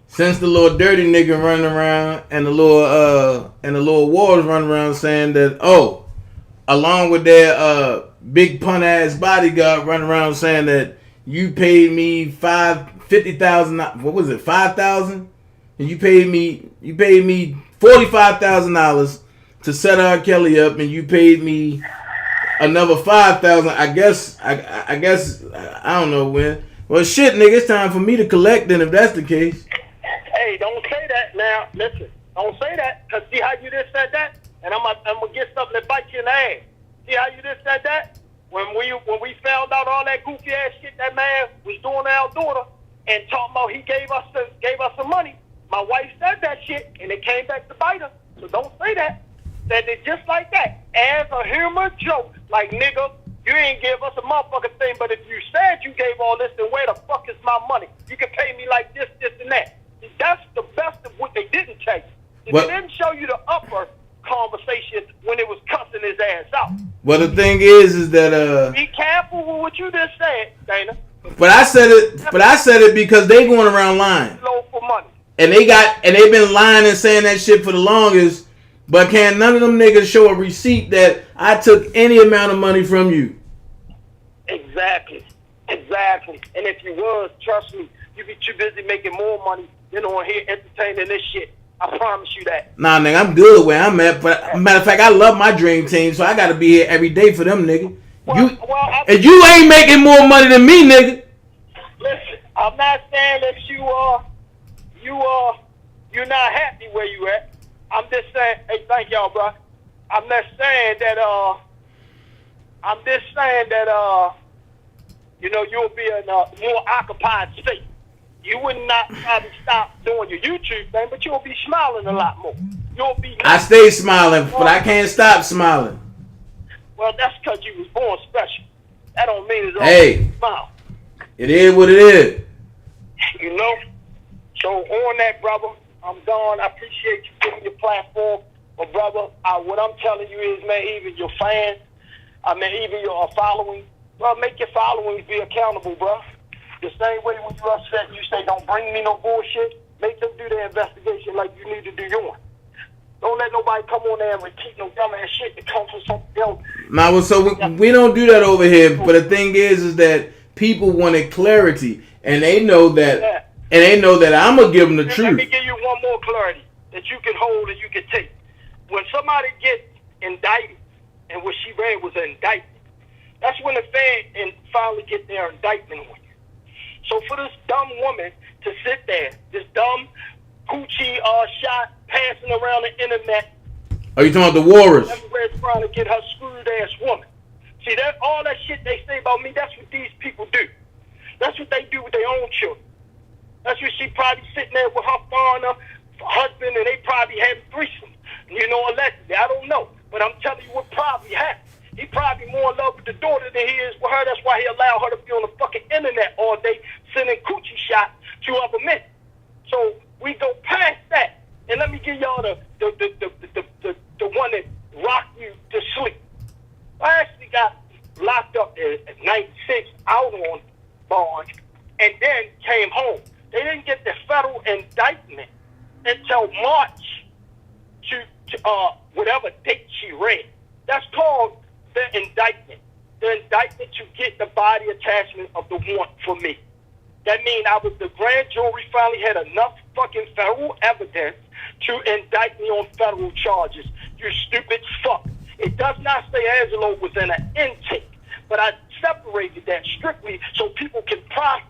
Since the little dirty nigga running around and the little wars running around saying that, along with their big pun ass bodyguard running around saying that you paid me $50,000. What was it? $5,000, and you paid me $45,000 to set R. Kelly up, and you paid me another $5,000. I guess I don't know when. Well, shit, nigga, it's time for me to collect. Then, if that's the case. Hey, don't say that now. Listen, don't say that. Cause see how you just said that, and I'm gonna get something that bites you in the ass. See how you just said that? When we found out all that goofy ass shit that man was doing to our daughter and talking about he gave us some money, my wife said that shit and it came back to bite her. So don't say that. Said it just like that, as a humor joke. Like, nigga, you ain't give us a motherfucking thing, but if you said you gave all this, then where the fuck is my money? You can pay me like this, and that. That's the best of what they didn't tell you. They didn't show you the upper conversation when it was cussing his ass out. Well, the thing is that be careful with what you just said, Dana. But I said it because they going around lying. Low for money. And they've been lying and saying that shit for the longest. But can none of them niggas show a receipt that I took any amount of money from you? Exactly. And if you was, trust me, you'd be too busy making more money than on here entertaining this shit. I promise you that. Nah, nigga, I'm good where I'm at. But matter of fact, I love my dream team, so I gotta be here every day for them, nigga. And you ain't making more money than me, nigga. Listen, I'm not saying that you're not happy where you at. I'm just saying, hey, thank y'all, bro. I'm just saying that you'll be in a more occupied state. You would not probably stop doing your YouTube thing, but you'll be smiling a lot more. I stay smiling, but I can't stop smiling. Well, that's because you was born special. That don't mean it's all smile. It is what it is. You know? So on that, brother, I'm gone. I appreciate you giving your platform. But brother, what I'm telling you is, man, even your fans, even your following, bro, make your followings be accountable, bro. The same way when you're upset and you say, don't bring me no bullshit, make them do their investigation like you need to do yours. Don't let nobody come on there and repeat no dumbass shit that comes from something else So we don't do that over here. But the thing is that people wanted clarity, and they know that, I'm gonna give them the truth. Let me give you one more clarity that you can hold and you can take. When somebody gets indicted, and what she read was an indictment, that's when the Fed finally get their indictment on you. So for this dumb woman to sit there, this dumb coochie shot passing around the internet. Are you talking about the Warriors? Everywhere trying to get her screwed ass woman. See, that all that shit they say about me, that's what these people do. That's what they do with their own children. That's what she probably sitting there with her foreigner husband, and they probably had a threesome. You know, allegedly. I don't know. But I'm telling you what probably happened. He probably more in love with the daughter than he is with her. That's why he allowed her to be on the fucking internet all day sending coochie shots to other men. So we go past that. And let me give y'all the one that rocked you to sleep. I actually got locked up at 96 out on bond and then came home. They didn't get the federal indictment until March to whatever date she read. That's called the indictment. The indictment to get the body attachment of the warrant for me. That means the grand jury finally had enough fucking federal evidence to indict me on federal charges. You stupid fuck. It does not say Angelo was in an intake, but I separated that strictly so people can process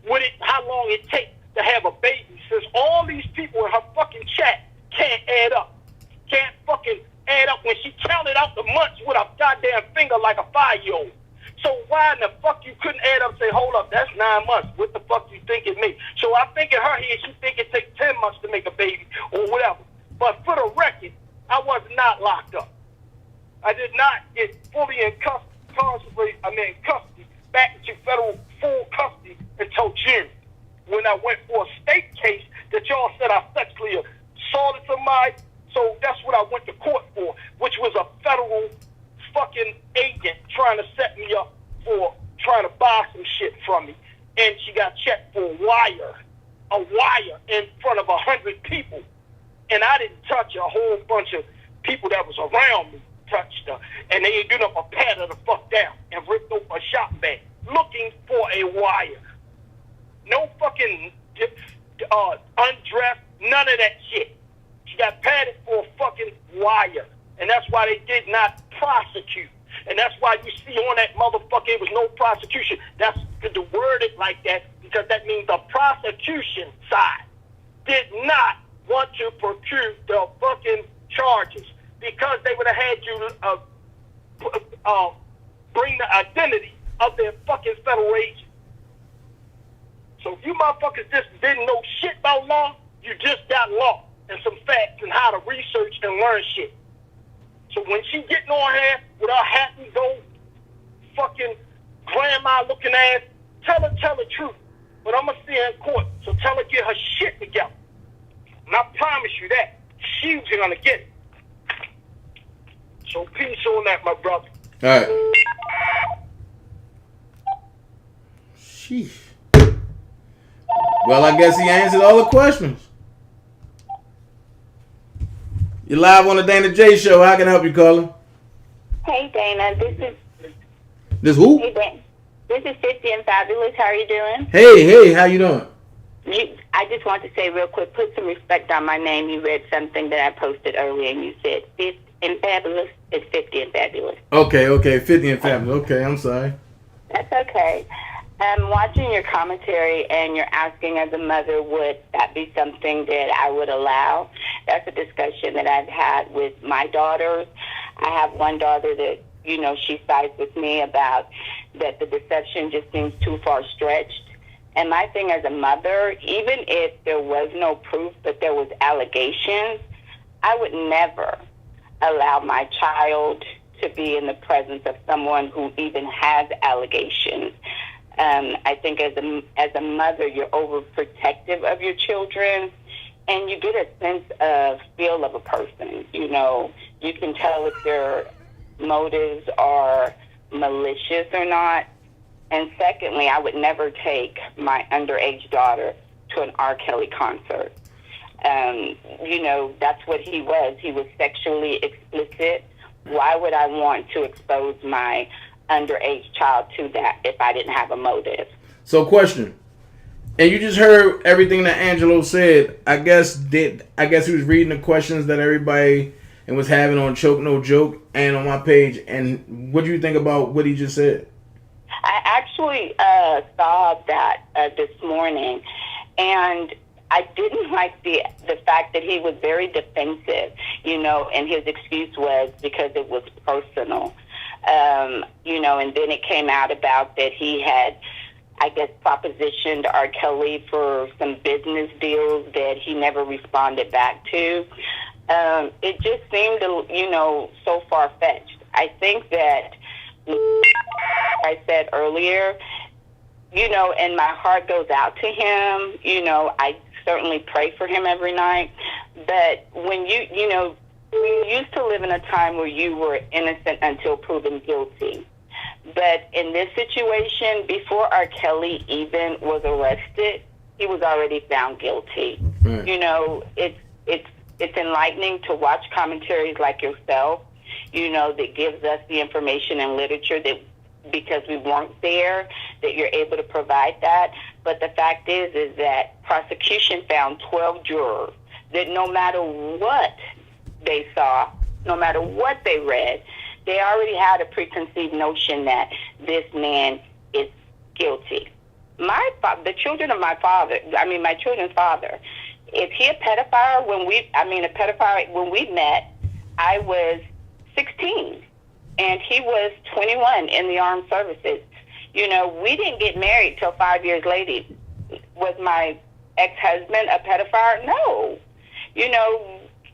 what how long it takes to have a baby. Since all these people in her fucking chat can't add up. Can't fucking add up when she counted out the months with a goddamn finger like a 5-year-old. So why in the fuck you couldn't add up and say, hold up, that's 9 months. What the fuck you think it means? So I think in her head, she think it takes 10 months to make a baby or whatever. But for the record, I was not locked up. I did not get fully in custody back into federal full custody until June, when I went for a state case that y'all said I sexually assaulted somebody. So that's what I went to court for, which was a federal fucking agent trying to set me up for trying to buy some shit from me. And she got checked for a wire in front of 100 people. And I didn't touch a whole bunch of people that was around me touched her. And they ended up pat her the fuck down and ripped open a shop bag looking for a wire. No fucking undressed, none of that shit. She got patted for a fucking wire. And that's why they did not prosecute. And that's why you see on that motherfucker, it was no prosecution. That's to word it like that, because that means the prosecution side did not want to procure the fucking charges, because they would have had you bring the identity of their fucking federal agent. So if you motherfuckers just didn't know shit about law, you just got law and some facts and how to research and learn shit. So when she getting on here with her hat and gold fucking grandma looking ass, tell the truth. But I'm going to see her in court, so tell her get her shit together. And I promise you that. She's going to get it. So peace on that, my brother. All right. Sheesh. Well, I guess he answered all the questions. You're live on the DanaJay show. How can I help you, caller? Hey, Dana. This who? Hey, Dana. This is 50 and Fabulous. How are you doing? Hey, how you doing? I just want to say real quick, put some respect on my name. You read something that I posted earlier, and you said 50 and Fabulous. It's 50 and Fabulous. Okay, 50 and Fabulous. Okay, I'm sorry. That's okay. I'm watching your commentary, and you're asking as a mother, would that be something that I would allow? That's a discussion that I've had with my daughters. I have one daughter that, she sides with me about that the deception just seems too far stretched. And my thing as a mother, even if there was no proof, but there was allegations, I would never allow my child to be in the presence of someone who even has allegations. I think as a mother, you're overprotective of your children, and you get a sense of feel of a person. You can tell if their motives are malicious or not. And secondly, I would never take my underage daughter to an R. Kelly concert. That's what he was. He was sexually explicit why would I want to expose my underage child to that if I didn't have a motive? So, question. And you just heard everything that Angelo said. I guess he was reading the questions that everybody and was having on Choke No Joke and on my page. And what do you think about what he just said? I actually saw that this morning, and I didn't like the fact that he was very defensive, and his excuse was because it was personal, and then it came out about that he had, I guess, propositioned R. Kelly for some business deals that he never responded back to. It just seemed, so far-fetched. I think that, I said earlier, and my heart goes out to him. I certainly pray for him every night. But when you used to live in a time where you were innocent until proven guilty. But in this situation, before R. Kelly even was arrested, he was already found guilty. Right. It's enlightening to watch commentaries like yourself, that gives us the information and literature that, because we weren't there, that you're able to provide that. But the fact is that prosecution found 12 jurors that no matter what they saw, no matter what they read, they already had a preconceived notion that this man is guilty. My children's father, is he a pedophile? When we met, I was 16 and he was 21 in the armed services. We didn't get married till 5 years later. Was my ex-husband a pedophile? No.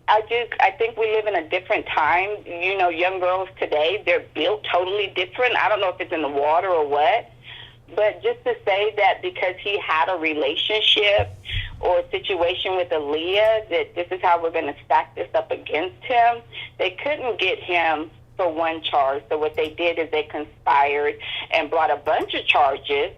I think we live in a different time. Young girls today, they're built totally different. I don't know if it's in the water or what. But just to say that because he had a relationship or a situation with Aaliyah, that this is how we're going to stack this up against him, they couldn't get him for one charge. So what they did is they conspired and brought a bunch of charges,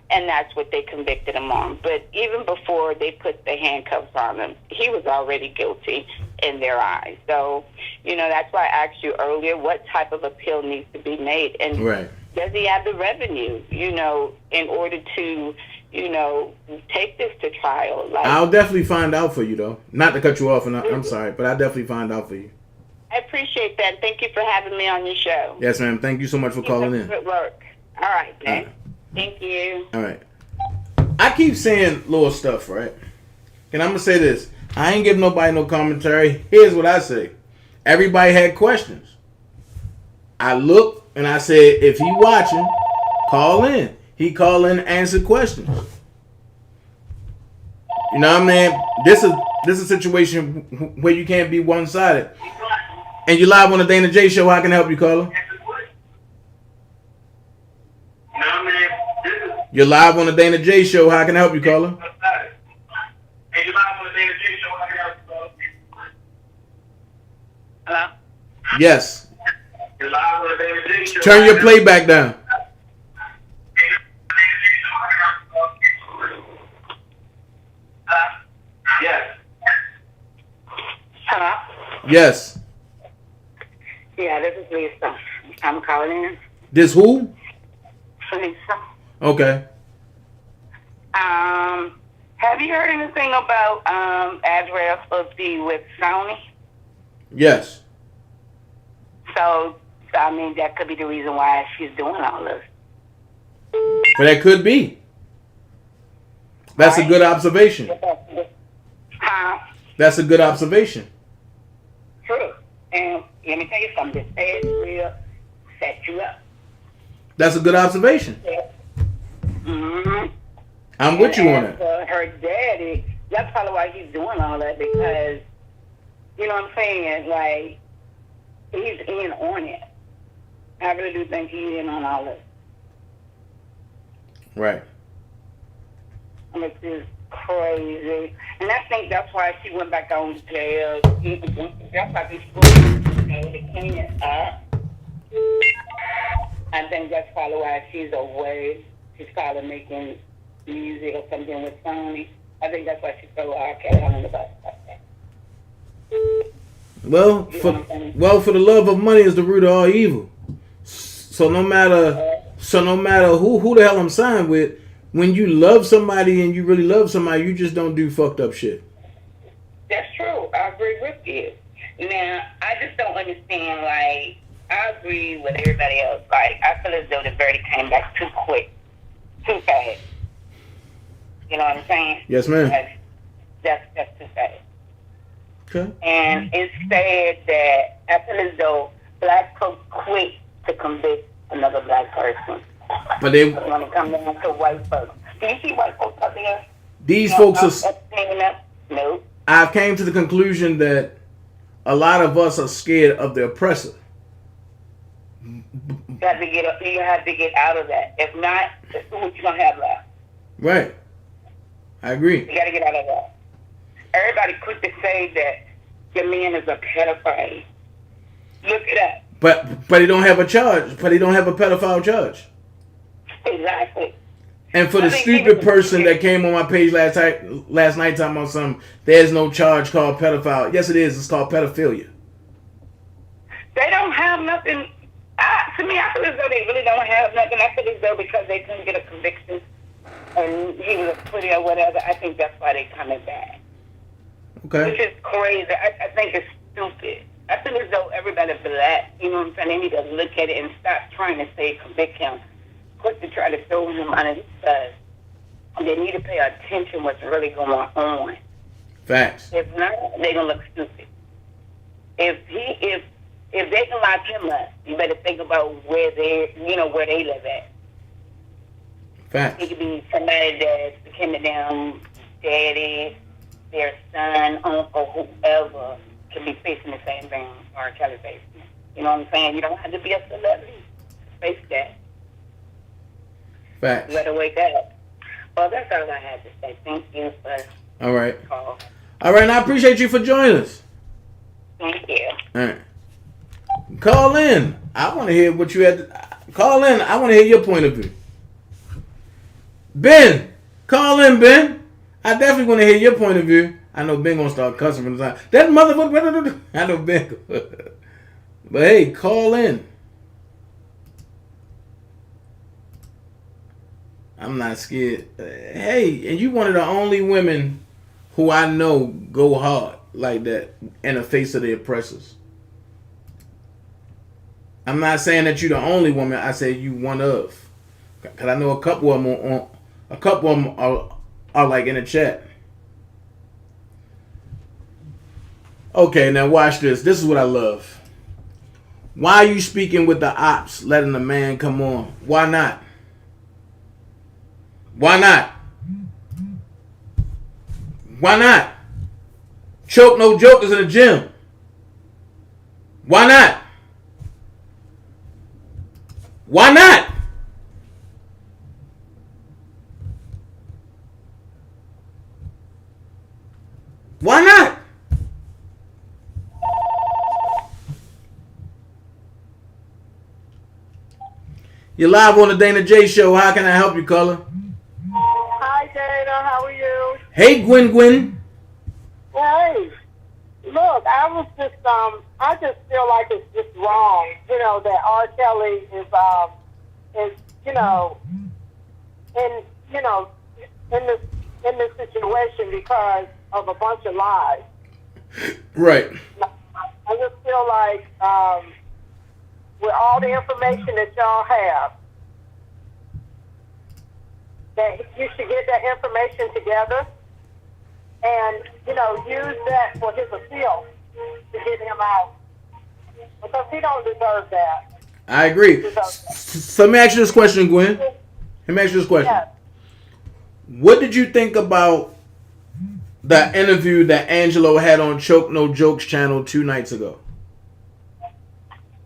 and that's what they convicted him on. But even before they put the handcuffs on him, he was already guilty in their eyes. So, that's why I asked you earlier what type of appeal needs to be made. And right. Does he have the revenue, in order to, take this to trial? I'll definitely find out for you, though. Not to cut you off, and I'm sorry, but I'll definitely find out for you. I appreciate that. Thank you for having me on your show. Yes, ma'am. Thank you so much for calling in. Good work. All right, man. Thank you. All right. I keep saying little stuff, right? And I'm going to say this. I ain't giving nobody no commentary. Here's what I say. Everybody had questions. I looked and I said, if he watching, call in. He call in and answer questions. You know what I mean? This is a situation where you can't be one-sided. And you're live on the DanaJay show. How can I help you, caller? You're live on the DanaJay show. How can I help you, caller? Hello? Yes. Turn your playback down. Yes. Hello? Yes. Yeah, this is Lisa. I'm calling in. This who? Lisa. Okay. Have you heard anything about Azrael supposed to be with Sony? Yes. So, that could be the reason why she's doing all this. But that could be. That's a good observation. Huh? That's a good observation. True. And let me tell you something. This Azrael set you up. That's a good observation. Yeah. Mm-hmm. I'm with you on that. Her daddy, that's probably why he's doing all that, because, you know what I'm saying, like, he's in on it. I really do think he's in on all this. Right. Which is crazy. And I think that's why she went back on jail. That's why these schools, they clean up. I think that's probably why she's away. She's probably making music or something with Sony. I think that's why she threw R. Kelly on the bus like that. Well, for the love of money is the root of all evil. So no matter who the hell I'm signed with, when you love somebody and you really love somebody, you just don't do fucked up shit. That's true. I agree with you. Now, I just don't understand, like, I agree with everybody else. Like, I feel as though the verdict came back too quick, too fast. You know what I'm saying? Yes, ma'am. That's too fast. Okay. And it's sad that I feel as though black folks quit to convict another black person. But they when it comes down to white folks. Do you see white folks out there? These folks are. No. I've came to the conclusion that a lot of us are scared of the oppressor. You have to get out of that. If not, what you gonna have left? Right. I agree. You gotta get out of that. Everybody quick to say that your man is a pedophile. Look it up. But he don't have a charge. But he don't have a pedophile charge. Exactly. And for the stupid person that came on my page last night talking about something, there's no charge called pedophile. Yes, it is. It's called pedophilia. They don't have nothing. To me, I feel as though they really don't have nothing. I feel as though because they couldn't get a conviction and he was acquitted or whatever, I think that's why they coming back. Okay. Which is crazy. I think it's stupid. I feel as though everybody black, you know what I'm saying, they need to look at it and stop trying to say convict him. Quick to try to throw him under the bus. They need to pay attention what's really going on. Facts. If not, they're gonna look stupid. If they can lock him up, you better think about where they live at. Facts. It could be somebody that's became down daddy, their son, uncle, whoever can be facing the same thing or Kelly facing. You know what I'm saying? You don't have to be a celebrity to face that. Facts. You better wake up. Well, that's all I had to say. Thank you for all right. the call. All right, and I appreciate you for joining us. Thank you. All right. Call in. I want to hear what you had to... Call in. I want to hear your point of view. Ben. Call in, Ben. I definitely want to hear your point of view. I know Ben going to start cussing from the time. That motherfucker... I know Ben. But hey, call in. I'm not scared. Hey, and you one of the only women who I know go hard like that in the face of the oppressors. I'm not saying that you're the only woman. I say you one of. Cause I know a couple of them are like in the chat. Okay, now watch this. This is what I love. Why are you speaking with the ops, letting the man come on? Why not? Why not? Why not? Choke no joke is in the gym. Why not? Why not? Why not? You're live on the DanaJay show. How can I help you, caller? Hi, Dana. How are you? Hey, Gwen. Hey. Look, I just feel like it's just wrong, that R. Kelly is in this situation because of a bunch of lies. Right. I just feel like with all the information that y'all have, that you should get that information together and, use that for his appeal to get him out. Because he don't deserve that. I agree. So let me ask you this question, Gwen. Yes. What did you think about the interview that Angelo had on Choke No Jokes channel 2 nights ago?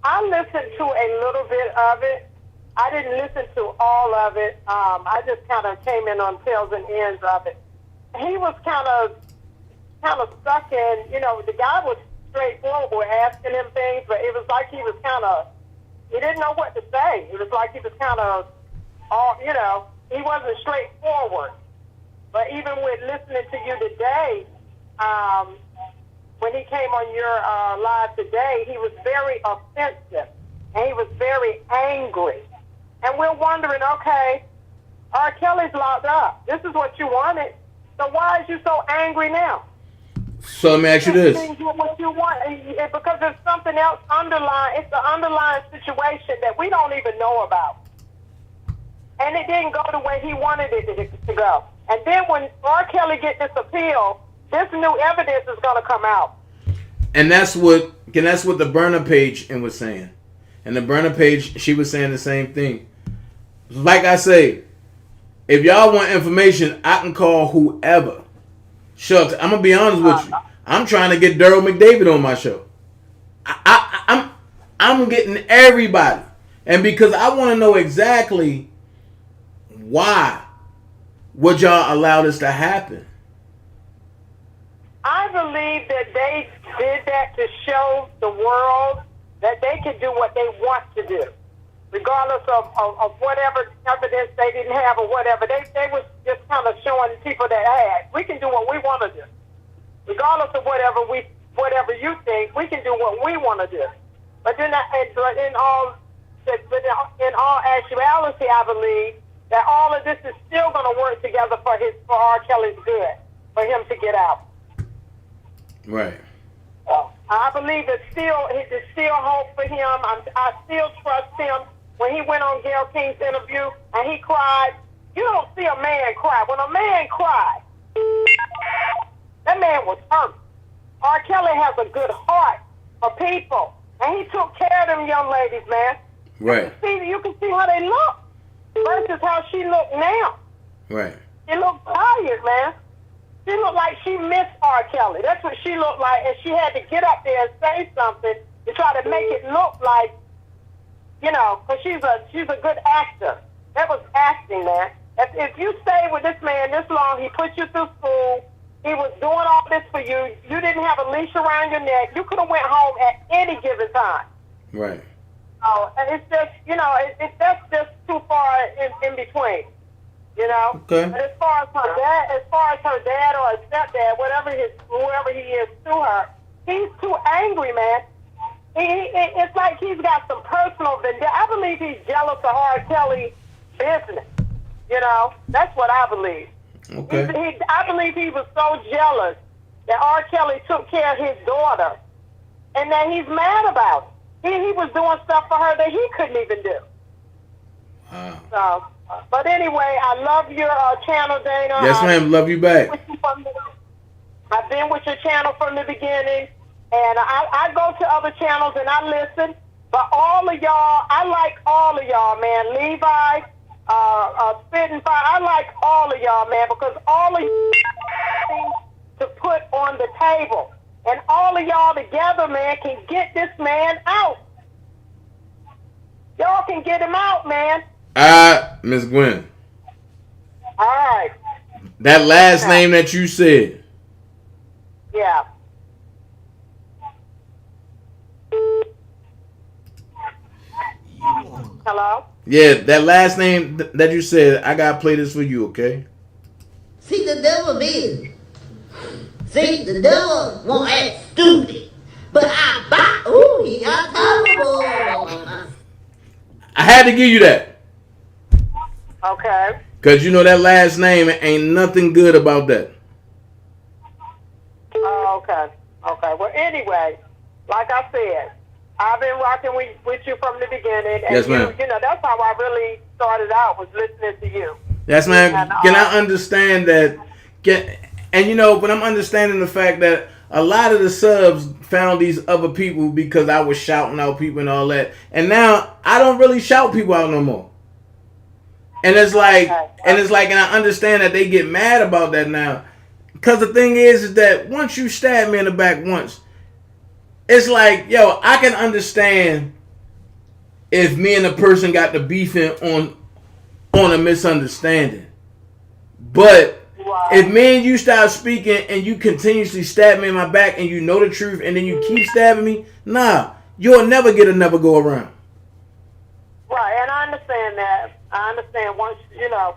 I listened to a little bit of it. I didn't listen to all of it. I just kind of came in on tails and ends of it. He was kind of stuck in, the guy was straightforward asking him things, but it was like he didn't know what to say. It was like he was he wasn't straightforward. But even with listening to you today, when he came on your live today, he was very offensive and he was very angry. And we're wondering, okay, R. Kelly's locked up. This is what you wanted. So why is you so angry now? So let me ask you this. What you want, because there's something else underlying. It's the underlying situation that we don't even know about. And it didn't go the way he wanted it to go. And then when R. Kelly get this appeal, this new evidence is going to come out. And that's what the burner page was saying. And the burner page, she was saying the same thing. Like I say, if y'all want information, I can call whoever. Sure, I'm gonna be honest with you. I'm trying to get Daryl McDavid on my show. I'm getting everybody, and because I want to know exactly why would y'all allow this to happen. I believe that they did that to show the world that they can do what they want to do, regardless of whatever evidence they didn't have or whatever. They was just kind of showing people that, hey, we can do what we want to do. Regardless of whatever you think, we can do what we want to do. But then, in all actuality, I believe that all of this is still going to work together for R. Kelly's good, for him to get out. Right. I believe there's still hope for him. I still trust him. When he went on Gayle King's interview and he cried, you don't see a man cry. When a man cried, that man was hurt. R. Kelly has a good heart for people, and he took care of them young ladies, man. Right. You can see how they look versus how she look now. Right. She looked tired, man. She looked like she missed R. Kelly. That's what she looked like, and she had to get up there and say something to try to make it look like, you know, because she's a good actor. That was acting, man. If you stay with this man this long, he put you through school, he was doing all this for you, you didn't have a leash around your neck, you could have went home at any given time. Right. And it's just, you know, that's just too far in between. You know? Okay. But as far as her dad or her stepdad, whoever he is to her, he's too angry, man. It's like he's got some personal vendetta. I believe he's jealous of R. Kelly's business. You know? That's what I believe. Okay. I believe he was so jealous that R. Kelly took care of his daughter and that he's mad about it. He was doing stuff for her that he couldn't even do. Wow. So, but anyway, I love your channel, Dana. Yes, ma'am. Love you back. I've been with your channel from the beginning, and I go to other channels and I listen. But all of y'all, I like all of y'all, man. Levi, Spitting Fire, I like all of y'all, man, because all of you things to put on the table. And all of y'all together, man, can get this man out. Y'all can get him out, man. Miss Gwen. All right. That last name that you said. Yeah. Hello? Yeah, that last name that you said, I gotta play this for you, okay? See, the devil is. See, the devil won't act stupid. But he got terrible. I had to give you that. Okay. Because you know that last name ain't nothing good about that. Oh, okay. Okay. Well, anyway, like I said, I've been rocking with you from the beginning. And Yes, ma'am. You know, that's how I really started out, was listening to you. Yes, ma'am. And, Can I understand that? And you know, but I'm understanding the fact that a lot of the subs found these other people because I was shouting out people and all that. And now I don't really shout people out no more. And it's like, and I understand that they get mad about that now. Because the thing is that once you stab me in the back once, it's like, yo, I can understand if me and the person got the beefing on a misunderstanding. But if me and you start speaking and you continuously stab me in my back and you know the truth and then you keep stabbing me, nah, you'll never get another go around. Right, and I understand that. I understand once, you know,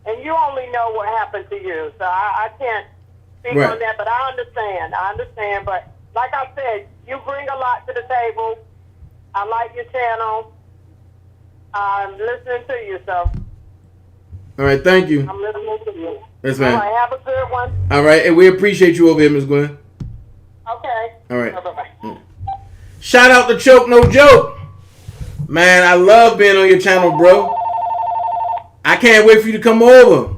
and you only know what happened to you. So I can't speak on that, but I understand. But like I said, you bring a lot to the table. I like your channel. I'm listening to you, so. All right, thank you. I'm listening to you. Yes, ma'am. All right, have a good one. All right, and we appreciate you over here, Miss Gwen. Okay. All right. Bye-bye. Shout out to Choke No Joke. Man, I love being on your channel, bro. I can't wait for you to come over.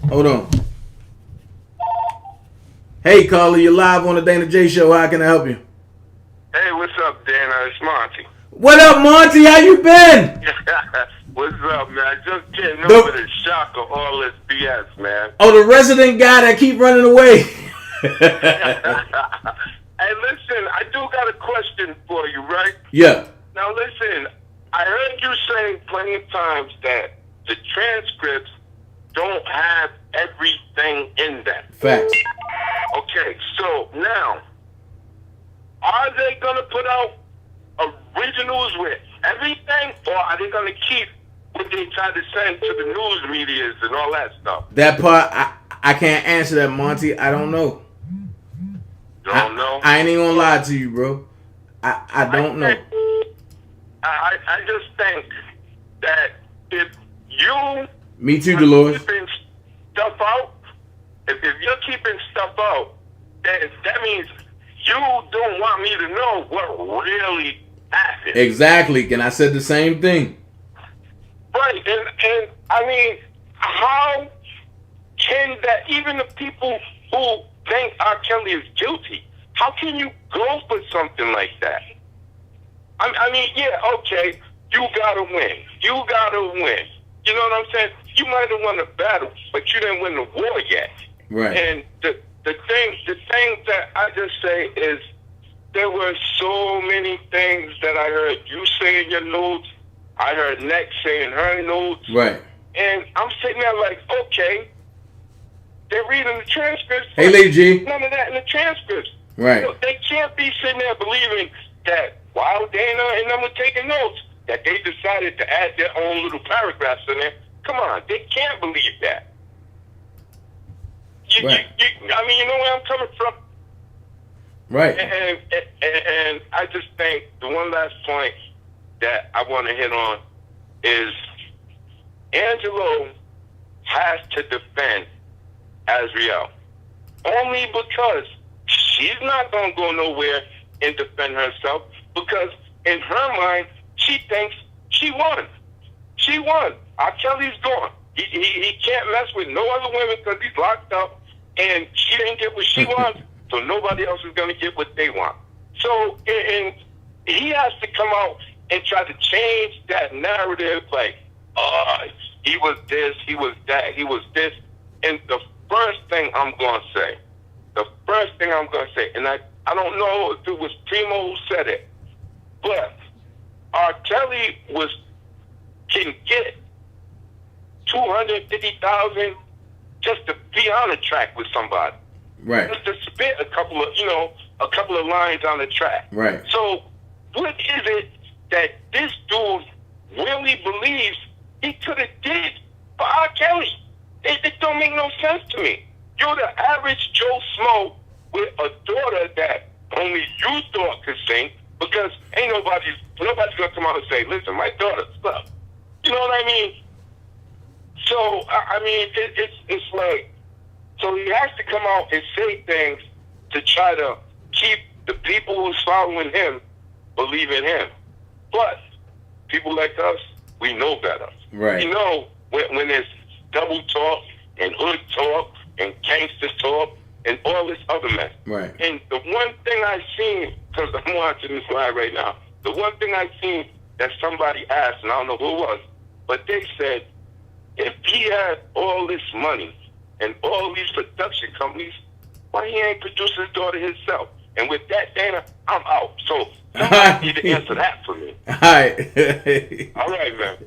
Hold on. Hey, caller, you're live on the DanaJay show. How can I help you? Hey, what's up, Dana? It's Monty. What up, Monty? How you been? What's up, man? Just getting over the shock of all this BS, man. Oh, the resident guy that keep running away. Hey, listen, I do got a question for you, right? Yeah. Now, listen, I heard you saying plenty of times that the transcripts don't have everything in them. Facts. Okay, so now, are they going to put out originals with everything, or are they going to keep what they try to send to the news medias and all that stuff? That part, I can't answer that, Monty. I don't know. You don't know? I ain't even gonna lie to you, bro. I don't know. I just think that if you... Me too, Dolores. Keeping stuff out, if you're keeping stuff out, then that means you don't want me to know what really happened. Exactly, and I said the same thing. Right, and I mean, how can that, even the people who think R. Kelly is guilty, how can you go for something like that? I mean, yeah, okay, you gotta win. You gotta win. You know what I'm saying? You might have won a battle, but you didn't win the war yet. Right. And the thing that I just say is there were so many things that I heard you say in your notes. I heard Neck say in her notes. Right. And I'm sitting there like, okay, they're reading the transcripts. Hey, Lady G. None of that in the transcripts. Right. So they can't be sitting there believing that while Dana and them were taking notes, that they decided to add their own little paragraphs in there. Come on, they can't believe that. Right. I mean, you know where I'm coming from? Right. And I just think the one last point that I want to hit on is Angelo has to defend Azriel. Only because she's not going to go nowhere and defend herself, because in her mind, she thinks she won. She won. R. Kelly's gone. He can't mess with no other women because he's locked up, and she didn't get what she wants, so nobody else is going to get what they want. So, and he has to come out and try to change that narrative, like, he was this, he was that, he was this. And the first thing I'm going to say, and I don't know if it was Primo who said it, but R. Kelly can get $250,000 just to be on a track with somebody. Right. Just to spit a couple of lines on the track. Right. So what is it that this dude really believes he could have did for R. Kelly? It don't make no sense to me. You're the average Joe Smo with a daughter that only you thought could sing, because ain't nobody's gonna come out and say, listen, my daughter sucks. You know what I mean? So I mean, it's like, so he has to come out and say things to try to keep the people who's following him believe in him. But people like us, we know better. Right. We know when there's double talk and hood talk and gangster talk and all this other mess. Right. And the one thing I've seen, because I'm watching this live right now, the one thing I've seen that somebody asked, and I don't know who it was, but they said, if he had all this money and all these production companies, why he ain't produce his daughter himself? And with that, Dana, I'm out. So somebody need to answer that for me. All right. All right, man.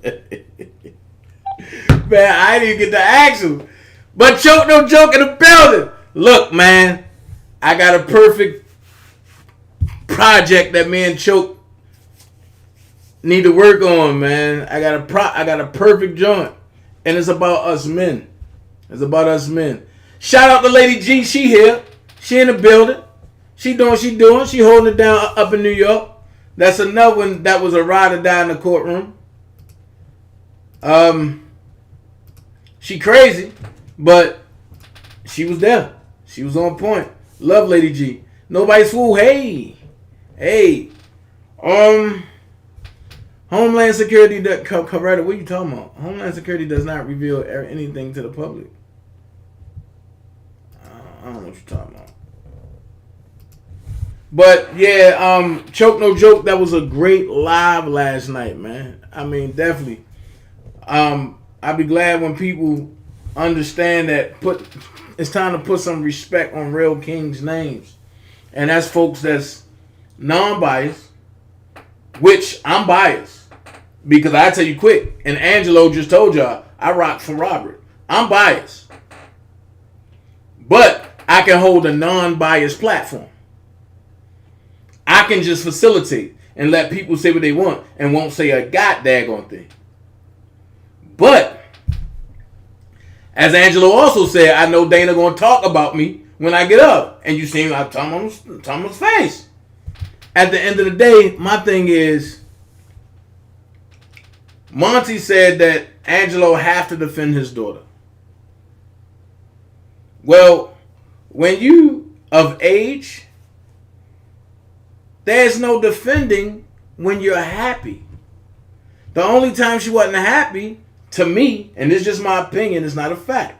Man, I didn't even get to ask him. But Choke No Joke in the building. Look, man, I got a perfect project that me and Choke need to work on, man. I got a perfect joint. And it's about us men. It's about us men. Shout out to Lady G. She here. She in the building. She doing. She holding it down up in New York. That's another one that was a ride or die in the courtroom. She crazy, but she was there. She was on point. Love Lady G. Nobody's fool. Hey. Homeland Security. Coretta, what are you talking about? Homeland Security does not reveal anything to the public. I don't know what you're talking about. But yeah, Choke No Joke, that was a great live last night, man. I mean, definitely. I'd be glad when people understand that it's time to put some respect on real kings' names. And that's folks that's non-biased, which I'm biased. Because I tell you quick, and Angelo just told y'all, I rock for Robert. I'm biased. But I can hold a non-biased platform. I can just facilitate and let people say what they want and won't say a goddamn thing. But, as Angelo also said, I know Dana going to talk about me when I get up. And you see him, I'm Thomas' face. At the end of the day, my thing is, Monty said that Angelo have to defend his daughter. Well, when you of age, there's no defending when you're happy. The only time she wasn't happy, to me, and this is just my opinion, it's not a fact.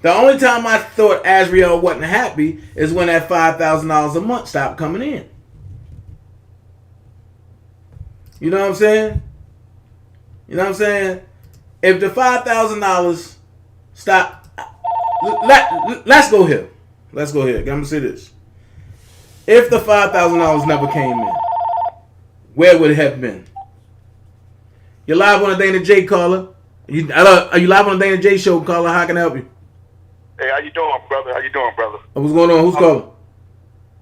The only time I thought Azriel wasn't happy is when that $5,000 a month stopped coming in. You know what I'm saying? You know what I'm saying? If the $5,000 stop, let's go here. Let's go here. I'm gonna say this. If the $5,000 never came in, where would it have been? You're live on the DanaJay, caller. Are you live on the DanaJay show, caller? How can I help you? Hey, how you doing, brother? What's going on? Who's calling?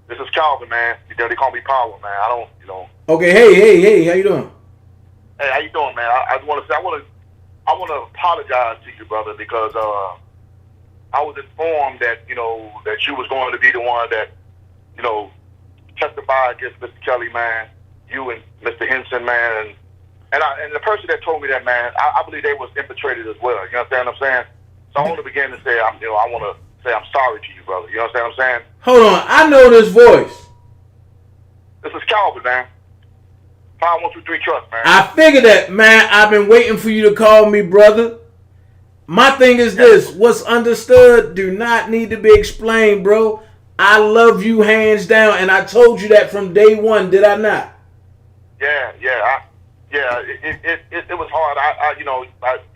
This is Calvin, man. They call me Power, man. I don't, Okay, hey, how you doing? Hey, how you doing, man? I just want to say I want to apologize to you, brother, because I was informed that that you was going to be the one that testify against Mr. Kelly, man. You and Mr. Henson, man, and the person that told me that, man, I believe they was infiltrated as well. You understand what I'm saying? So I want to begin to say, I want to say I'm sorry to you, brother. You understand what I'm saying? Hold on, I know this voice. This is Calvin, man. 5123 Trust, man. I figured that, man. I've been waiting for you to call me, brother. My thing is this: what's understood do not need to be explained, bro. I love you hands down, and I told you that from day one, did I not? Yeah. It was hard.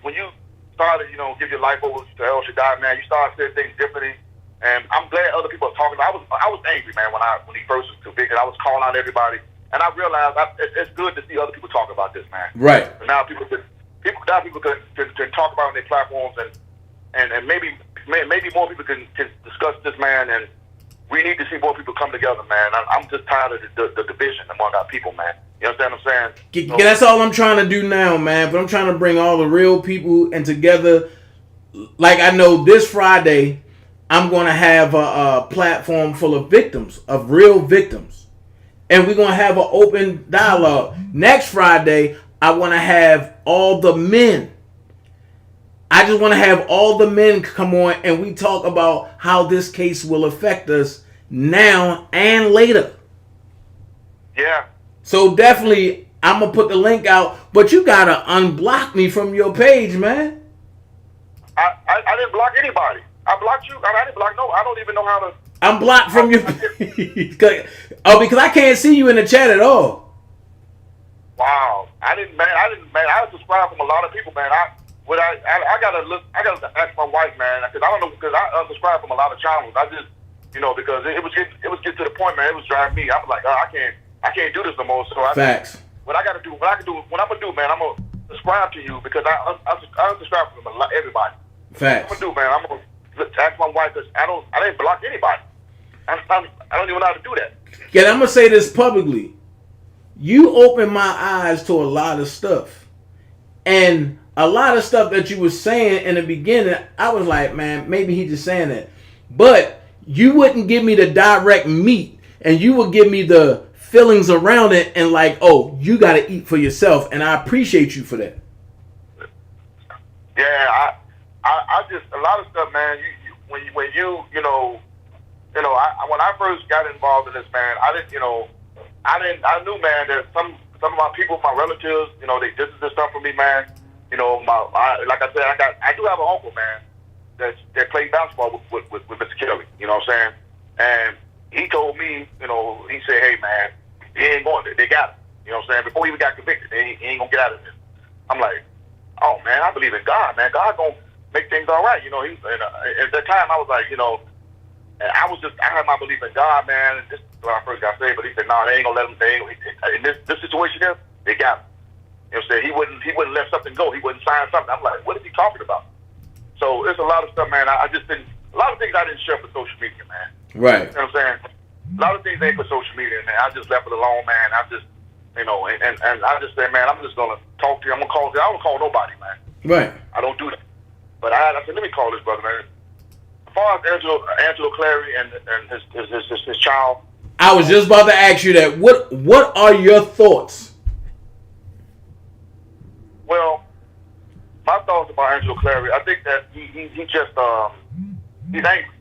When you started, give your life over to El Shaddai, man, you started saying things differently, and I'm glad other people are talking. I was angry, man, when he first was convicted. I was calling out everybody, and I realized it's good to see other people talk about this, man. Right. And now people can talk about it on their platforms, and maybe more people can discuss this, man, and we need to see more people come together, man. I'm just tired of the division among our people, man. You understand what I'm saying? That's all I'm trying to do now, man. But I'm trying to bring all the real people and together. Like I know this Friday, I'm going to have a platform full of victims, of real victims. And we're going to have an open dialogue. Next Friday, I want to have all the men. I just want to have all the men come on and we talk about how this case will affect us now and later. Yeah. So definitely, I'm going to put the link out, but you got to unblock me from your page, man. I didn't block anybody. I blocked you. I didn't block no. I don't even know how to. I'm blocked from your page. Because I can't see you in the chat at all. Wow. I was subscribed from a lot of people, man. I gotta ask my wife, man, because I don't know, because I unsubscribed from a lot of channels. I just, because it was getting to the point, man. It was driving me. I was like, I can't do this no more. So Facts. What I'm gonna do, man, I'm gonna subscribe to you because I unsubscribe from everybody. Facts. What I'm gonna do, man, I'm gonna ask my wife because I didn't block anybody. I don't even know how to do that. Yeah, I'm gonna say this publicly. You opened my eyes to a lot of stuff, and a lot of stuff that you were saying in the beginning, I was like, man, maybe he just saying that. But you wouldn't give me the direct meat, and you would give me the feelings around it, and like, oh, you got to eat for yourself, and I appreciate you for that. Yeah, I just a lot of stuff, man. When you when I first got involved in this, man, I knew, man, that some of my people, my relatives, they did this stuff for me, man. Like I said, I do have an uncle, man, that played basketball with Mr. Kelly. You know what I'm saying? And he told me, he said, hey, man, he ain't going there. They got him. You know what I'm saying? Before he even got convicted, he ain't gonna get out of this. I'm like, oh man, I believe in God, man. God gonna make things all right. At that time, I was like, I had my belief in God, man. And this is when I first got saved, but he said, no, they ain't gonna let him. In this situation here, they got him. You know what I'm saying? He wouldn't let something go. He wouldn't sign something. I'm like, what is he talking about? So there's a lot of stuff, man. I just didn't. A lot of things I didn't share for social media, man. Right. You know what I'm saying? A lot of things ain't for social media, man. I just left it alone, man. I just, and I just said, man, I'm just gonna talk to you. I don't call nobody, man. Right. I don't do that. But I said, let me call this brother, man. As far as Angelo Clary and his child. I was just about to ask you that. What are your thoughts? Well, my thoughts about Angelo Clary, I think that he just he's angry.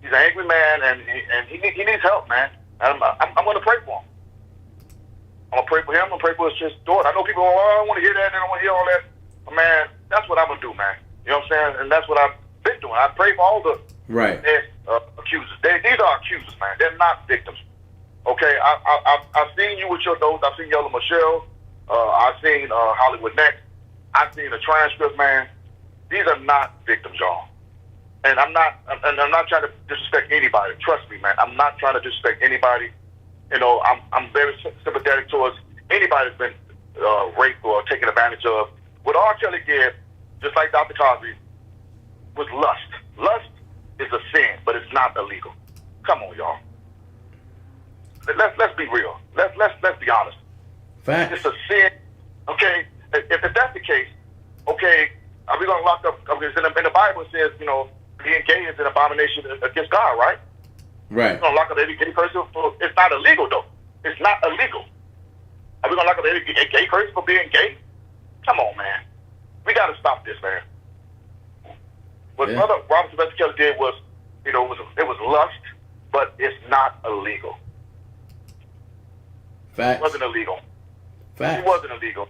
He's an angry man, and he needs help, man. I'm going to pray for him. I'm going to pray for him. I'm going to pray for his daughter. I know people, I don't want to hear that. They don't want to hear all that. But, man, that's what I'm going to do, man. You know what I'm saying? And that's what I've been doing. I pray for all the accusers. These are accusers, man. They're not victims. Okay? I've seen you with your notes. I've seen Yellow Michelle. I've seen Hollywood Next. I've seen the transcript, man. These are not victims, y'all. And I'm not trying to disrespect anybody. Trust me, man. I'm not trying to disrespect anybody. I'm very sympathetic towards anybody that's been raped or taken advantage of. What R. Kelly did, just like Dr. Cosby, was lust. Lust is a sin, but it's not illegal. Come on, y'all. Let's be real. Let's be honest. Facts. It's a sin. Okay, if that's the case, okay, are we gonna lock up? Because in the Bible it says, being gay is an abomination against God, right? Right. We're gonna lock up every gay person. It's not illegal though. It's not illegal. Are we gonna lock up every gay person for being gay? Come on, man. We gotta stop this, man. What Brother Robert Sylvester Kelly did was, it was lust, but it's not illegal. Facts. It wasn't illegal. Facts. It wasn't illegal.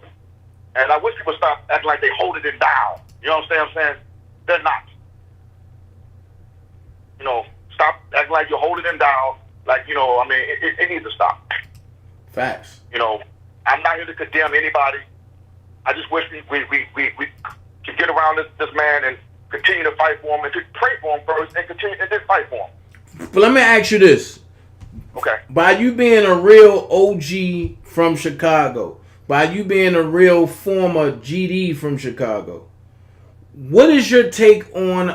And I wish people stop acting like they holding it down. You know what I'm saying? They're not. Stop acting like you're holding them down. Like, it needs to stop. Facts. I'm not here to condemn anybody. I just wish we could get around this man and continue to fight for him and to pray for him first and continue and then fight for him. But let me ask you this. Okay. By you being a real OG from Chicago, by you being a real former GD from Chicago, what is your take on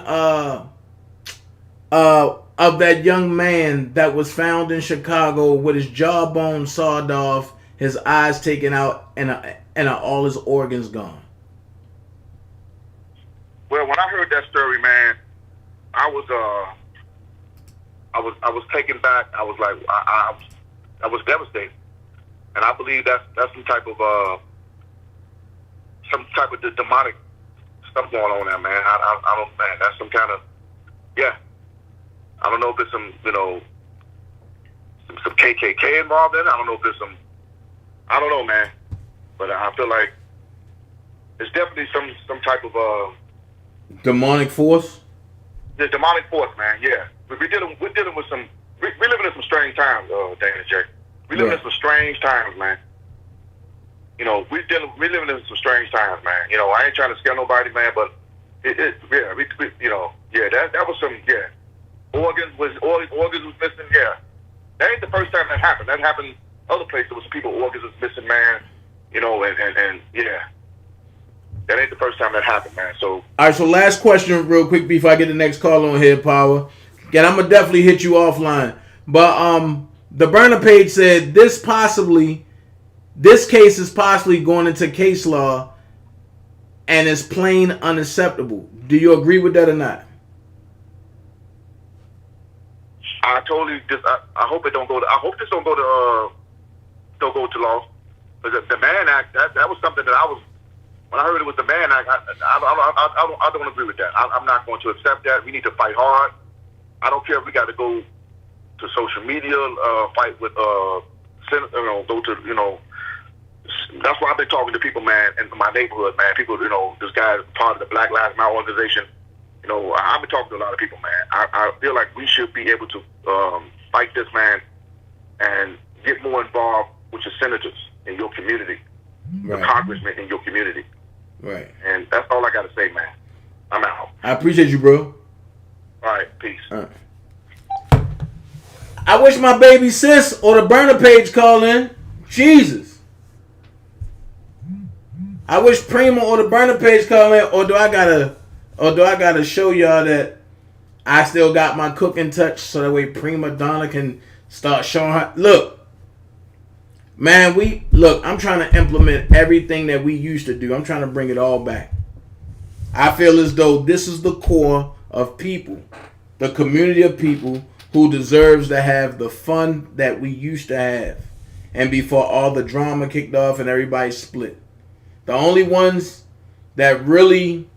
of that young man that was found in Chicago with his jawbone sawed off, his eyes taken out, and all his organs gone? Well, when I heard that story, man, I was taken back. I was like, I was devastated, and I believe that's some type of demonic stuff going on there, man. I don't, man. That's some kind of, I don't know if there's some KKK involved in it. I don't know if there's I don't know, man. But I feel like it's definitely some type of demonic force. The demonic force, man. Yeah, we're dealing with some. We're living in some strange times, DanaJay. We're living in some strange times, man. We're living in some strange times, man. I ain't trying to scare nobody, man, but that was some, organs was missing, That ain't the first time that happened. That happened other places. There was people organs was missing, man. That ain't the first time that happened, man. So, all right. So last question, real quick, before I get the next call on here, Power. Again, I'm gonna definitely hit you offline. But the burner page said this case is possibly going into case law, and is plain unacceptable. Do you agree with that or not? I totally just I hope it don't go to. I hope this don't go to law. But the Mann Act, that was something that I was. When I heard it was the Mann Act, I don't agree with that. I'm not going to accept that. We need to fight hard. I don't care if we got to go to social media, fight with, go to, that's why I've been talking to people, man, in my neighborhood, man. People, this guy is part of the Black Lives Matter organization. I've been talking to a lot of people, man. I feel like we should be able to fight this, man, and get more involved with your senators in your community, the congressmen in your community. Right. And that's all I got to say, man. I'm out. I appreciate you, bro. All right, peace. All right. I wish my baby sis or the burner page call in. Jesus. I wish Prima or the burner page call in, or do I gotta show y'all that I still got my cooking touch so that way Prima Donna can start showing her. Look, man, I'm trying to implement everything that we used to do. I'm trying to bring it all back. I feel as though this is the core of people, the community of people who deserves to have the fun that we used to have. And before all the drama kicked off and everybody split. The only ones that really,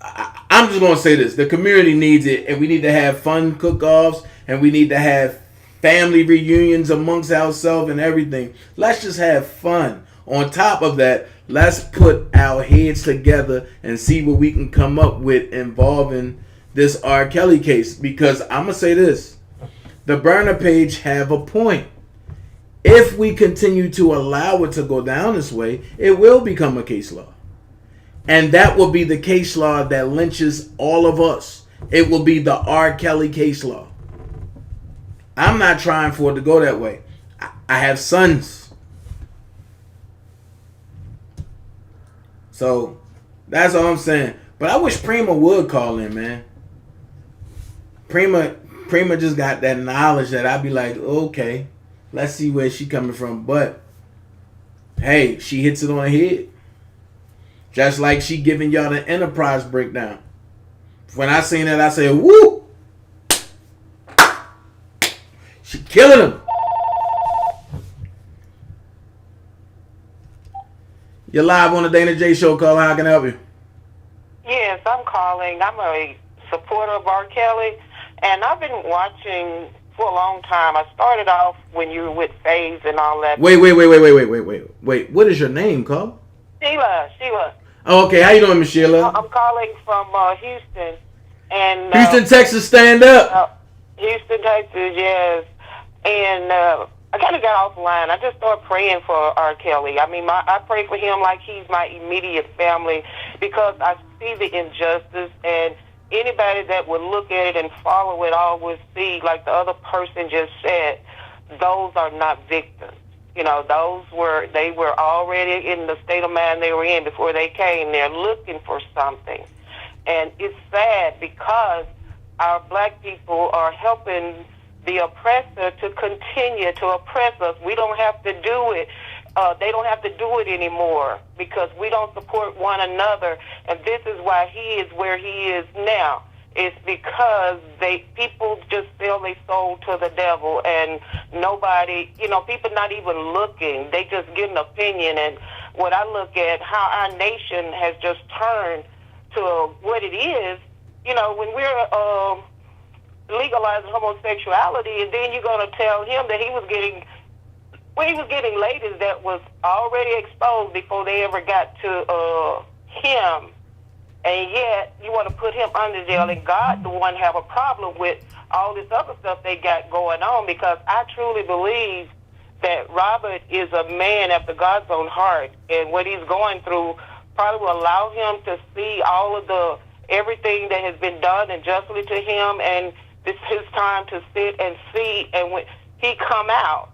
I'm just going to say this, the community needs it, and we need to have fun cook-offs, and we need to have family reunions amongst ourselves and everything. Let's just have fun. On top of that, let's put our heads together and see what we can come up with involving this R. Kelly case. Because I'm going to say this, the burner page have a point. If we continue to allow it to go down this way, it will become a case law. And that will be the case law that lynches all of us. It will be the R. Kelly case law. I'm not trying for it to go that way. I have sons. So, that's all I'm saying. But I wish Prima would call in, man. Prima just got that knowledge that I'd be like, okay, let's see where she coming from. But, hey, she hits it on the head. Just like she giving y'all the Enterprise breakdown. When I seen that, I said, woo! She killing him. You're live on the DanaJay show, caller. How can I help you? Yes, I'm calling. I'm a supporter of R. Kelly, and I've been watching for a long time. I started off when you were with FaZe and all that. Wait. What is your name, caller? Sheila. Oh, okay. How you doing, Miss Sheila? I'm calling from Houston. And Houston, Texas, stand up. Houston, Texas, yes. And I kind of got off the line. I just started praying for R. Kelly. I mean, I pray for him like he's my immediate family because I see the injustice, and anybody that would look at it and follow it always see, like the other person just said, those are not victims. They were already in the state of mind they were in before they came there looking for something. And it's sad because our black people are helping the oppressor to continue to oppress us. We don't have to do it. They don't have to do it anymore because we don't support one another. And this is why he is where he is now. It's because people just sell their soul to the devil, and nobody, people not even looking. They just get an opinion. And what I look at, how our nation has just turned to what it is, when we're legalizing homosexuality, and then you're going to tell him that he was getting ladies that was already exposed before they ever got to him. And yet, you want to put him under jail, and God, the one, have a problem with all this other stuff they got going on, because I truly believe that Robert is a man after God's own heart, and what he's going through probably will allow him to see all of everything that has been done unjustly to him, and this is his time to sit and see, and when he come out,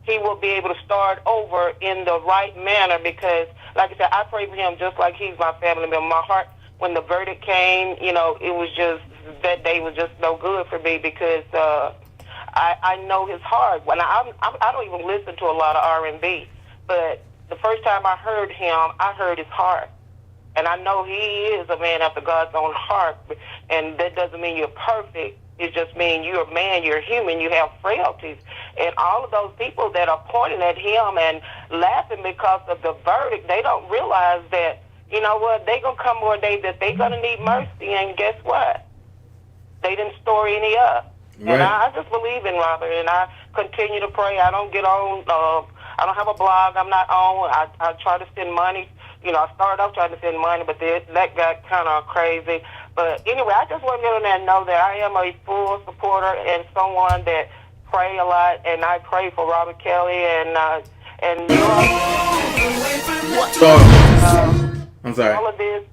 he will be able to start over in the right manner, because, like I said, I pray for him just like he's my family member. My heart, when the verdict came, it was just, that day was just no good for me, because I know his heart. When I don't even listen to a lot of R&B, but the first time I heard him, I heard his heart. And I know he is a man after God's own heart, and that doesn't mean you're perfect, It just means you're a man, you're human, you have frailties. And all of those people that are pointing at him and laughing because of the verdict, they don't realize that, you know what, they're going to come one day that they're going to need mercy, and guess what? They didn't store any up. Right. And I just believe in Robert, and I continue to pray. I don't get on, I don't have a blog I'm not on. I try to send money. You know, I started off trying to send money, but that got kind of crazy. But anyway, I just want to let them know that I am a full supporter and someone that pray a lot, and I pray for Robert Kelly and you know, I'm sorry. all of this,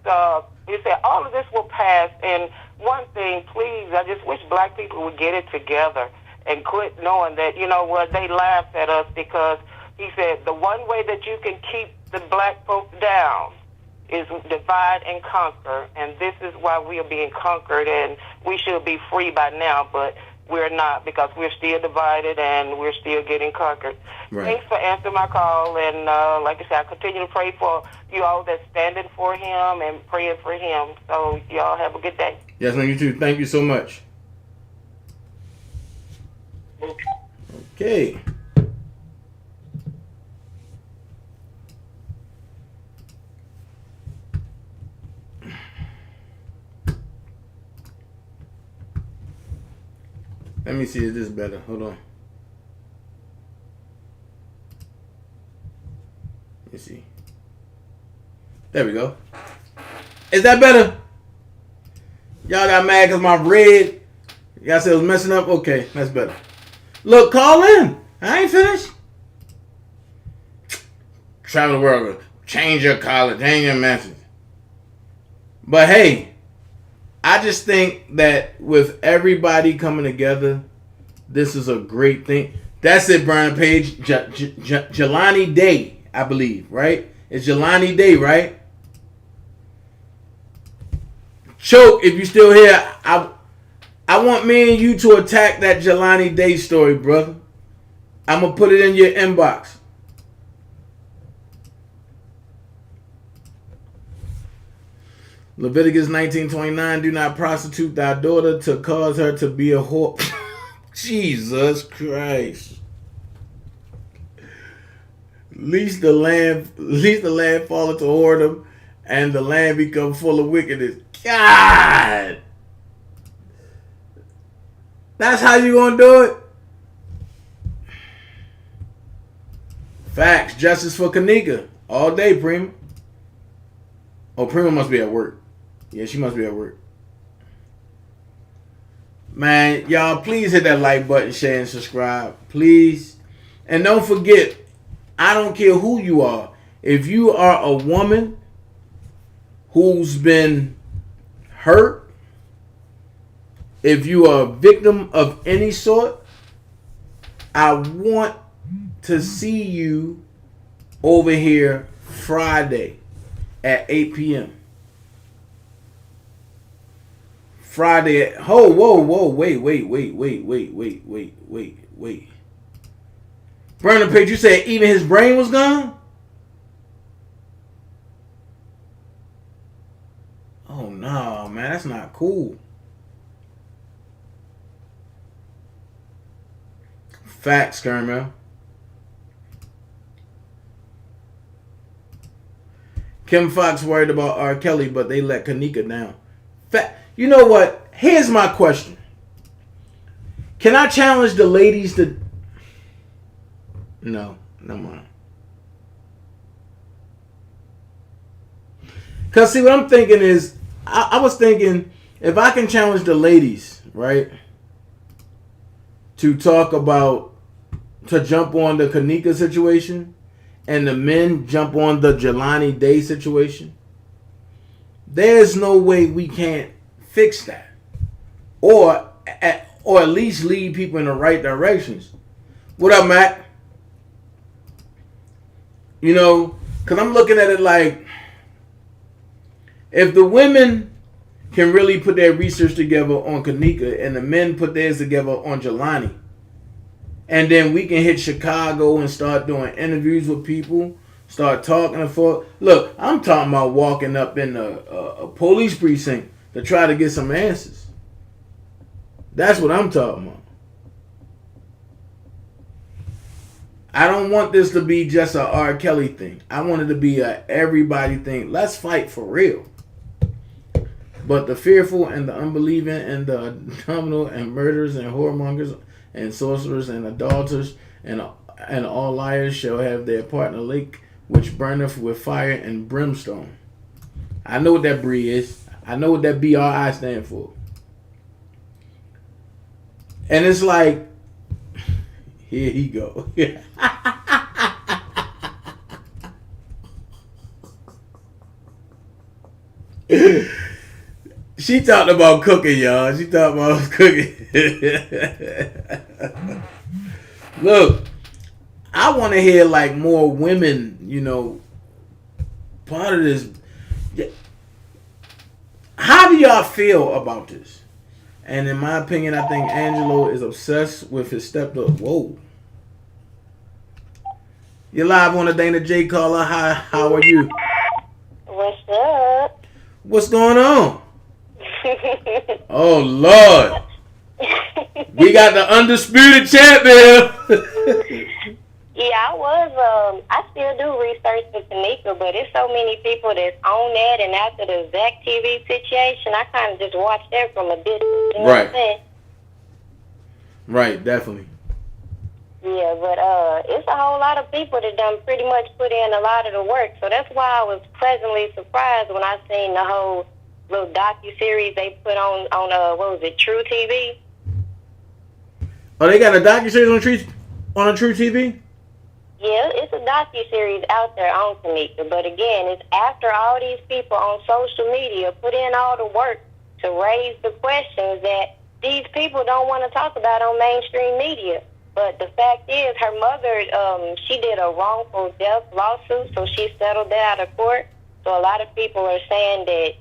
you said all of this will pass. And one thing, please, I just wish black people would get it together and quit knowing that, you know what, they laughed at us because he said the one way that you can keep the black folks down is divide and conquer, and this is why we are being conquered, and we should be free by now, but we're not, because we're still divided and we're still getting conquered. Right. Thanks for answering my call, and like I said, I continue to pray for you all that's standing for him and praying for him. So y'all have a good day. Yes, man, you too. Thank you so much. Okay. Let me see if this is better. Hold on. Let me see. There we go. Is that better? Y'all got mad because my red, y'all said it was messing up? Okay, that's better. Look, call in. I ain't finished. Travel the world. Change your collar. Change your message. But hey, I just think that with everybody coming together, this is a great thing. That's it, Brian Page. Jelani Day, I believe, right? It's Jelani Day, right? Choke, if you still here, I want me and you to attack that Jelani Day story, brother. I'm going to put it in your inbox. Leviticus 19:29, do not prostitute thy daughter to cause her to be a whore. Jesus Christ. Lest the land fall into whoredom and the land become full of wickedness. God. That's how you gonna do it? Facts. Justice for Kanika. All day, Prima. Oh, Prima must be at work. Yeah, she must be at work. Man, y'all, please hit that like button, share, and subscribe. Please. And don't forget, I don't care who you are. If you are a woman who's been hurt, if you are a victim of any sort, I want to see you over here Friday at 8 p.m. Friday at... Whoa, wait. Brandon Page, you said even his brain was gone? Oh, no, man. That's not cool. Facts, Caramel. Kim Fox worried about R. Kelly, but they let Kanika down. You know what? Here's my question. Can I challenge the ladies to... No, never mind. Because see, what I'm thinking is, I was thinking, if I can challenge the ladies, right, to talk about, to jump on the Kanika situation, and the men jump on the Jelani Day situation, there's no way we can't fix that. Or at least lead people in the right directions. What up, Matt? You know, because I'm looking at it like, if the women can really put their research together on Kanika and the men put theirs together on Jelani, and then we can hit Chicago and start doing interviews with people, start talking to folks. Look, I'm talking about walking up in a police precinct to try to get some answers. That's what I'm talking about. I don't want this to be just a R. Kelly thing. I want it to be a everybody thing. Let's fight for real. But the fearful and the unbelieving and the abominable and murderers and whoremongers and sorcerers and adulterers and all liars shall have their part in the lake which burneth with fire and brimstone. I know what that BRI is. I know what that BRI stand for. And it's like, here he go. She talked about cooking, y'all. She talked about cooking. Look, I want to hear like more women, you know, part of this. How do y'all feel about this? And in my opinion, I think Angelo is obsessed with his stepdaughter. Whoa. You're live on the DanaJay caller. Hi, how are you? What's up? What's going on? Oh, Lord. We got the undisputed champion. Yeah, I still do research for Tamika, but there's so many people that's on that, and after the Zach TV situation, I kind of just watched that from a distance. You know what I'm saying? Right, definitely. Yeah, but it's a whole lot of people that done pretty much put in a lot of the work, so that's why I was pleasantly surprised when I seen the whole little docu-series they put on what was it, True TV? Oh, they got a docu-series on a True TV? Yeah, it's a docu-series out there on Tamika, but again, it's after all these people on social media put in all the work to raise the questions that these people don't want to talk about on mainstream media. But the fact is, her mother, she did a wrongful death lawsuit, so she settled that out of court. So a lot of people are saying that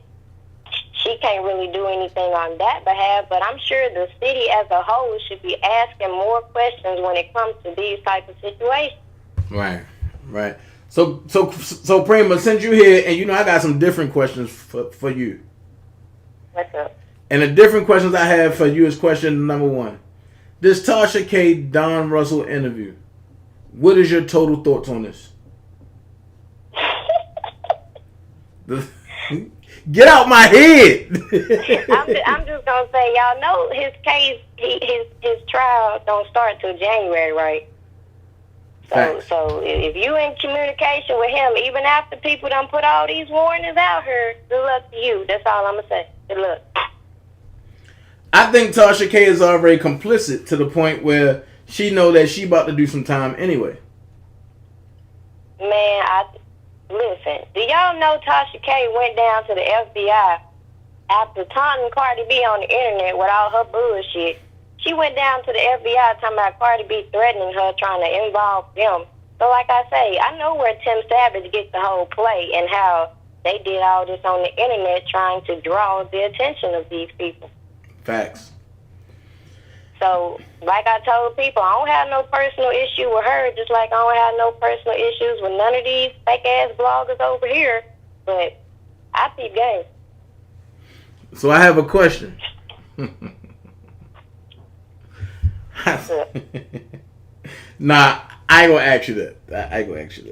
she can't really do anything on that behalf, but I'm sure the city as a whole should be asking more questions when it comes to these type of situations. Right. So Prima, since you here, and you know I got some different questions for you. What's up? And the different questions I have for you is question number 1. This Tasha K. Don Russell interview. What is your total thoughts on this? Get out my head. I'm just gonna say, y'all know his case, his trial don't start till January, right? So if you in communication with him, even after people done put all these warnings out here, good luck to you. That's all I'm gonna say. Good luck. I think Tasha K is already complicit to the point where she know that she about to do some time anyway. Man, listen. Do y'all know Tasha K went down to the FBI after taunting Cardi B on the internet with all her bullshit? She went down to the FBI talking about Cardi B threatening her, trying to involve them. So like I say, I know where Tim Savage gets the whole play and how they did all this on the internet trying to draw the attention of these people. Facts. So, like I told people, I don't have no personal issue with her, just like I don't have no personal issues with none of these fake-ass bloggers over here. But I see game. So I have a question. Nah, I ain't gonna ask you that. I ain't gonna ask you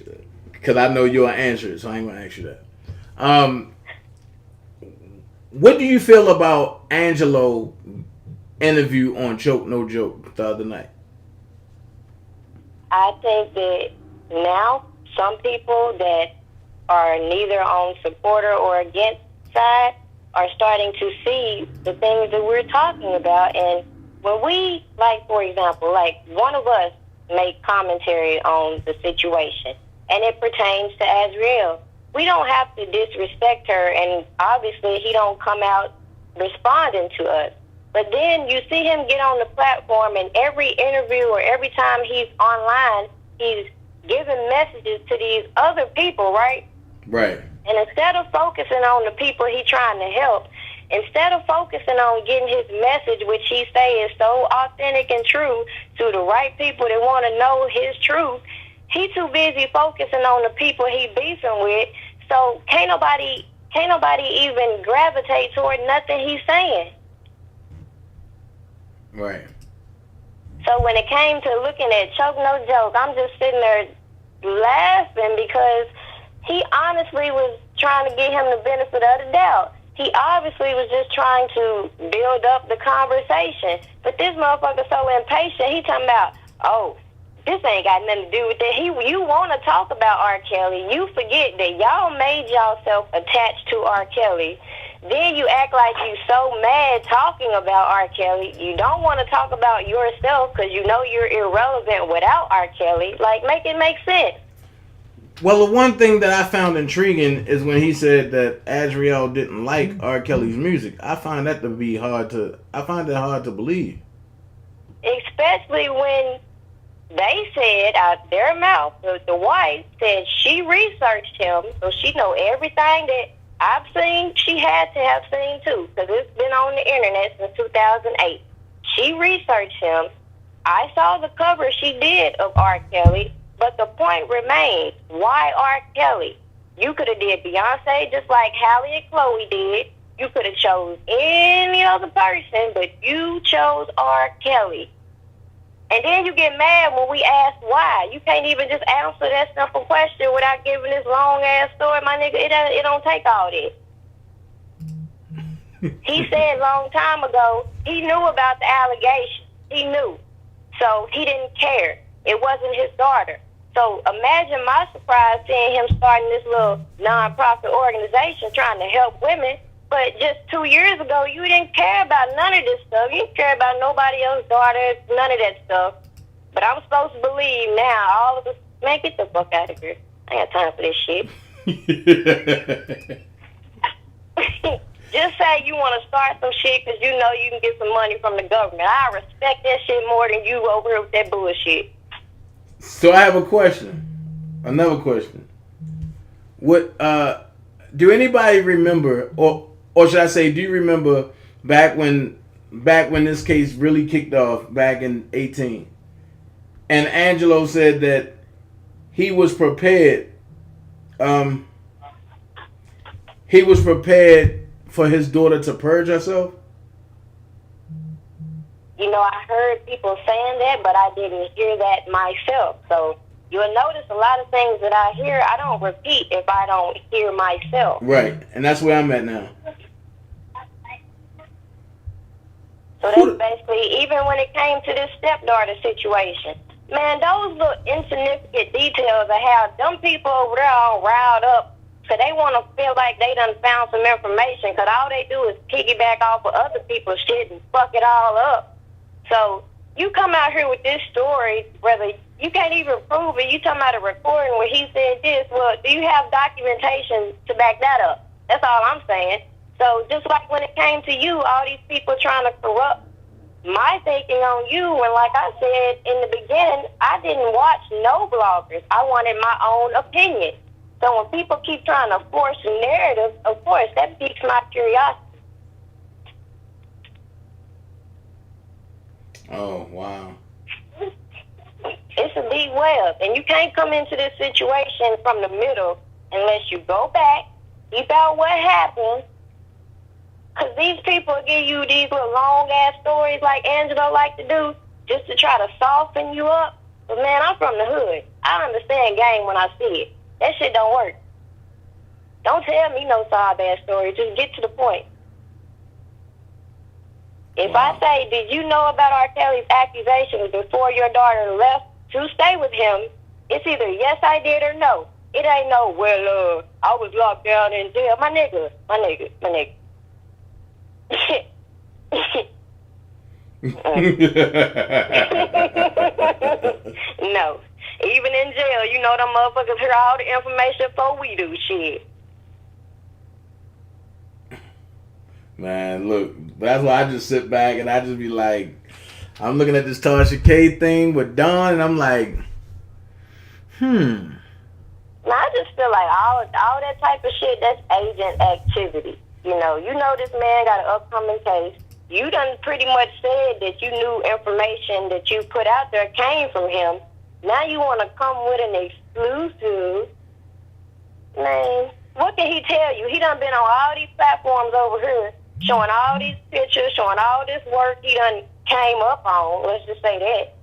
that. Because I know you'll answer it, so I ain't gonna ask you that. What do you feel about Angelo interview on Joke No Joke the other night? I think that now some people that are neither on supporter or against side are starting to see the things that we're talking about. And when we, like, for example, like one of us make commentary on the situation and it pertains to Azriel, we don't have to disrespect her, and obviously he don't come out responding to us. But then you see him get on the platform, and every interview or every time he's online, he's giving messages to these other people, right? Right. And instead of focusing on the people he's trying to help, instead of focusing on getting his message, which he say is so authentic and true, to the right people that want to know his truth, he too busy focusing on the people he beefing with. So can't nobody even gravitate toward nothing he's saying. Right. So when it came to looking at Choke No Joke, I'm just sitting there laughing because he honestly was trying to get him the benefit of the doubt. He obviously was just trying to build up the conversation. But this motherfucker's so impatient, he talking about, oh, this ain't got nothing to do with it. You want to talk about R. Kelly. You forget that y'all made yourself attached to R. Kelly. Then you act like you so mad talking about R. Kelly. You don't want to talk about yourself because you know you're irrelevant without R. Kelly. Like, make it make sense. Well, the one thing that I found intriguing is when he said that Azriel didn't like R. Kelly's music. I find that to be hard to believe. Especially when they said out their mouth, the wife said she researched him, so she know everything that I've seen. She had to have seen too, because it's been on the internet since 2008. She researched him. I saw the cover she did of R. Kelly, but the point remains, why R. Kelly? You could have did Beyonce just like Halle and Chloe did. You could have chose any other person, but you chose R. Kelly. And then you get mad when we ask why. You can't even just answer that simple question without giving this long-ass story, my nigga. It don't take all that. He said a long time ago, he knew about the allegation. He knew. So he didn't care. It wasn't his daughter. So imagine my surprise seeing him starting this little non-profit organization trying to help women. But just 2 years ago, you didn't care about none of this stuff. You didn't care about nobody else's daughter, none of that stuff. But I'm supposed to believe now, all of us, man, get the fuck out of here. I ain't got time for this shit. Just say you want to start some shit because you know you can get some money from the government. I respect that shit more than you over here with that bullshit. So I have a question. Another question. What, do anybody remember, or should I say, do you remember back when this case really kicked off back in 2018, and Angelo said that he was prepared. He was prepared for his daughter to purge herself. You know, I heard people saying that, but I didn't hear that myself. So you'll notice a lot of things that I hear, I don't repeat if I don't hear myself. Right, and that's where I'm at now. So that's basically, even when it came to this stepdaughter situation, man, those little insignificant details of how them people over there all riled up, so they want to feel like they done found some information, because all they do is piggyback off of other people's shit and fuck it all up. So you come out here with this story, brother, you can't even prove it. You talking about a recording where he said this. Well, do you have documentation to back that up? That's all I'm saying. So just like when it came to you, all these people trying to corrupt my thinking on you, and like I said in the beginning, I didn't watch no bloggers. I wanted my own opinion. So when people keep trying to force a narrative, of course, that piques my curiosity. Oh, wow. It's a deep web, and you can't come into this situation from the middle unless you go back, keep out what happened, because these people give you these little long-ass stories like Angelo like to do just to try to soften you up. But, man, I'm from the hood. I understand game when I see it. That shit don't work. Don't tell me no sob-ass story. Just get to the point. If I say, did you know about R. Kelly's accusations before your daughter left to stay with him, it's either yes, I did, or no. It ain't no, well, I was locked down in jail. My nigga. No. Even in jail, you know them motherfuckers hear all the information before we do shit. Man, look, that's why I just sit back and I just be like, I'm looking at this Tasha K thing with Don, and I'm like, Now, I just feel like all that type of shit, that's agent activity. You know this man got an upcoming case. You done pretty much said that you knew information that you put out there came from him. Now you want to come with an exclusive. Man, what can he tell you? He done been on all these platforms over here, showing all these pictures, showing all this work. He done came up on. Let's just say that.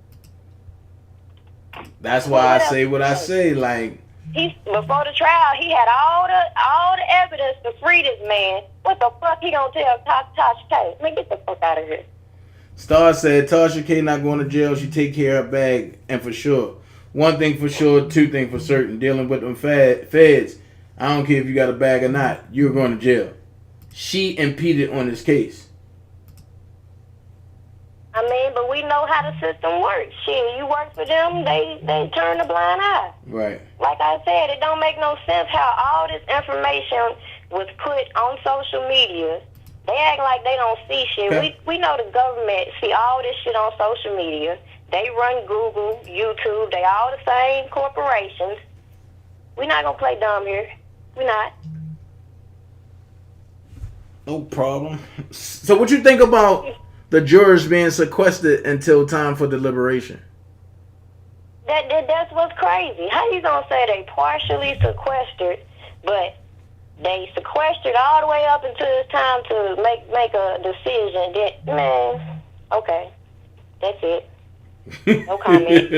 That's why I say what I say. Like, Before the trial, he had all the evidence to free this man. What the fuck he gonna tell Tasha K? Man, get the fuck out of here. Star said Tasha K not going to jail. She take care of her bag, and for sure. One thing for sure, two things for certain. Dealing with them feds, I don't care if you got a bag or not. You're going to jail. She impeded on this case. I mean, but we know how the system works. Shit, you work for them, they turn a blind eye. Right. Like I said, it don't make no sense how all this information was put on social media. They act like they don't see shit. Okay. We know the government see all this shit on social media. They run Google, YouTube. They all the same corporations. We not gonna play dumb here. We not. No problem. So what you think about the jurors being sequestered until time for deliberation? That's what's crazy. How you gonna say they partially sequestered, but they sequestered all the way up until it's time to make a decision? That, man, okay, that's it. No comment.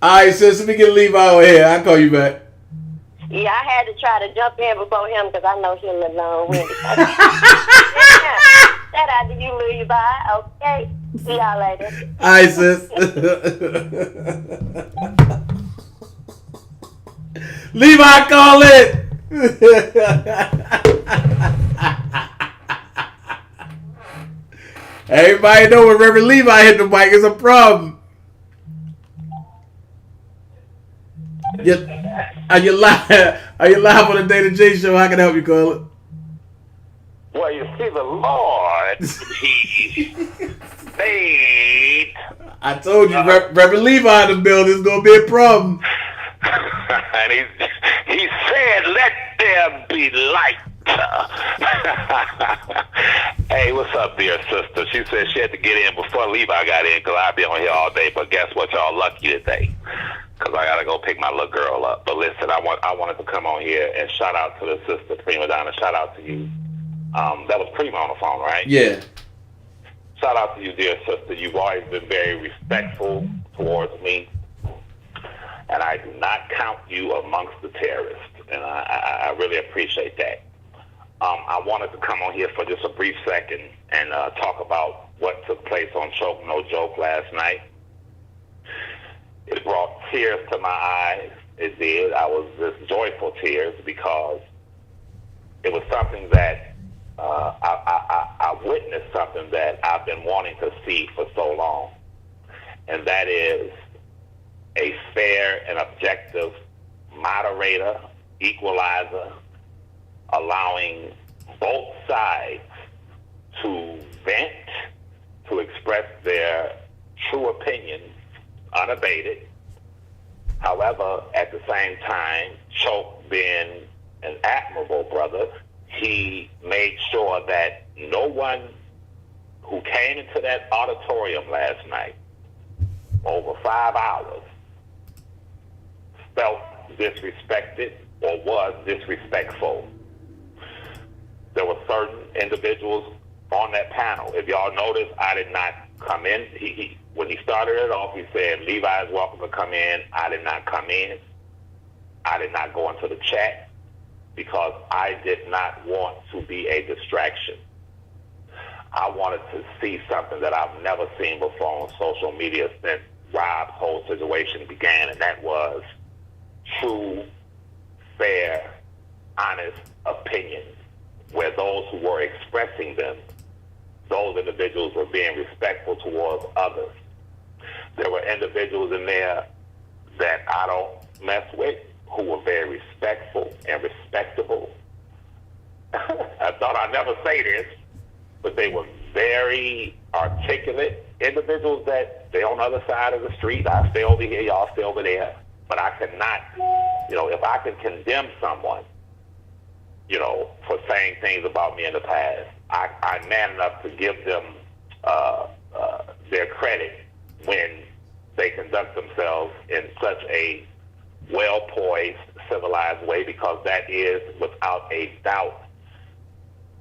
Alright, sis, let me get Levi out here. I'll call you back. Yeah, I had to try to jump in before him because I know he'll live long-winded. Shout out to you, Levi. Okay, see y'all later. Alright, sis. Levi, call it. Everybody know when Reverend Levi hit the mic, it's a problem. Are you live on the DanaJay show? How can I help you, call it? Well, you see, the Lord, he made. I told you, Reverend Levi in the building is going to be a problem. And he said, let there be light. Hey, what's up, dear sister? She said she had to get in before Levi got in because I'd be on here all day. But guess what? Y'all lucky today because I got to go pick my little girl up. But listen, I wanted to come on here and shout out to the sister, Prima Donna. Shout out to you. That was Prima on the phone, right? Yeah. Shout out to you, dear sister. You've always been very respectful towards me. And I do not count you amongst the terrorists. And I really appreciate that. I wanted to come on here for just a brief second and talk about what took place on Choke No Joke last night. It brought tears to my eyes. It did. I was just joyful tears because it was something that I witnessed something that I've been wanting to see for so long. And that is a fair and objective moderator, equalizer, allowing both sides to vent, to express their true opinions unabated. However, at the same time, Choke being an admirable brother, he made sure that no one who came into that auditorium last night, over 5 hours, felt disrespected or was disrespectful. There were certain individuals on that panel. If y'all notice, I did not come in. When he started it off, he said, Levi is welcome to come in. I did not come in. I did not go into the chat because I did not want to be a distraction. I wanted to see something that I've never seen before on social media since Rob's whole situation began, and that was true, fair, honest opinions, where those who were expressing them, those individuals were being respectful towards others. There were individuals in there that I don't mess with who were very respectful and respectable. I thought I'd never say this, but they were very articulate individuals that they're on the other side of the street. I stay over here, y'all stay over there. But I cannot, if I can condemn someone, for saying things about me in the past, I'm man enough to give them their credit when they conduct themselves in such a well-poised, civilized way, because that is, without a doubt,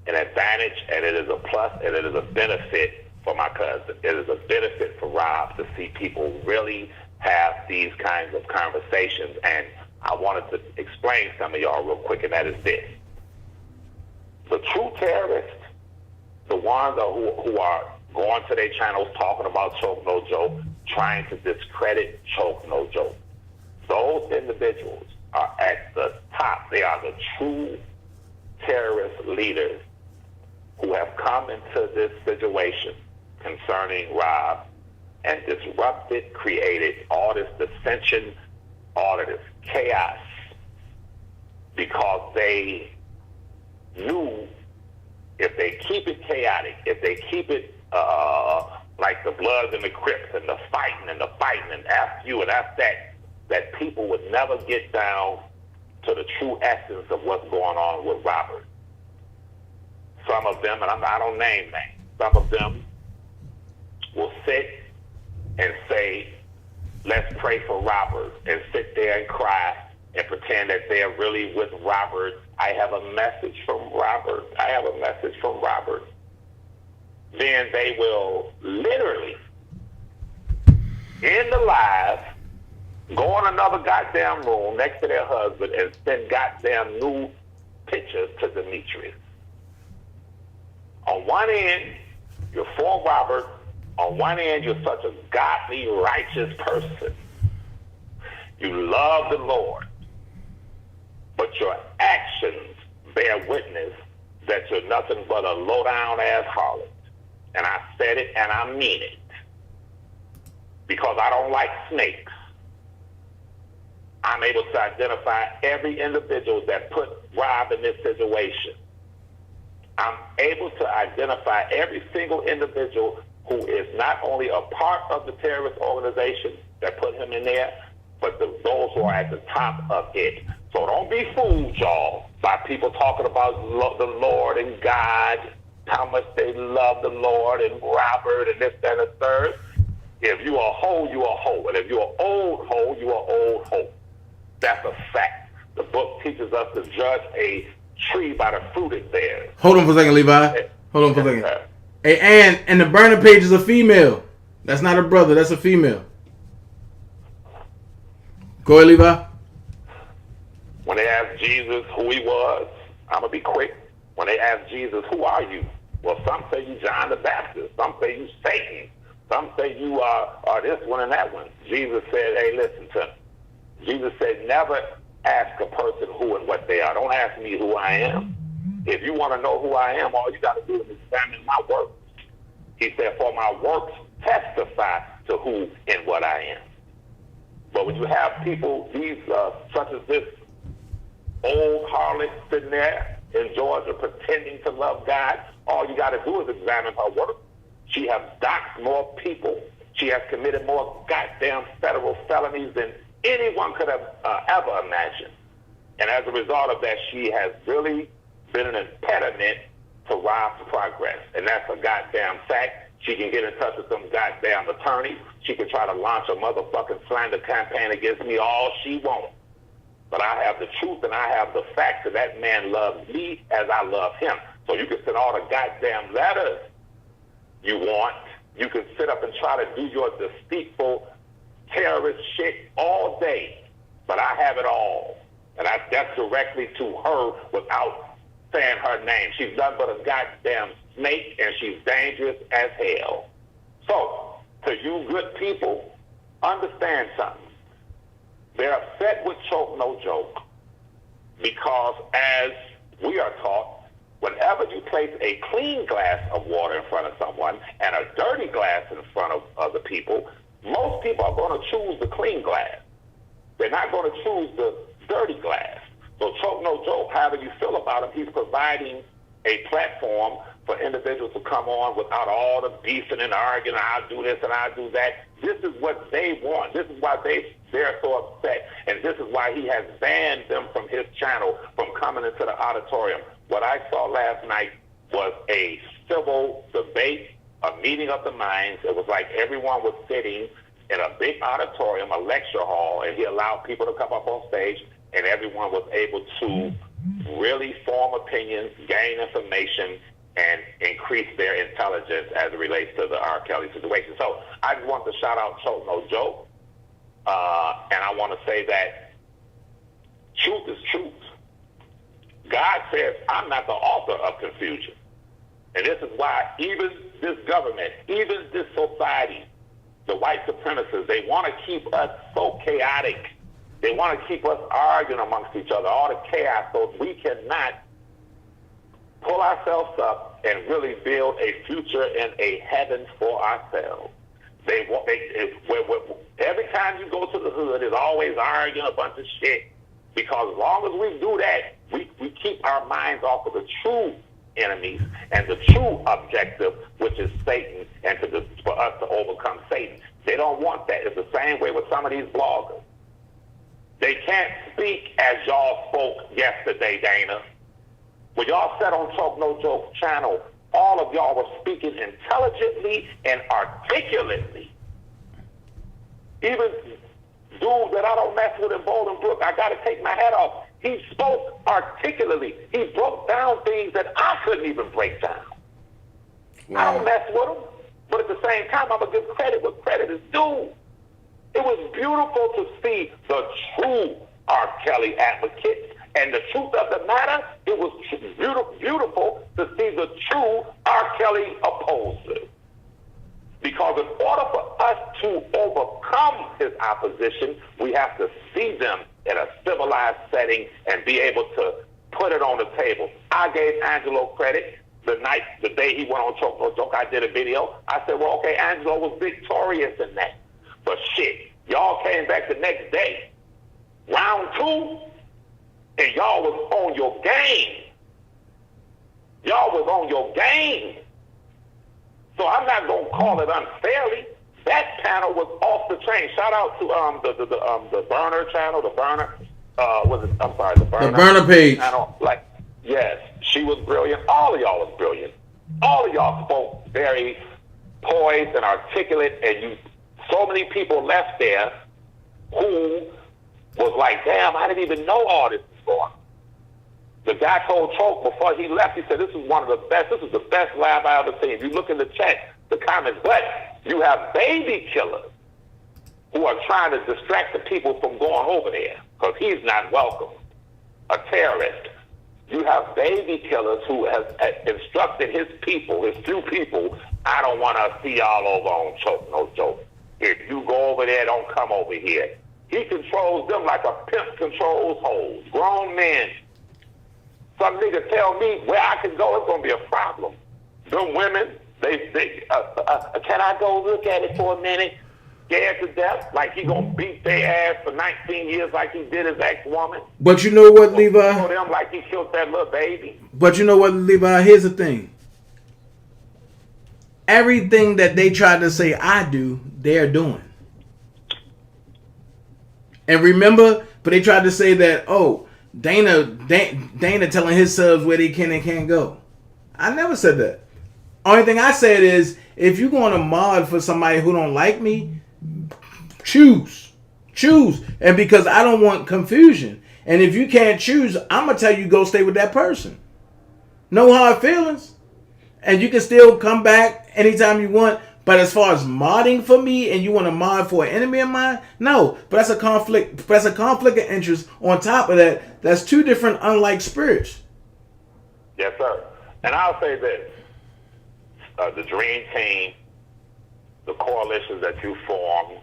an advantage, and it is a plus, and it is a benefit for my cousin. It is a benefit for Rob to see people really have these kinds of conversations. And I wanted to explain some of y'all real quick, and that is this. The true terrorists, the ones who are going to their channels talking about Choke No Joke, trying to discredit Choke No Joke, those individuals are at the top. They are the true terrorist leaders who have come into this situation concerning Rob and disrupted, created all this dissension, all of this chaos, because they knew if they keep it chaotic, if they keep it like the Bloods and the Crips and the fighting and F you and F that people would never get down to the true essence of what's going on with Robert. Some of them, and I don't name names, some of them will sit and say, let's pray for Robert, and sit there and cry and pretend that they're really with Robert. I have a message from Robert. I have a message from Robert. Then they will literally, in the live, go in another goddamn room next to their husband and send goddamn new pictures to Demetrius. On one end, you're for Robert. On one end, you're such a godly, righteous person. You love the Lord. But your actions bear witness that you're nothing but a low-down ass harlot. And I said it and I mean it. Because I don't like snakes. I'm able to identify every individual that put Rob in this situation. I'm able to identify every single individual who is not only a part of the terrorist organization that put him in there, but those who are at the top of it. So don't be fooled, y'all, by people talking about the Lord and God, how much they love the Lord and Robert and this, that, and the third. If you are a hoe, you are a hoe. And if you're an old hoe, you are old hoe. That's a fact. The book teaches us to judge a tree by the fruit it bears. Hold on for a second, Levi. Hold on for a second. Hey, and the burner page is a female. That's not a brother. That's a female. Go ahead, Levi. When they asked Jesus who he was, I'm going to be quick. When they asked Jesus, who are you? Well, some say you John the Baptist. Some say you Satan. Some say you are this one and that one. Jesus said, hey, listen to me. Jesus said, never ask a person who and what they are. Don't ask me who I am. If you want to know who I am, all you got to do is examine my works. He said, for my works testify to who and what I am. But when you have people, these such as this old harlot sitting there in Georgia pretending to love God, all you got to do is examine her work. She has doxed more people. She has committed more goddamn federal felonies than anyone could have ever imagined. And as a result of that, she has really been an impediment to Rob's progress. And that's a goddamn fact. She can get in touch with some goddamn attorneys. She can try to launch a motherfucking slander campaign against me all she wants. But I have the truth and I have the facts that that man loves me as I love him. So you can send all the goddamn letters you want. You can sit up and try to do your deceitful terrorist shit all day. But I have it all. And that's directly to her without saying her name. She's nothing but a goddamn snake, and she's dangerous as hell. So, to you good people, understand something. They're upset with Choke No Joke because, as we are taught, whenever you place a clean glass of water in front of someone and a dirty glass in front of other people, most people are going to choose the clean glass. They're not going to choose the dirty glass. So Choke No Joke, however you feel about him, he's providing a platform for individuals to come on without all the beefing and arguing, I'll do this and I'll do that. This is what they want. This is why they're so upset. And this is why he has banned them from his channel from coming into the auditorium. What I saw last night was a civil debate, a meeting of the minds. It was like everyone was sitting in a big auditorium, a lecture hall, and he allowed people to come up on stage, and everyone was able to really form opinions, gain information, and increase their intelligence as it relates to the R. Kelly situation. So I just want to shout out Choke No Joke, and I want to say that truth is truth. God says, I'm not the author of confusion. And this is why even this government, even this society, the white supremacists, they want to keep us so chaotic. They want to keep us arguing amongst each other, all the chaos, so we cannot pull ourselves up and really build a future and a heaven for ourselves. Every time you go to the hood, it's always arguing a bunch of shit. Because as long as we do that, we keep our minds off of the true enemies and the true objective, which is Satan, and for us to overcome Satan. They don't want that. It's the same way with some of these bloggers. They can't speak as y'all spoke yesterday, Dana. When y'all sat on Talk No Joke channel, all of y'all were speaking intelligently and articulately. Even dudes that I don't mess with in Bolingbrook, I got to take my hat off. He spoke articulately. He broke down things that I couldn't even break down. Wow. I don't mess with him, but at the same time, I'm going to give credit what credit is due. It was beautiful to see the true R. Kelly advocates, and the truth of the matter, it was beautiful to see the true R. Kelly opposers. Because in order for us to overcome his opposition, we have to see them in a civilized setting and be able to put it on the table. I gave Angelo credit the day he went on Choke No Joke. I did a video. I said, well, okay, Angelo was victorious in that. But shit, y'all came back the next day, round 2, and y'all was on your game. Y'all was on your game. So I'm not going to call it unfairly. That panel was off the chain. Shout out to the Burner channel, the Burner, the Burner page. Channel. Like, yes, she was brilliant. All of y'all was brilliant. All of y'all spoke very poised and articulate, and so many people left there who was like, damn, I didn't even know all this before. The guy told Choke before he left, he said, this is the best laugh I ever seen. If you look in the chat, the comments, but you have baby killers who are trying to distract the people from going over there because he's not welcome. A terrorist. You have baby killers who have instructed his people, his few people, I don't want to see y'all over on Choke No Joke. If you go over there, don't come over here. He controls them like a pimp controls hoes. Grown men. Some nigga tell me where I can go, it's going to be a problem. Them women, can I go look at it for a minute? Scared to death, like he going to beat their ass for 19 years like he did his ex-woman. But you know what, Levi? Show them like he killed that little baby. But you know what, Levi? Here's the thing. Everything that they tried to say I do, they're doing. And remember, but they tried to say that, oh, Dana telling his subs where they can and can't go. I never said that. Only thing I said is, if you're going to mod for somebody who don't like me, choose. And because I don't want confusion. And if you can't choose, I'm going to tell you go stay with that person. No hard feelings. And you can still come back anytime you want. But as far as modding for me and you want to mod for an enemy of mine, no. But that's a conflict. That's a conflict of interest. On top of that, that's two different unlike spirits. Yes, sir. And I'll say this. The Dream Team, the coalitions that you formed,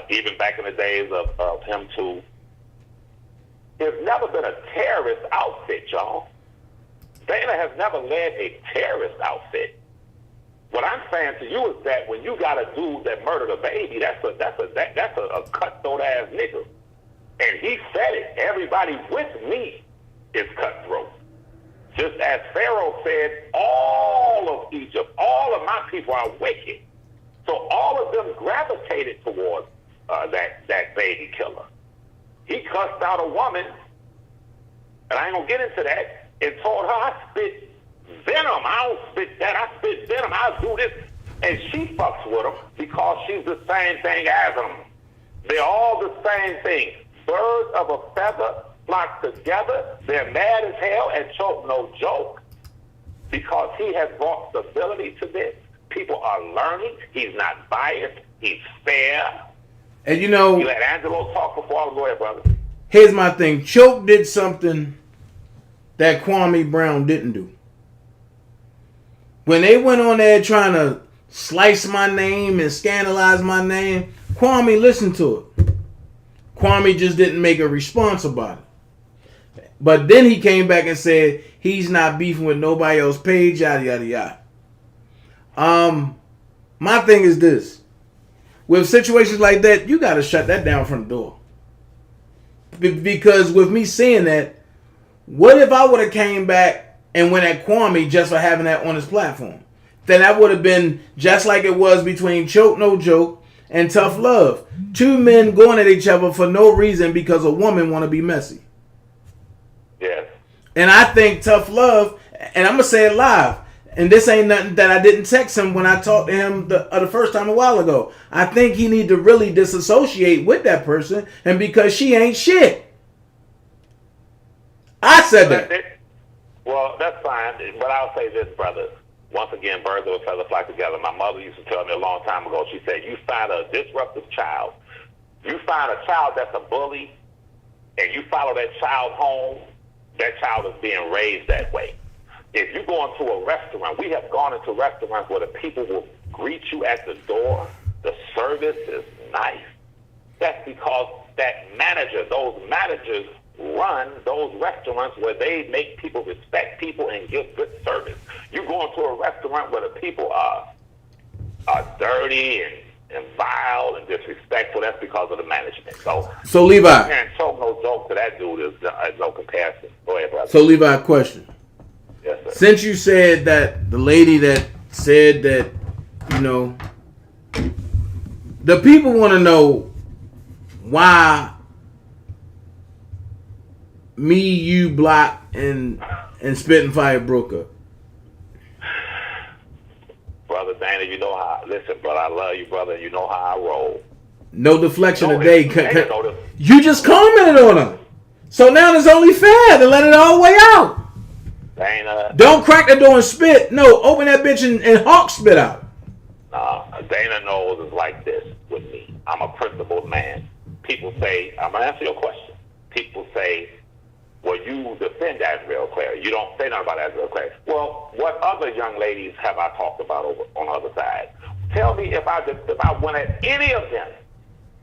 even back in the days of him too, there's never been a terrorist outfit, y'all. Dana has never led a terrorist outfit. What I'm saying to you is that when you got a dude that murdered a baby, that's a cutthroat ass nigga. And he said it. Everybody with me is cutthroat. Just as Pharaoh said, all of Egypt, all of my people are wicked. So all of them gravitated towards that baby killer. He cussed out a woman, and I ain't gonna get into that, and told her I spit venom. I don't spit that. I spit venom. I'll do this. And she fucks with them because she's the same thing as them. They're all the same thing. Birds of a feather flock together. They're mad as hell, and Choke no joke, because he has brought stability to this. People are learning. He's not biased. He's fair. And you know, you let Angelo talk before I go ahead, brother. Here's my thing. Choke did something that Kwame Brown didn't do. When they went on there trying to slice my name and scandalize my name, Kwame listened to it. Kwame just didn't make a response about it. But then he came back and said he's not beefing with nobody else page, yada, yada, yada. My thing is this. With situations like that, you got to shut that down from the door. Because with me seeing that, what if I would have came back and went at Kwame just for having that on his platform? Then that would have been just like it was between Choke No Joke and Tough Love. Two men going at each other for no reason because a woman want to be messy. Yeah. And I think Tough Love, and I'm going to say it live, and this ain't nothing that I didn't text him when I talked to him the first time a while ago. I think he need to really disassociate with that person, and because she ain't shit. I said that. Well, that's fine, but I'll say this, brother. Once again, birds of a feather flock together. My mother used to tell me a long time ago, she said, you find a disruptive child, you find a child that's a bully, and you follow that child home, that child is being raised that way. If you go into a restaurant, we have gone into restaurants where the people will greet you at the door. The service is nice. That's because that manager, those managers run those restaurants where they make people respect people and give good service. You go into a restaurant where the people are dirty and vile and disrespectful. That's because of the management. So Levi, and Choke No Joke to that dude is no comparison. Go ahead, brother. So Levi, question. Yes, sir. Since you said that the lady that said that, you know, the people want to know why me, you, Block, and Spit and Fire broke up. Brother Dana, you know how. Listen, brother, I love you, brother. You know how I roll. No deflection today. Dana, You just commented on her. So now it's only fair to let it all the way out. Dana. Don't crack the door and spit. No, open that bitch and hawk spit out. Dana knows it's like this with me. I'm a principled man. People say, I'm going to answer your question. People say, well, you defend Azrael Clare. You don't say nothing about Azrael Clare. Well, what other young ladies have I talked about over on the other side? Tell me if I went at any of them.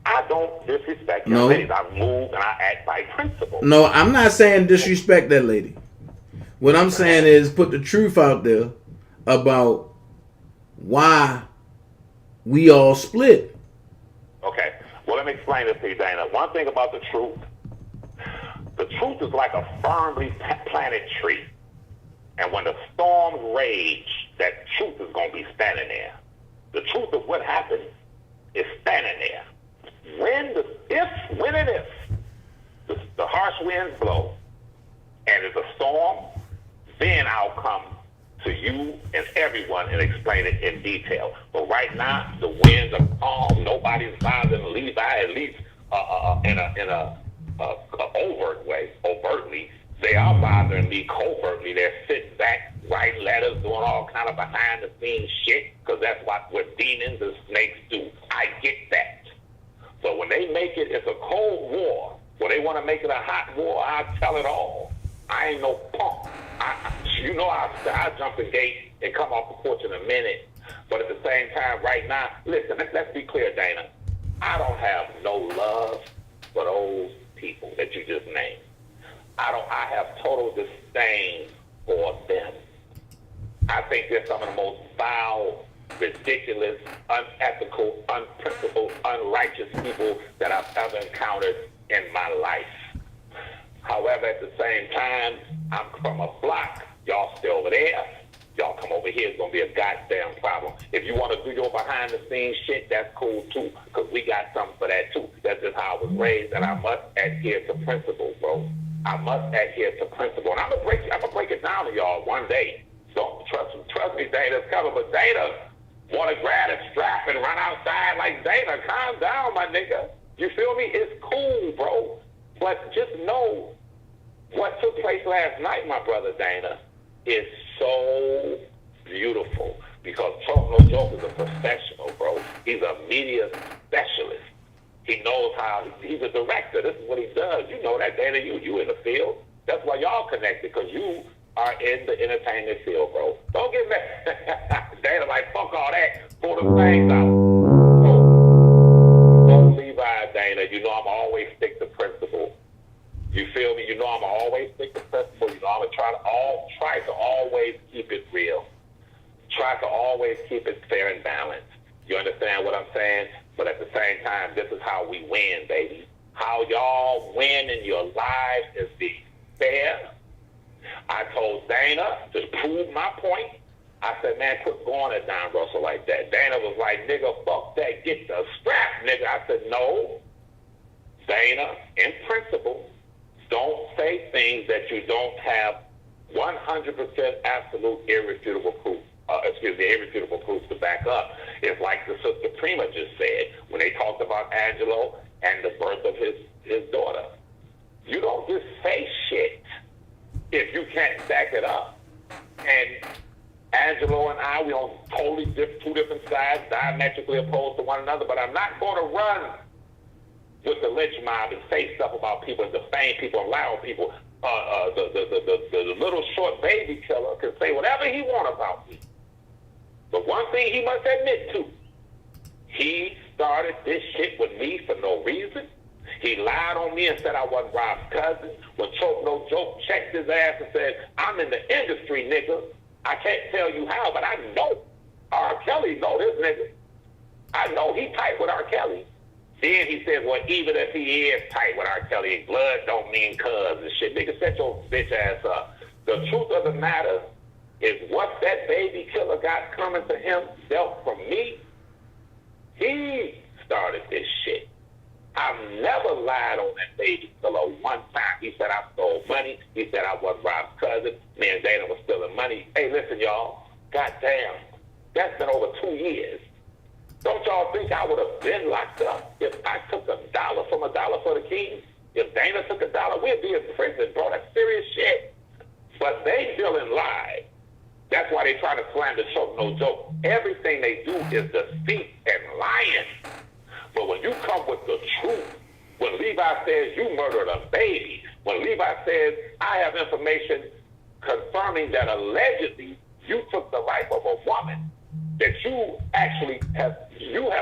I don't disrespect young ladies. I move and I act by principle. No, I'm not saying disrespect that lady. What I'm saying is put the truth out there about why we all split. Okay. Well, let me explain this to you, Dana. One thing about the truth is like a firmly planted tree. And when the storms rage, that truth is going to be standing there. The truth of what happened is standing there. When and if the harsh winds blow and it's a storm, then I'll come to you and everyone and explain it in detail. But right now, the winds are calm. Nobody's bothering Levi, at least in a overt way. Overtly, they are bothering me covertly. They're sitting back, writing letters, doing all kind of behind-the-scenes shit, because that's what demons and snakes do. I get that. So when they make it's a cold war, where they want to make it a hot war, I'll tell it all. I ain't no punk. I'll jump the gate and come off the porch in a minute. But at the same time, right now, listen, let's be clear, Dana. I don't have no love for those people that you just named. I have total disdain for them. I think they're some of the most vile, ridiculous, unethical, unprincipled, unrighteous people that I've ever encountered in my life. However, at the same time, I'm from a block. Y'all stay over there. Y'all come over here. It's going to be a goddamn problem. If you want to do your behind-the-scenes shit, that's cool, too, because we got something for that, too. That's just how I was raised, and I must adhere to principle, bro. I must adhere to principle. And I'm gonna break it down to y'all one day. So trust me, Dana, it's coming. But Dana, Want to grab a strap and run outside like Dana. Calm down, my nigga. You feel me? It's cool, bro. But just know what took place last night, my brother Dana, is so beautiful. Because Talk No Joke is a professional, bro. He's a media specialist. He knows how, he's a director. This is what he does. You know that, Dana. You in the field. That's why y'all connected, because you are in the entertainment field, bro. Don't get mad. Dana like, fuck all that. Pull them things out. Don't Levi, Dana. You know I'm always stick to principle. You feel me? You know I'm always stick to principle. You know I'm try to always keep it real. Try to always keep it fair and balanced. You understand what I'm saying? But at the same time, this is how we win, baby. How y'all win in your lives is being fair. I told Dana to prove my point. I said, man, quit going at Don Russell like that. Dana was like, nigga, fuck that. Get the strap, nigga. I said, no. Dana, in principle, don't say things that you don't have 100% absolute irrefutable proof. Irrefutable proof to back up. It's like the sister Trynna just said when they talked about Angelo and the birth of his daughter. You don't just say shit if you can't back it up. And Angelo and I, we on totally two different sides, diametrically opposed to one another, but I'm not going to run with the lynch mob and say stuff about people and defame people and lie on people. The little short baby killer can say whatever he wants about me. But one thing he must admit to, he started this shit with me for no reason. He lied on me and said I wasn't Rob's cousin. When Choke No Joke checked his ass and said, I'm in the industry, nigga. I can't tell you how, but I know R. Kelly know this nigga. I know he tight with R. Kelly. Then he says, well, even if he is tight with R. Kelly, blood don't mean cuz and shit. Nigga, set your bitch ass up. The truth of the matter is what that baby killer got coming to himself from me, he started this shit. I've never lied on that baby killer one time. He said I stole money. He said I wasn't Rob's cousin. Me and Dana was stealing money. Hey, listen, y'all. Goddamn. That's been over 2 years. Don't y'all think I would have been locked up if I took $1 from $1 for the King? If Dana took $1, we'd be in prison, bro. That's serious shit. But they dealing lies. That's why they try to slander Choke No Joke. Everything they do is deceit and lying. But when you come with the truth, when Levi says you murdered a baby, when Levi says I have information confirming that allegedly you took the life of a woman, that you actually have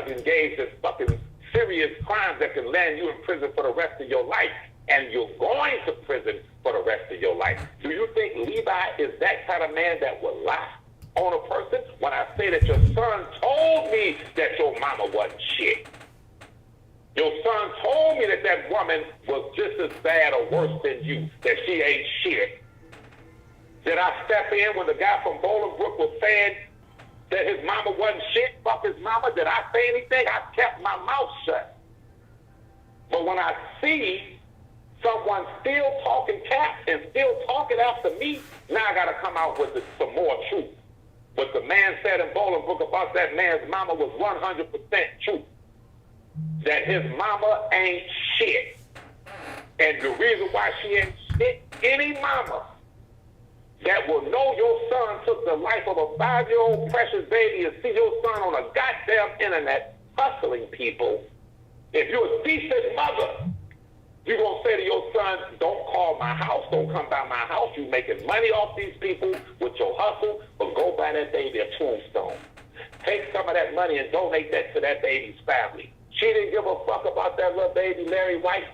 engaged in fucking serious crimes that can land you in prison for the rest of your life, and you're going to prison for the rest of your life. Do you think Levi is that kind of man that will lie on a person? When I say that your son told me that your mama wasn't shit. Your son told me that that woman was just as bad or worse than you, that she ain't shit. Did I step in when the guy from Bolingbrook was saying that his mama wasn't shit? Fuck his mama. Did I say anything? I kept my mouth shut. But when I see someone still talking cap and still talking after me, now I got to come out with some more truth. What the man said in Bolingbrook about that man's mama was 100% true. That his mama ain't shit. And the reason why she ain't shit, any mama that will know your son took the life of a 5-year-old precious baby and see your son on a goddamn internet hustling people, if you're a decent mother, you're going to say to your son, don't call my house, don't come by my house, you making money off these people with your hustle, but go buy that baby a tombstone. Take some of that money and donate that to that baby's family. She didn't give a fuck about that little baby Larry White,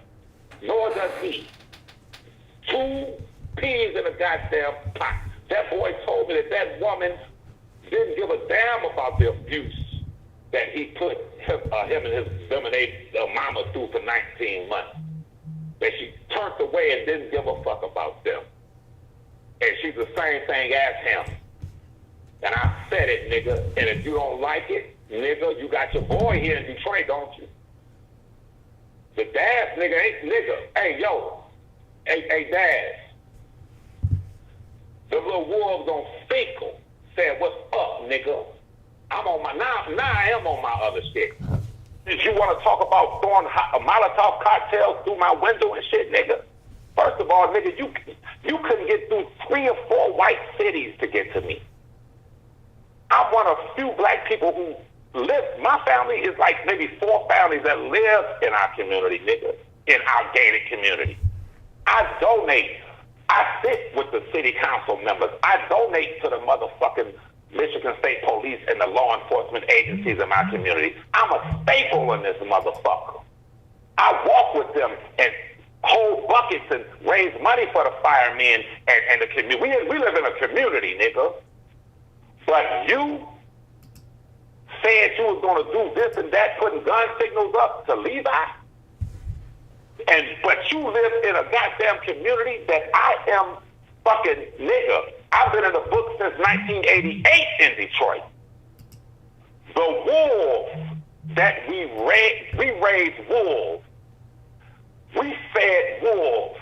nor does he. 2 peas in a goddamn pot. That boy told me that that woman didn't give a damn about the abuse that he put him and his lemonade mama through for 19 months. That she turned away and didn't give a fuck about them. And she's the same thing as him. And I said it, nigga. And if you don't like it, nigga, you got your boy here in Detroit, don't you? The Daz, nigga, ain't nigga. Hey, yo. Hey, Daz. The little wolves on Fuqq said, what's up, nigga? I'm on my now I am on my other shit. If you want to talk about throwing Molotov cocktails through my window and shit, nigga. First of all, nigga, you couldn't get through 3 or 4 white cities to get to me. I'm one of few black people who live. My family is like maybe 4 families that live in our community, nigga, in our gated community. I donate. I sit with the city council members. I donate to the motherfucking Michigan State Police and the law enforcement agencies in my community. I'm a staple in this motherfucker. I walk with them and hold buckets and raise money for the firemen and the community. We live in a community, nigga. But you said you was going to do this and that, putting gun signals up to Levi. But you live in a goddamn community that I am fucking nigga. I've been in the book since 1988 in Detroit. The wolves that we raised wolves. We fed wolves.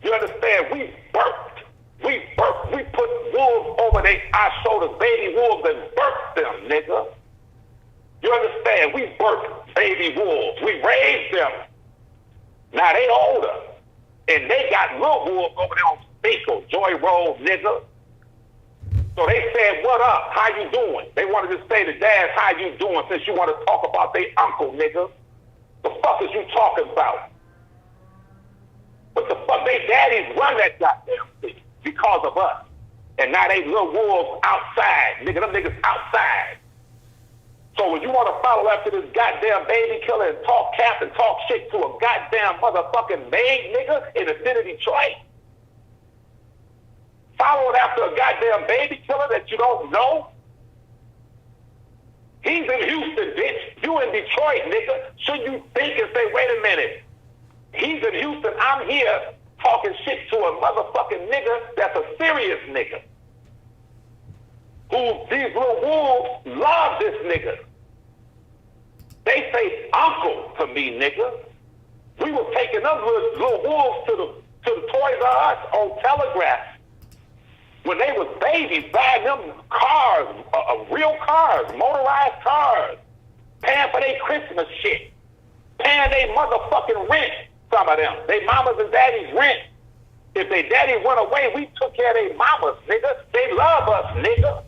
You understand? We birthed. We put wolves over our shoulders, baby wolves, and birthed them, nigga. You understand? We birthed baby wolves. We raised them. Now they older. And they got little wolves over there on Speaker, Joy Road, nigga. So they said, what up? How you doing? They wanted to say to Dad, how you doing, since you want to talk about their uncle, nigga. The fuck is you talking about? What the fuck? They daddies run that goddamn thing because of us. And now they little wolves outside. Nigga, them niggas outside. So when you want to follow after this goddamn baby killer and talk cap and talk shit to a goddamn motherfucking maid, nigga, in the city of Detroit, following after a goddamn baby killer that you don't know, he's in Houston, bitch. You in Detroit, nigga. Should you think and say, wait a minute, he's in Houston, I'm here talking shit to a motherfucking nigga that's a serious nigga. Who these little wolves love this nigga. They say uncle to me, nigga. We were taking them little wolves to the Toys R Us on Telegraph when they was babies, buying them cars, real cars, motorized cars, paying for their Christmas shit, paying their motherfucking rent, some of them. They mamas and daddies rent. If their daddy went away, we took care of their mamas, nigga. They love us, nigga.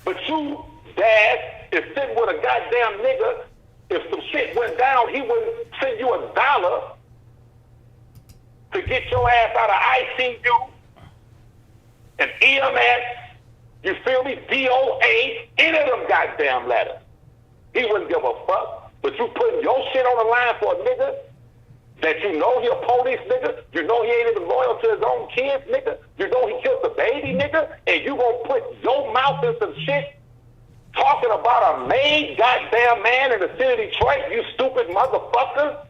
But you, Dad, is sitting with a goddamn nigga. If some shit went down, he wouldn't send you $1 to get your ass out of ICU and EMS, you feel me, DOA, any of them goddamn letters. He wouldn't give a fuck. But you putting your shit on the line for a nigga that you know he a police nigga, you know he ain't even loyal to his own kids, nigga, you know he killed the baby, nigga, and you gonna put your mouth in some shit talking about a made goddamn man in the city of Detroit, you stupid motherfucker.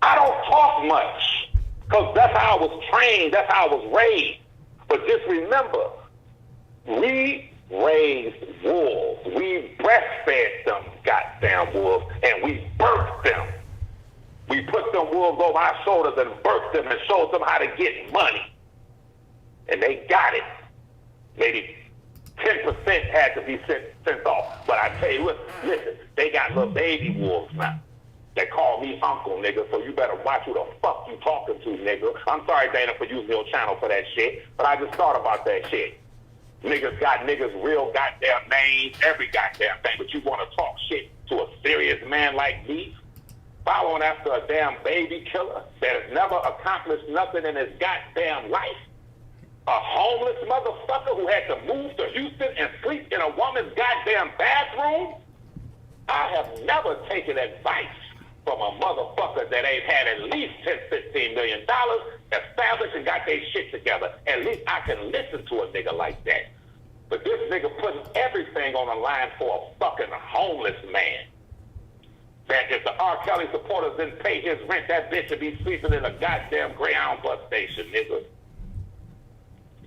I don't talk much, because that's how I was trained, that's how I was raised. But just remember, we raised wolves. We breastfed them goddamn wolves, and we birthed them. We put them wolves over our shoulders and birthed them and showed them how to get money. And they got it. Maybe 10% had to be sent off. But I tell you what, listen, they got little baby wolves now. They call me uncle, nigga, so you better watch who the fuck you talking to, nigga. I'm sorry, Dana, for using your channel for that shit, but I just thought about that shit. Niggas got niggas real goddamn names, every goddamn thing, but you want to talk shit to a serious man like me, following after a damn baby killer that has never accomplished nothing in his goddamn life? A homeless motherfucker who had to move to Houston and sleep in a woman's goddamn bathroom? I have never taken advice from a motherfucker that ain't had at least $10-15 million established and got their shit together. At least I can listen to a nigga like that. But this nigga putting everything on the line for a fucking homeless man. That if the R. Kelly supporters didn't pay his rent, that bitch would be sleeping in a goddamn Greyhound bus station, nigga.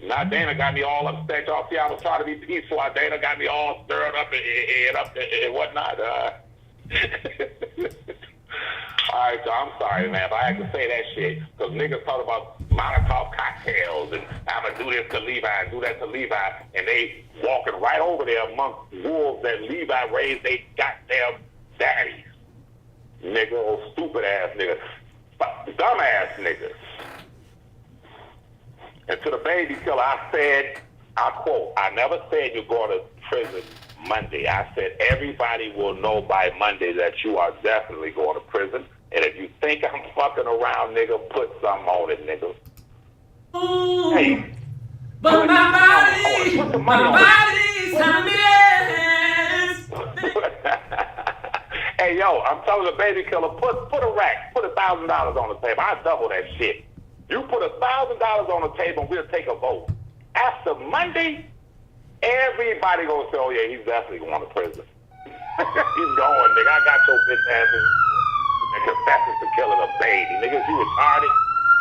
Now Dana got me all upset. Y'all see I was trying to be peaceful. Dana got me all stirred up and whatnot. All right, so I'm sorry, man, but I had to say that shit because niggas talk about Molotov cocktails, and I'm going to do this to Levi and do that to Levi, and they walking right over there amongst wolves that Levi raised they goddamn daddies. Nigga, old stupid ass niggas. Dumb ass niggas. And to the baby killer, I said, I quote, I never said you're going to prison Monday. I said everybody will know by Monday that you are definitely going to prison. And if you think I'm fucking around, nigga, put something on it, nigga. Ooh, hey, but my body's on yes. Hey, yo, I'm telling the baby killer, put a rack, put $1,000 on the table. I double that shit. You put $1,000 on the table and we'll take a vote. After Monday, everybody gonna say, oh yeah, he's definitely going to prison. He's going, nigga. I got your bitch ass and confesses to killing a baby. Niggas, you retarded.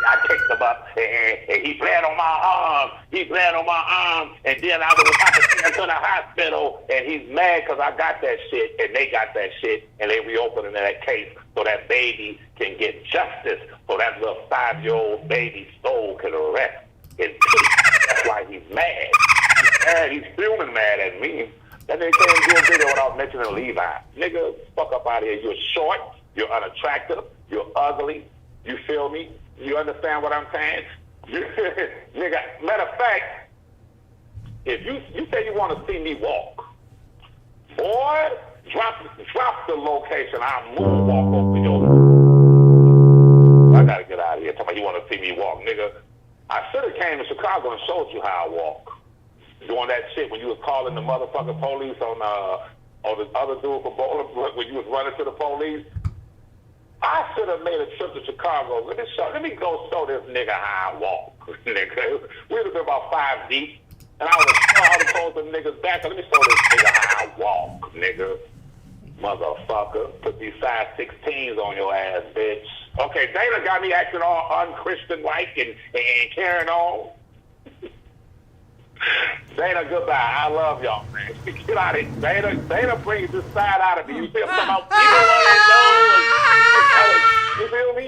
I kicked him up and he bled on my arm. He bled on my arm. And then I was about to take him to the hospital and he's mad because I got that shit and they got that shit and they reopening that case so that baby can get justice so that little 5-year-old baby soul can rest in peace. That's why he's mad. He's mad. He's fuming mad at me. That nigga can't do a video without mentioning Levi. Nigga, fuck up out of here. You're short. You're unattractive. You're ugly. You feel me? You understand what I'm saying? Nigga, matter of fact, if you say you want to see me walk, boy, drop the location. I'll moonwalk over your. I gotta get out of here. Tell me you want to see me walk, nigga. I should have came to Chicago and showed you how I walk. Doing that shit when you was calling the motherfucking police on the other dude for bowling when you was running to the police. I should have made a trip to Chicago. Let me go show this nigga how I walk. Nigga, we'd have been about 5 deep, and I would have told them niggas back. Let me show this nigga how I walk, nigga. Motherfucker, put these size 16s on your ass, bitch. Okay, Dana got me acting all unchristian-like and carrying on. Dana, goodbye. I love y'all, man. Get out of here. Dana brings this side out of me. You feel something about people on that nose? You feel me?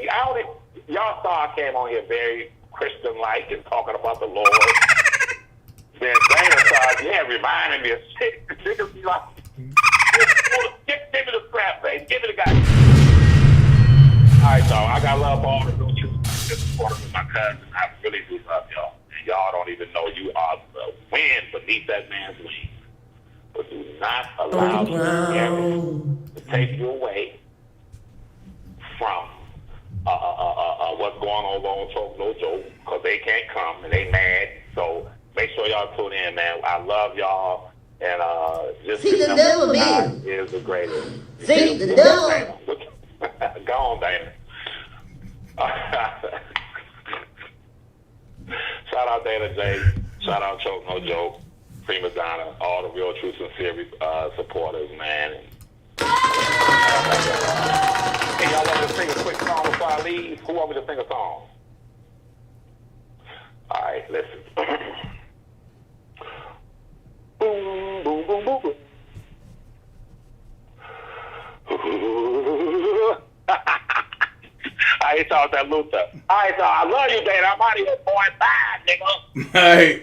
Y'all saw I came on here very Christian-like and talking about the Lord. Then Dana started, reminding me of shit. Niggas be like, give me the crap, baby. Give me the guy. All right, y'all. I got love for all the new supporters of my cousin. I really do love y'all. Y'all don't even know you are the wind beneath that man's wings. But do not allow to take you away from what's going on Talk No Joke, because they can't come and they mad. So make sure y'all tune in, man. I love y'all. And just see the devil, God is the greatest. See the devil. Go on, Dana. Shout out DanaJay. Shout out Choke No Joke. Prima Donna. All the real, true, sincere supporters, man. Hey, y'all want me to sing a quick song before I leave? Who want me to sing a song? All right, listen. Boom, boom, boom, boom, boom. I ain't talking that Luther. All right, so I love you, Dana. I'm out of here, boy. Bye, nigga. All right.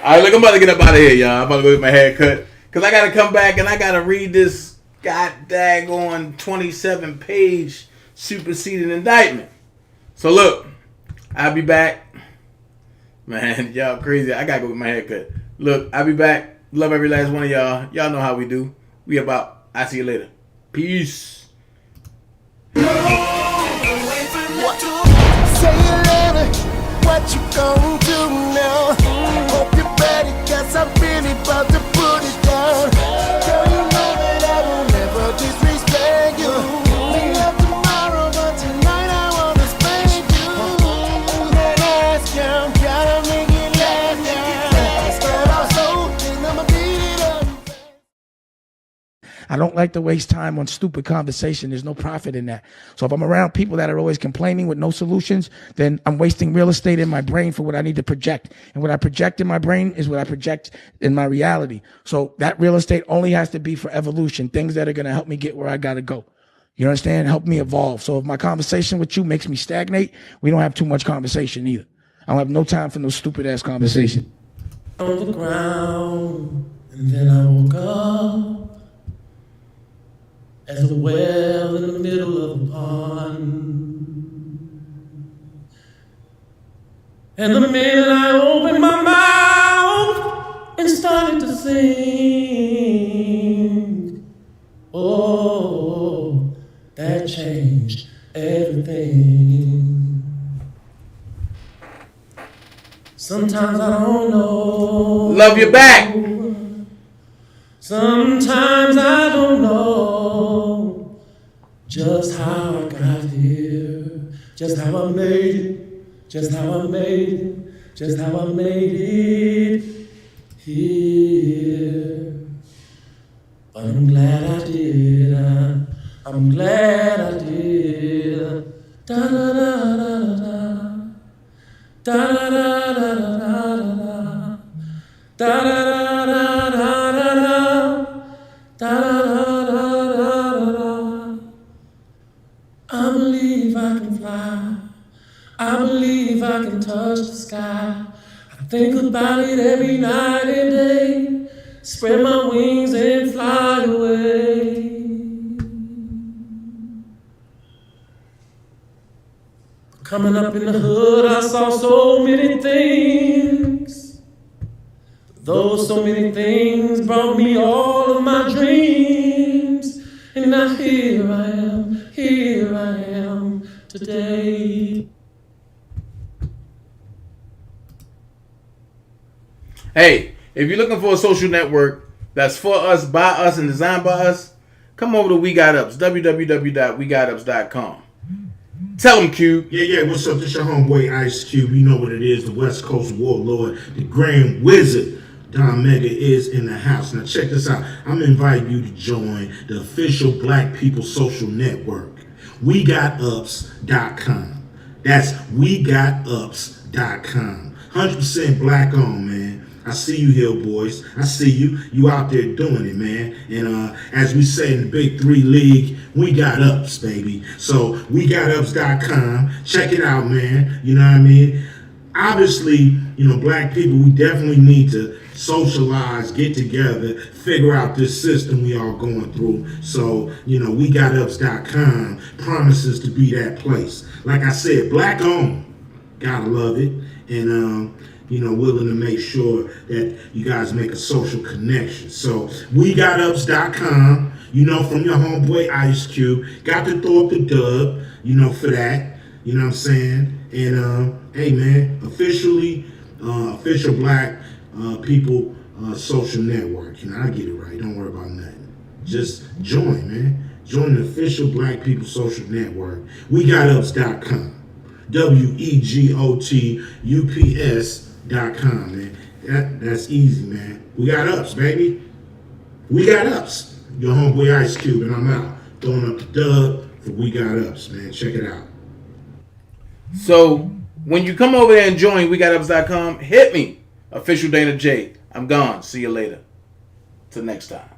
All right, look, I'm about to get up out of here, y'all. I'm about to go get my hair cut. Because I got to come back and I got to read this god-daggone 27-page superseding indictment. So, look, I'll be back. Man, y'all crazy. I got to go get my hair cut. Look, I'll be back. Love every last one of y'all. Y'all know how we do. We about. I'll see you later. Peace. Say what you gon' do now? Hope you're ready, cause I'm really about to put it down. Girl, you know that I will never disrespect you. We love tomorrow, but tonight I wanna spank you. That ass count, gotta make it last down. Start off slow, then I'ma beat it up. I don't like to waste time on stupid conversation. There's no profit in that. So if I'm around people that are always complaining with no solutions, then I'm wasting real estate in my brain for what I need to project. And what I project in my brain is what I project in my reality. So that real estate only has to be for evolution, things that are going to help me get where I got to go. You understand? Help me evolve. So if my conversation with you makes me stagnate, we don't have too much conversation either. I don't have no time for no stupid ass conversation. On the ground, and then I woke up as a well in the middle of a pond. And the minute I opened my mouth and started to sing, oh, that changed everything. Sometimes I don't know. Love you back. Sometimes I don't know just how I got here, just how I made it, just how I made it, just how I made it here. But I'm glad I did. I'm glad I did. Da da da da da. Da da da da da da da da da da da da. I believe I can fly. I believe I can touch the sky. I think about it every night and day. Spread my wings and fly away. Coming up in the hood, I saw so many things. Those so many things brought me all of my dreams. And now here I am today. Hey, if you're looking for a social network that's for us, by us, and designed by us, come over to We Got Ups, www.wegatups.com. Tell them, Cube. Yeah, what's up? This your homeboy Ice Cube. You know what it is, the West Coast Warlord, the Grand Wizard. Don Mega is in the house. Now check this out. I'm inviting you to join the official Black People Social Network, WeGotUps.com. That's WeGotUps.com. 100% black owned, man. I see you here, boys. I see you. You out there doing it, man. And as we say in the Big 3 League, we got ups, baby. So WeGotUps.com. Check it out, man. You know what I mean? Obviously, you know, black people, we definitely need to socialize, get together, figure out this system we all going through. So, you know, WeGotUps.com promises to be that place. Like I said, black owned. Gotta love it. And, you know, willing to make sure that you guys make a social connection. So, WeGotUps.com, you know, from your homeboy Ice Cube. Got to throw up the dub, you know, for that. You know what I'm saying? And, hey, man, official Black People Social Network. You know, I get it right. Don't worry about nothing. Just join, man. Join the official Black People Social Network. WeGotUps.com. WeGotUps.com, man. That's easy, man. We got ups, baby. We got ups. Your homeboy Ice Cube, and I'm out. Throwing up the dub for We Got Ups, man. Check it out. So, when you come over there and join WeGotUps.com, hit me. Official DanaJay. I'm gone. See you later. Till next time.